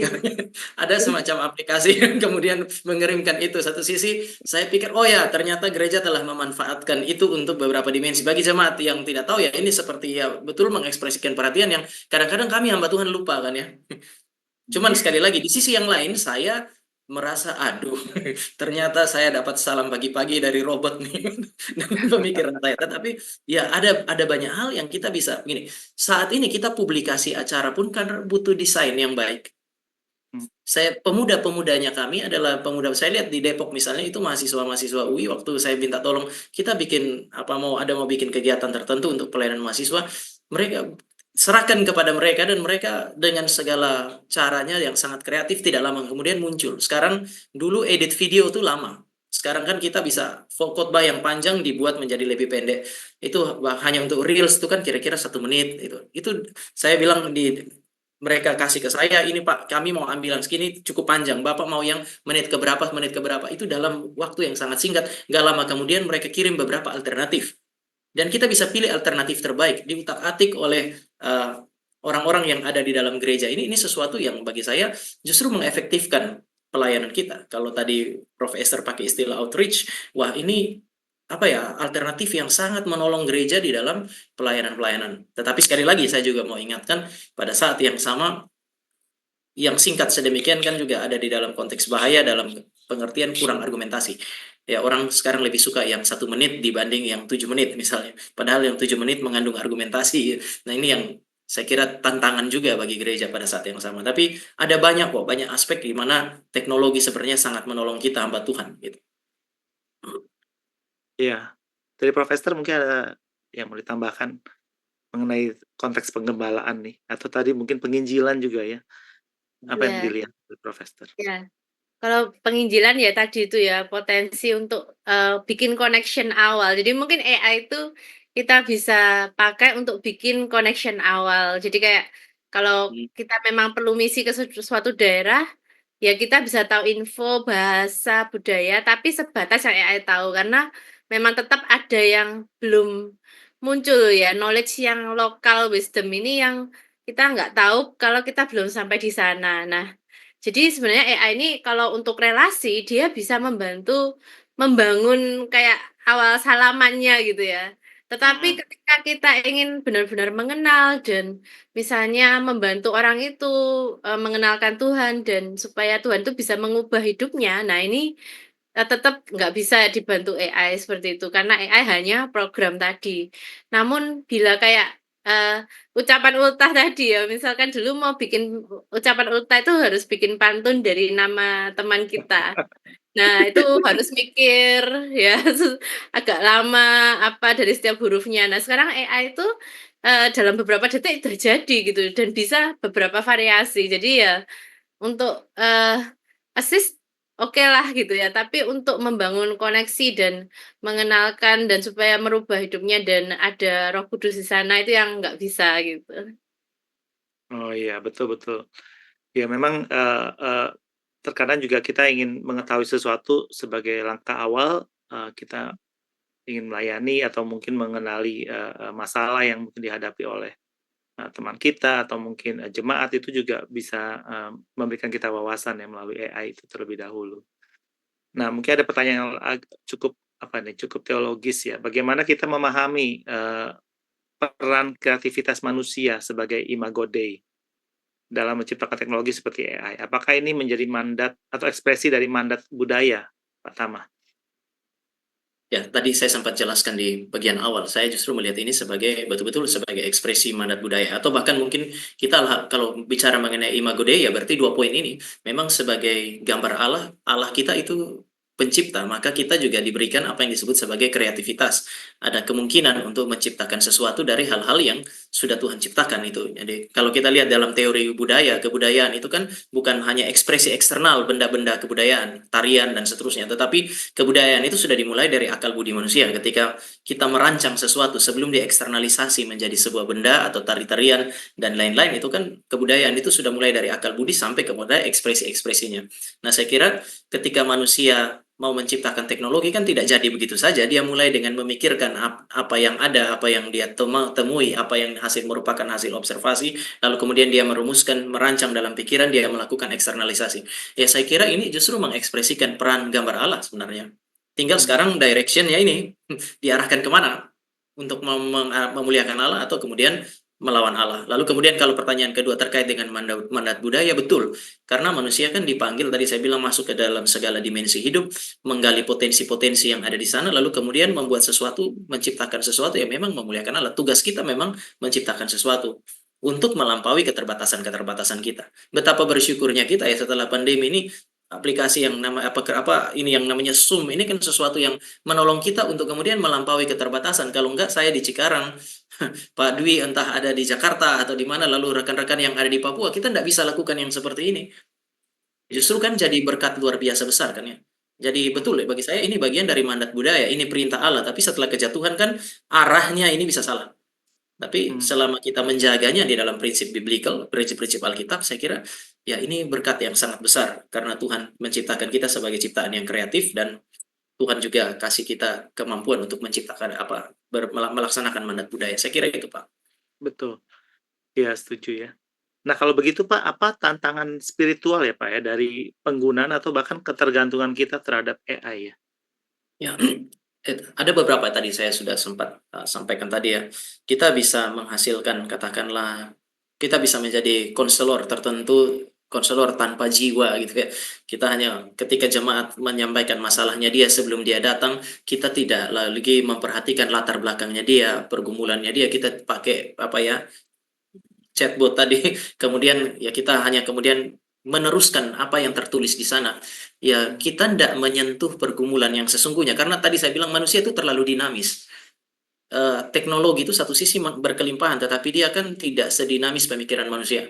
Ada semacam aplikasi yang kemudian mengirimkan itu. Satu sisi saya pikir, oh ya ternyata gereja telah memanfaatkan itu untuk beberapa dimensi. Bagi jemaat yang tidak tahu ya, ini seperti ya betul mengekspresikan perhatian yang kadang-kadang kami hamba Tuhan lupa kan ya. Cuman sekali lagi di sisi yang lain saya merasa aduh ternyata saya dapat salam pagi-pagi dari robot nih dengan pemikiran saya. Tetapi ya ada banyak hal yang kita bisa gini. Saat ini kita publikasi acara pun kan butuh desain yang baik. Pemuda-pemudanya kami adalah pemuda, saya lihat di Depok misalnya itu mahasiswa-mahasiswa UI, waktu saya minta tolong kita bikin mau bikin kegiatan tertentu untuk pelayanan mahasiswa, mereka serahkan kepada mereka dan mereka dengan segala caranya yang sangat kreatif tidak lama kemudian muncul. Sekarang dulu edit video itu lama. Sekarang kan kita bisa khotbah yang panjang dibuat menjadi lebih pendek. Itu hanya untuk reels itu kan kira-kira 1 menit itu saya bilang mereka kasih ke saya, ini Pak, kami mau ambilan segini cukup panjang. Bapak mau yang menit ke berapa, itu dalam waktu yang sangat singkat. Nggak lama kemudian mereka kirim beberapa alternatif. Dan kita bisa pilih alternatif terbaik, diutak-atik oleh orang-orang yang ada di dalam gereja. Ini sesuatu yang bagi saya justru mengefektifkan pelayanan kita. Kalau tadi Prof. Esther pakai istilah outreach, wah ini alternatif yang sangat menolong gereja di dalam pelayanan-pelayanan. Tetapi sekali lagi saya juga mau ingatkan pada saat yang sama yang singkat sedemikian kan juga ada di dalam konteks bahaya dalam pengertian kurang argumentasi. Ya orang sekarang lebih suka yang 1 menit dibanding yang 7 menit misalnya. Padahal yang 7 menit mengandung argumentasi. Nah ini yang saya kira tantangan juga bagi gereja pada saat yang sama. Tapi ada banyak aspek di mana teknologi sebenarnya sangat menolong kita hamba Tuhan gitu. Iya, dari Prof. Esther mungkin ada yang mau ditambahkan mengenai konteks penggembalaan nih, atau tadi mungkin penginjilan juga ya? Apa yang Iya. dilihat dari Prof. Esther? Ya, kalau penginjilan ya tadi itu ya potensi untuk bikin connection awal. Jadi mungkin AI itu kita bisa pakai untuk bikin connection awal. Jadi kayak kalau kita memang perlu misi ke suatu daerah, ya kita bisa tahu info bahasa budaya, tapi sebatas yang AI tahu karena memang tetap ada yang belum muncul ya knowledge yang lokal wisdom ini yang kita nggak tahu kalau kita belum sampai di sana. Nah, jadi sebenarnya AI ini kalau untuk relasi dia bisa membantu membangun kayak awal salamannya gitu ya. Tetapi ketika kita ingin benar-benar mengenal dan misalnya membantu orang itu mengenalkan Tuhan dan supaya Tuhan itu bisa mengubah hidupnya. Nah, ini tetap nggak bisa dibantu AI seperti itu karena AI hanya program tadi. Namun bila kayak ucapan ultah tadi ya, misalkan dulu mau bikin ucapan ultah itu harus bikin pantun dari nama teman kita. Nah, itu harus mikir ya agak lama dari setiap hurufnya. Nah, sekarang AI itu dalam beberapa detik terjadi gitu dan bisa beberapa variasi. Jadi ya untuk assist oke lah gitu ya, tapi untuk membangun koneksi dan mengenalkan dan supaya merubah hidupnya dan ada Roh Kudus di sana itu yang nggak bisa gitu. Oh iya, betul betul. Ya memang, terkadang juga kita ingin mengetahui sesuatu sebagai langkah awal, kita ingin melayani atau mungkin mengenali, masalah yang mungkin dihadapi oleh, teman kita atau mungkin, jemaat itu juga bisa, memberikan kita wawasan ya melalui AI itu terlebih dahulu. Nah, mungkin ada pertanyaan yang cukup apa nih, cukup teologis ya. Bagaimana kita memahami, peran kreativitas manusia sebagai imago Dei dalam menciptakan teknologi seperti AI? Apakah ini menjadi mandat atau ekspresi dari mandat budaya, Pak Tama? Ya, tadi saya sempat jelaskan di bagian awal, saya justru melihat ini sebagai betul-betul sebagai ekspresi mandat budaya, atau bahkan mungkin kita kalau bicara mengenai imago Dei, ya berarti 2 poin ini. Memang sebagai gambar Allah, Allah kita itu pencipta, maka kita juga diberikan apa yang disebut sebagai kreativitas. Ada kemungkinan untuk menciptakan sesuatu dari hal-hal yang sudah Tuhan ciptakan itu. Jadi kalau kita lihat dalam teori budaya, kebudayaan itu kan bukan hanya ekspresi eksternal benda-benda kebudayaan, tarian dan seterusnya, tetapi kebudayaan itu sudah dimulai dari akal budi manusia. Ketika kita merancang sesuatu sebelum dieksternalisasi menjadi sebuah benda atau tari-tarian dan lain-lain, itu kan kebudayaan itu sudah mulai dari akal budi sampai kepada ekspresi-ekspresinya. Nah, saya kira ketika manusia mau menciptakan teknologi kan tidak jadi begitu saja. Dia mulai dengan memikirkan apa yang ada, apa yang dia temui, apa yang merupakan hasil observasi, lalu kemudian dia merumuskan, merancang dalam pikiran, dia melakukan eksternalisasi. Ya, saya kira ini justru mengekspresikan peran gambar Allah sebenarnya. Tinggal sekarang direction-nya ini diarahkan kemana? Untuk memuliakan Allah atau kemudian melawan Allah. Lalu kemudian kalau pertanyaan kedua terkait dengan mandat budaya, betul. Karena manusia kan dipanggil, tadi saya bilang, masuk ke dalam segala dimensi hidup, menggali potensi-potensi yang ada di sana, lalu kemudian membuat sesuatu, menciptakan sesuatu yang memang memuliakan Allah. Tugas kita memang menciptakan sesuatu untuk melampaui keterbatasan-keterbatasan kita. Betapa bersyukurnya kita ya setelah pandemi ini, aplikasi yang ini yang namanya Zoom ini kan sesuatu yang menolong kita untuk kemudian melampaui keterbatasan. Kalau enggak, saya di Cikarang, Pak Dwi entah ada di Jakarta atau di mana, lalu rekan-rekan yang ada di Papua, kita enggak bisa lakukan yang seperti ini. Justru kan jadi berkat luar biasa besar kan ya. Jadi betul ya, bagi saya ini bagian dari mandat budaya, ini perintah Allah, tapi setelah kejatuhan kan arahnya ini bisa salah. Tapi selama kita menjaganya di dalam prinsip biblical, prinsip-prinsip Alkitab, saya kira ya ini berkat yang sangat besar karena Tuhan menciptakan kita sebagai ciptaan yang kreatif, dan Tuhan juga kasih kita kemampuan untuk menciptakan melaksanakan mandat budaya. Saya kira itu, Pak. Betul. Ya, setuju ya. Nah, kalau begitu Pak, apa tantangan spiritual ya Pak ya dari penggunaan atau bahkan ketergantungan kita terhadap AI ya? Ya, ada beberapa tadi saya sudah sempat sampaikan tadi ya. Kita bisa menghasilkan, katakanlah, kita bisa menjadi konselor tertentu, konselor tanpa jiwa gitu ya. Kita hanya ketika jemaat menyampaikan masalahnya dia sebelum dia datang, kita tidak lagi memperhatikan latar belakangnya dia, pergumulannya dia, kita pakai chatbot tadi, kemudian ya kita hanya kemudian meneruskan apa yang tertulis di sana. Ya, kita tidak menyentuh pergumulan yang sesungguhnya, karena tadi saya bilang manusia itu terlalu dinamis. Teknologi itu satu sisi berkelimpahan, tetapi dia kan tidak sedinamis pemikiran manusia.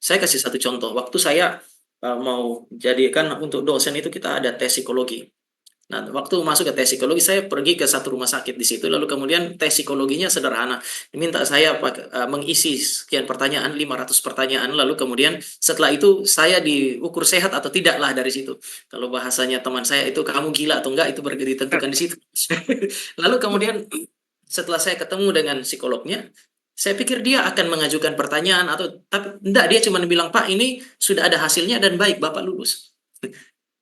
Saya kasih satu contoh, waktu saya mau jadikan untuk dosen itu kita ada tes psikologi. Nah, waktu masuk ke tes psikologi, saya pergi ke satu rumah sakit di situ, lalu kemudian tes psikologinya sederhana. Diminta saya mengisi sekian pertanyaan, 500 pertanyaan, lalu kemudian setelah itu saya diukur sehat atau tidaklah dari situ. Kalau bahasanya teman saya itu, kamu gila atau enggak, itu ditentukan di situ. Lalu kemudian setelah saya ketemu dengan psikolognya, saya pikir dia akan mengajukan pertanyaan tapi enggak, dia cuma bilang, "Pak, ini sudah ada hasilnya dan baik, Bapak lulus."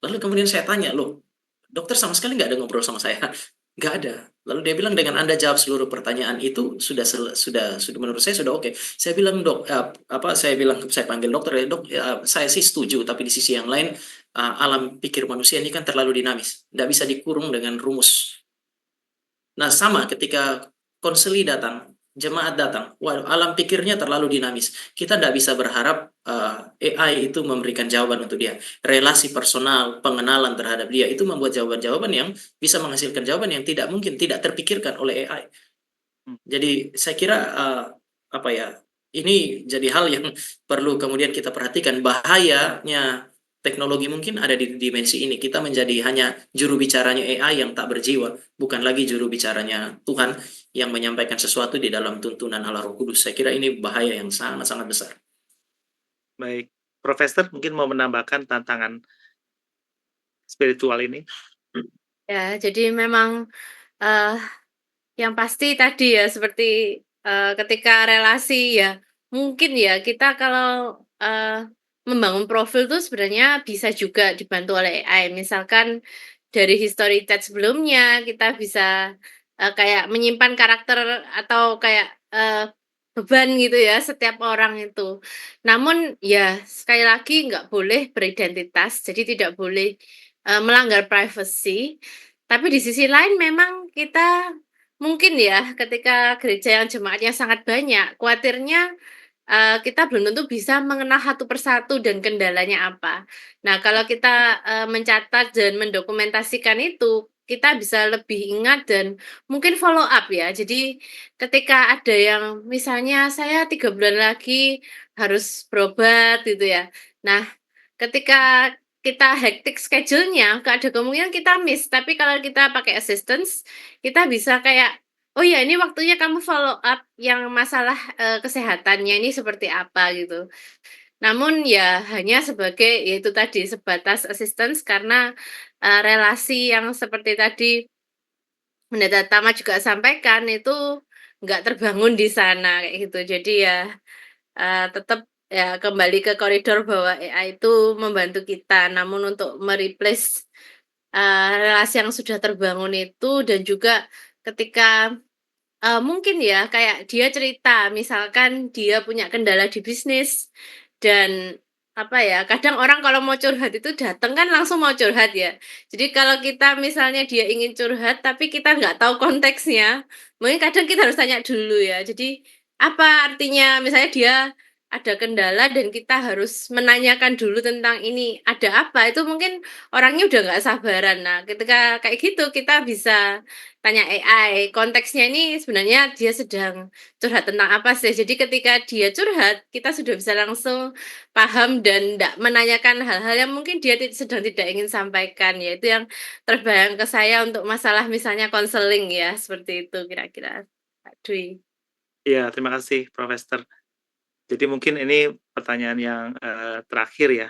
Lalu kemudian saya tanya, "Loh, dokter sama sekali nggak ada ngobrol sama saya?" Nggak ada. Lalu dia bilang, "Dengan Anda jawab seluruh pertanyaan itu sudah menurut saya sudah oke." Saya bilang, "Dok, saya panggil dokter ya, Dok, saya sih setuju, tapi di sisi yang lain alam pikir manusia ini kan terlalu dinamis, nggak bisa dikurung dengan rumus." Nah, sama ketika konseli datang, jemaat datang, waduh, alam pikirnya terlalu dinamis. Kita tidak bisa berharap AI itu memberikan jawaban untuk dia. Relasi personal, pengenalan terhadap dia, itu membuat jawaban-jawaban yang bisa menghasilkan jawaban yang tidak mungkin, tidak terpikirkan oleh AI. Jadi saya kira ini jadi hal yang perlu kemudian kita perhatikan. Bahayanya teknologi mungkin ada di dimensi ini. Kita menjadi hanya juru bicaranya AI yang tak berjiwa, bukan lagi juru bicaranya Tuhan yang menyampaikan sesuatu di dalam tuntunan Allah Roh Kudus. Saya kira ini bahaya yang sangat-sangat besar. Baik, Profesor mungkin mau menambahkan tantangan spiritual ini? Ya, jadi memang, eee, yang pasti tadi ya seperti, ketika relasi ya, mungkin ya kita kalau, membangun profil tuh sebenarnya bisa juga dibantu oleh AI. Misalkan dari history chat sebelumnya kita bisa, kayak menyimpan karakter atau kayak, beban gitu ya setiap orang itu. Namun ya sekali lagi nggak boleh beridentitas, jadi tidak boleh, melanggar privacy. Tapi di sisi lain memang kita mungkin ya ketika gereja yang jemaatnya sangat banyak, khawatirnya, kita belum tentu bisa mengenal satu persatu dan kendalanya apa. Nah, kalau kita, mencatat dan mendokumentasikan itu, kita bisa lebih ingat dan mungkin follow up ya. Jadi ketika ada yang misalnya saya 3 bulan lagi harus berobat gitu ya. Nah, ketika kita hectic schedule-nya, ada kemungkinan kita miss, tapi kalau kita pakai assistance, kita bisa kayak, "Oh ya, ini waktunya kamu follow up yang masalah, kesehatannya ini seperti apa," gitu. Namun ya hanya sebagai, ya itu tadi, sebatas assistance karena, relasi yang seperti tadi Pendeta Tama juga sampaikan itu nggak terbangun di sana, kayak gitu. Jadi ya tetap ya kembali ke koridor bahwa AI itu membantu kita, namun untuk relasi yang sudah terbangun itu dan juga ketika, mungkin ya kayak dia cerita misalkan dia punya kendala di bisnis dan apa ya, kadang orang kalau mau curhat itu datang kan langsung mau curhat ya. Jadi kalau kita misalnya dia ingin curhat tapi kita nggak tahu konteksnya, mungkin kadang kita harus tanya dulu ya. Jadi apa artinya misalnya dia ada kendala dan kita harus menanyakan dulu tentang ini, ada apa, itu mungkin orangnya udah nggak sabaran. Nah, ketika kayak gitu kita bisa tanya AI, konteksnya ini sebenarnya dia sedang curhat tentang apa sih. Jadi ketika dia curhat, kita sudah bisa langsung paham dan ndak menanyakan hal-hal yang mungkin dia sedang tidak ingin sampaikan, ya itu yang terbayang ke saya untuk masalah misalnya konseling ya, seperti itu kira-kira, Kak Dwi. Iya, terima kasih Profesor. Jadi mungkin ini pertanyaan yang, terakhir ya,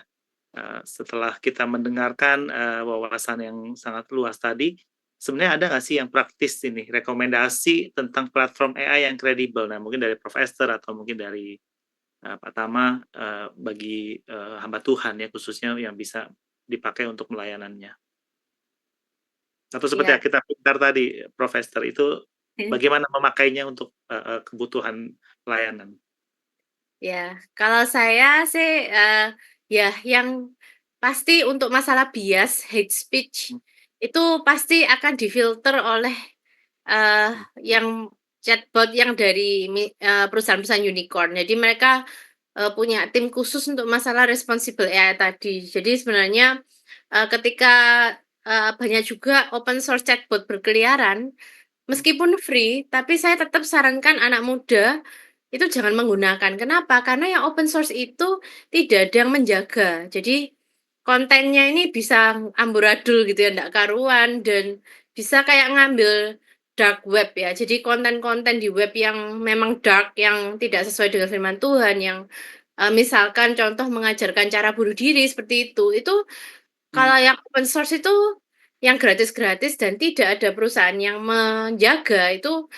setelah kita mendengarkan, wawasan yang sangat luas tadi, sebenarnya ada nggak sih yang praktis ini, rekomendasi tentang platform AI yang kredibel? Nah, mungkin dari Prof. Esther atau mungkin dari, Pak Tama, bagi, hamba Tuhan ya, khususnya yang bisa dipakai untuk melayanannya. Atau seperti Iya. yang kita pintar tadi, Prof. Esther, itu bagaimana memakainya untuk, kebutuhan pelayanan? Ya, kalau saya sih, ya yang pasti untuk masalah bias, hate speech, itu pasti akan difilter oleh, yang chatbot yang dari perusahaan-perusahaan unicorn. Jadi mereka, punya tim khusus untuk masalah responsible AI tadi. Jadi sebenarnya, ketika, banyak juga open source chatbot berkeliaran, meskipun free, tapi saya tetap sarankan anak muda itu jangan menggunakan. Kenapa? Karena yang open source itu tidak ada yang menjaga. Jadi kontennya ini bisa amburadul gitu ya, ndak karuan dan bisa kayak ngambil dark web ya. Jadi konten-konten di web yang memang dark, yang tidak sesuai dengan firman Tuhan, yang misalkan contoh mengajarkan cara bunuh diri seperti itu kalau yang open source itu yang gratis-gratis dan tidak ada perusahaan yang menjaga itu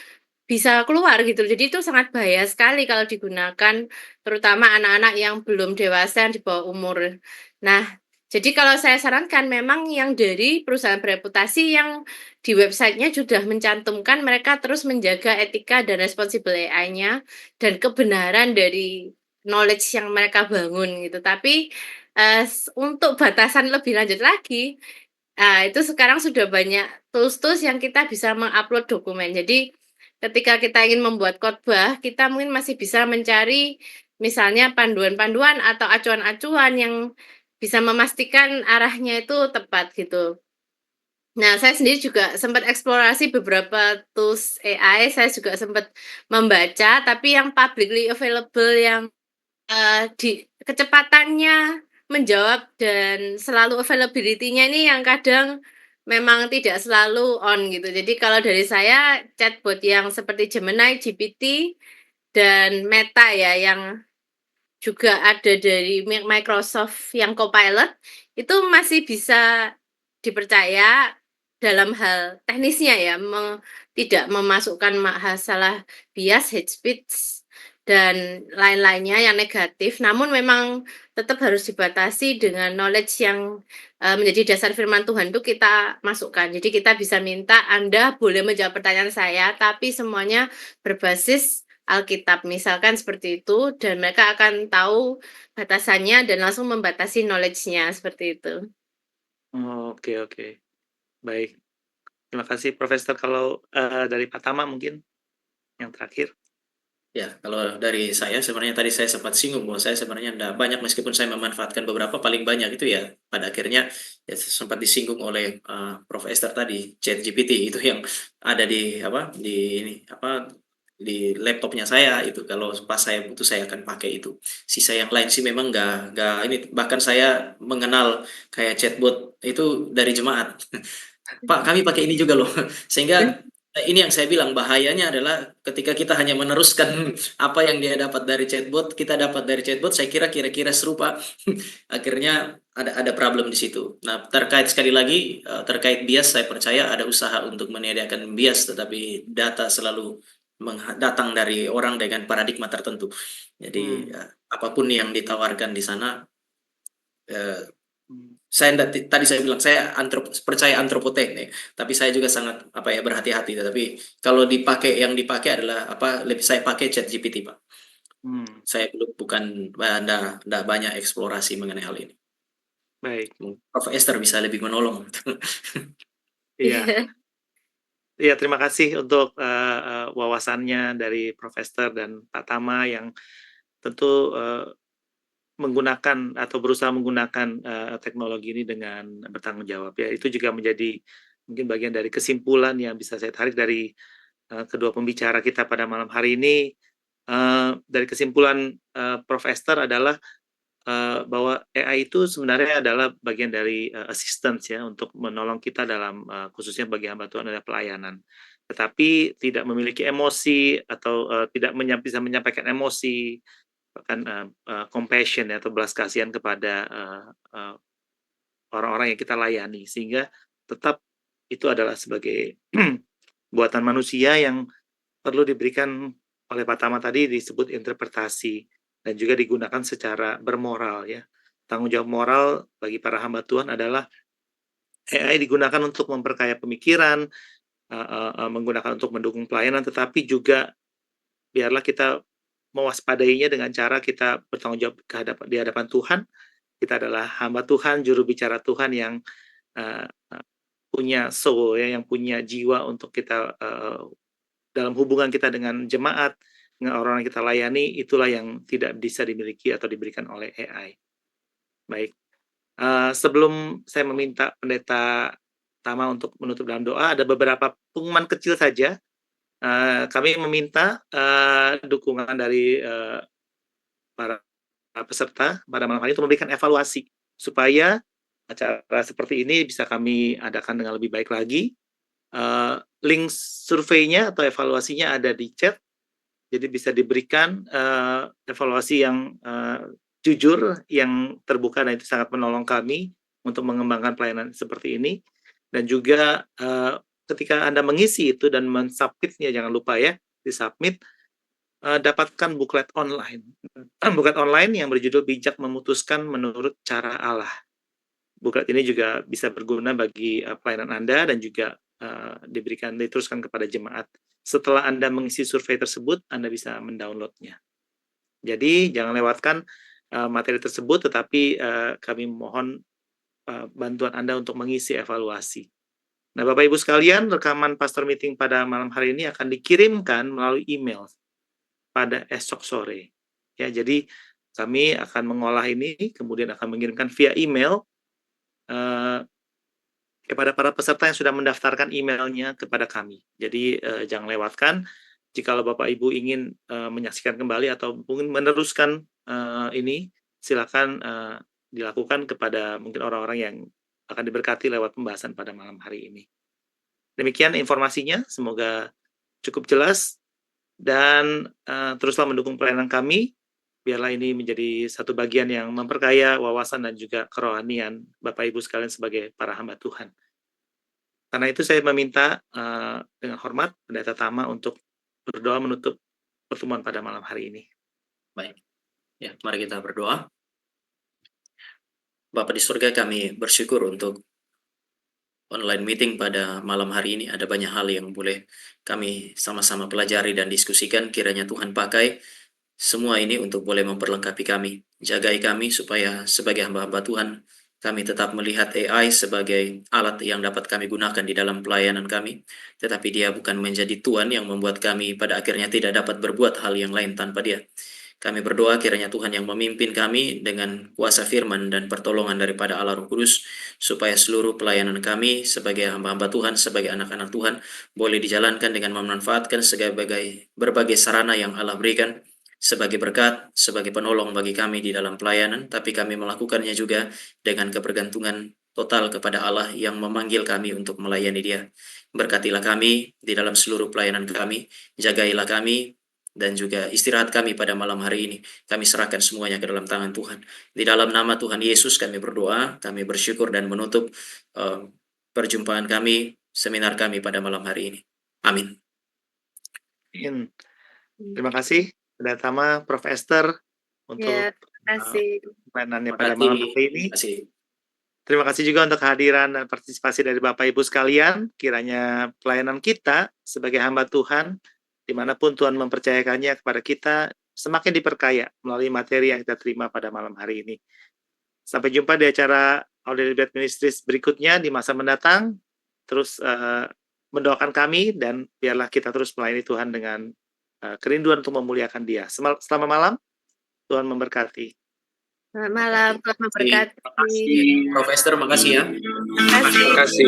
bisa keluar gitu. Jadi itu sangat bahaya sekali kalau digunakan, terutama anak-anak yang belum dewasa, yang di bawah umur. Nah, jadi kalau saya sarankan memang yang dari perusahaan bereputasi yang di websitenya sudah mencantumkan mereka terus menjaga etika dan responsible AI-nya dan kebenaran dari knowledge yang mereka bangun gitu. Tapi, untuk batasan lebih lanjut lagi, itu sekarang sudah banyak tools-tools yang kita bisa mengupload dokumen. Jadi ketika kita ingin membuat khotbah, kita mungkin masih bisa mencari misalnya panduan-panduan atau acuan-acuan yang bisa memastikan arahnya itu tepat gitu. Nah, saya sendiri juga sempat eksplorasi beberapa tools AI, saya juga sempat membaca, tapi yang publicly available yang kecepatannya menjawab dan selalu availability-nya ini yang kadang memang tidak selalu on gitu. Jadi kalau dari saya chatbot yang seperti Gemini, GPT, dan Meta ya yang juga ada dari Microsoft yang Copilot, itu masih bisa dipercaya dalam hal teknisnya ya, tidak memasukkan masalah bias, hate speech, dan lain-lainnya yang negatif, namun memang tetap harus dibatasi dengan knowledge yang menjadi dasar firman Tuhan itu kita masukkan. Jadi kita bisa minta Anda boleh menjawab pertanyaan saya, tapi semuanya berbasis Alkitab, misalkan seperti itu, dan mereka akan tahu batasannya dan langsung membatasi knowledge-nya, seperti itu. Oke, oke. Baik. Terima kasih, Profesor. Kalau dari Pak Tama mungkin yang terakhir. Ya, kalau dari saya sebenarnya tadi saya sempat singgung bahwa saya sebenarnya tidak banyak meskipun saya memanfaatkan beberapa, paling banyak itu ya pada akhirnya ya sempat disinggung oleh Prof. Esther tadi, ChatGPT itu yang ada di laptopnya saya itu. Kalau pas saya butuh saya akan pakai itu. Sisa yang lain sih memang nggak ini, bahkan saya mengenal kayak chatbot itu dari jemaat. Pak, kami pakai ini juga loh. Sehingga ini yang saya bilang bahayanya adalah ketika kita hanya meneruskan apa yang dia dapat dari chatbot, kita dapat dari chatbot, saya kira-kira serupa. Akhirnya ada problem di situ. Nah, terkait sekali lagi terkait bias, saya percaya ada usaha untuk menyediakan bias, tetapi data selalu datang dari orang dengan paradigma tertentu. Jadi apapun yang ditawarkan di sana, tadi saya bilang saya percaya antropoteknik, tapi saya juga sangat berhati-hati. Tapi kalau yang dipakai adalah lebih saya pakai ChatGPT, Pak. Saya bukan enggak banyak eksplorasi mengenai hal ini. Baik. Prof. Esther bisa lebih menolong. Iya. Iya, terima kasih untuk wawasannya dari Prof. Esther dan Pak Tama yang tentu menggunakan atau berusaha menggunakan teknologi ini dengan bertanggung jawab ya. Itu juga menjadi mungkin bagian dari kesimpulan yang bisa saya tarik dari kedua pembicara kita pada malam hari ini. Dari kesimpulan Prof. Esther adalah bahwa AI itu sebenarnya adalah bagian dari assistance ya untuk menolong kita dalam khususnya bagi hamba Tuhan ada pelayanan. Tetapi tidak memiliki emosi atau tidak bisa menyampaikan emosi, bahkan compassion ya, atau belas kasihan kepada orang-orang yang kita layani, sehingga tetap itu adalah sebagai buatan manusia yang perlu diberikan oleh Pak Tama tadi disebut interpretasi dan juga digunakan secara bermoral ya. Tanggung jawab moral bagi para hamba Tuhan adalah AI digunakan untuk memperkaya pemikiran, menggunakan untuk mendukung pelayanan, tetapi juga biarlah kita mewaspadainya dengan cara kita bertanggung jawab di hadapan Tuhan. Kita adalah hamba Tuhan, juru bicara Tuhan yang punya soul ya, yang punya jiwa untuk kita dalam hubungan kita dengan jemaat, dengan orang yang kita layani, itulah yang tidak bisa dimiliki atau diberikan oleh AI. Baik, sebelum saya meminta Pendeta Tama untuk menutup dalam doa, ada beberapa pengumuman kecil saja. Kami meminta dukungan dari para peserta pada malam hari untuk memberikan evaluasi supaya acara seperti ini bisa kami adakan dengan lebih baik lagi. Link surveinya atau evaluasinya ada di chat, jadi bisa diberikan evaluasi yang jujur, yang terbuka, dan itu sangat menolong kami untuk mengembangkan pelayanan seperti ini. Dan juga ketika Anda mengisi itu dan mensubmitnya, jangan lupa ya, disubmit, dapatkan buklet online. Buklet online yang berjudul Bijak Memutuskan Menurut Cara Allah. Buklet ini juga bisa berguna bagi pelayanan Anda dan juga diteruskan kepada jemaat. Setelah Anda mengisi survei tersebut, Anda bisa mendownloadnya. Jadi jangan lewatkan materi tersebut, tetapi kami mohon bantuan Anda untuk mengisi evaluasi. Nah, Bapak Ibu sekalian, rekaman pastor meeting pada malam hari ini akan dikirimkan melalui email pada esok sore. Ya, jadi kami akan mengolah ini, kemudian akan mengirimkan via email kepada para peserta yang sudah mendaftarkan emailnya kepada kami. Jadi jangan lewatkan. Jika Bapak Ibu ingin menyaksikan kembali atau mungkin meneruskan ini, silakan dilakukan kepada mungkin orang-orang yang akan diberkati lewat pembahasan pada malam hari ini. Demikian informasinya, semoga cukup jelas dan teruslah mendukung pelayanan kami. biarlah ini menjadi satu bagian yang memperkaya wawasan dan juga kerohanian Bapak Ibu sekalian sebagai para hamba Tuhan. Karena itu saya meminta dengan hormat Pendeta Tama untuk berdoa menutup pertemuan pada malam hari ini. Baik. Ya, mari kita berdoa. Bapa di surga, kami bersyukur untuk online meeting pada malam hari ini. Ada banyak hal yang boleh kami sama-sama pelajari dan diskusikan. Kiranya Tuhan pakai semua ini untuk boleh memperlengkapi kami. Jagai kami supaya sebagai hamba-hamba Tuhan, kami tetap melihat AI sebagai alat yang dapat kami gunakan di dalam pelayanan kami. Tetapi dia bukan menjadi Tuhan yang membuat kami pada akhirnya tidak dapat berbuat hal yang lain tanpa dia. Kami berdoa kiranya Tuhan yang memimpin kami dengan kuasa firman dan pertolongan daripada Allah Roh Kudus, supaya seluruh pelayanan kami sebagai hamba-hamba Tuhan, sebagai anak-anak Tuhan, boleh dijalankan dengan memanfaatkan sebagai berbagai sarana yang Allah berikan, sebagai berkat, sebagai penolong bagi kami di dalam pelayanan, tapi kami melakukannya juga dengan kebergantungan total kepada Allah yang memanggil kami untuk melayani Dia. Berkatilah kami di dalam seluruh pelayanan kami, jagailah kami, dan juga istirahat kami pada malam hari ini. Kami serahkan semuanya ke dalam tangan Tuhan. Di dalam nama Tuhan Yesus kami berdoa, kami bersyukur dan menutup perjumpaan kami, seminar kami pada malam hari ini. Amin. Terima kasih Pendeta Tama, Prof. Esther, untuk Terima kasih. pelayanannya pada malam hari ini. Terima kasih juga untuk kehadiran dan partisipasi dari Bapak Ibu sekalian. Kiranya pelayanan kita sebagai hamba Tuhan, dimanapun Tuhan mempercayakannya kepada kita, semakin diperkaya melalui materi yang kita terima pada malam hari ini. Sampai jumpa di acara Our Daily Bread Ministries berikutnya di masa mendatang. Terus mendoakan kami, dan biarlah kita terus melayani Tuhan dengan kerinduan untuk memuliakan Dia. Selamat malam, Tuhan memberkati. Selamat malam, Tuhan memberkati. Prof. Esther, makasih ya. Terima kasih.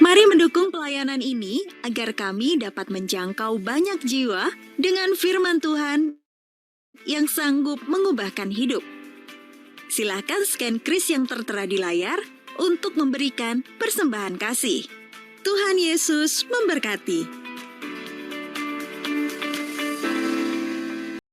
Mari mendukung pelayanan ini agar kami dapat menjangkau banyak jiwa dengan firman Tuhan yang sanggup mengubahkan hidup. Silahkan scan kris yang tertera di layar untuk memberikan persembahan kasih. Tuhan Yesus memberkati.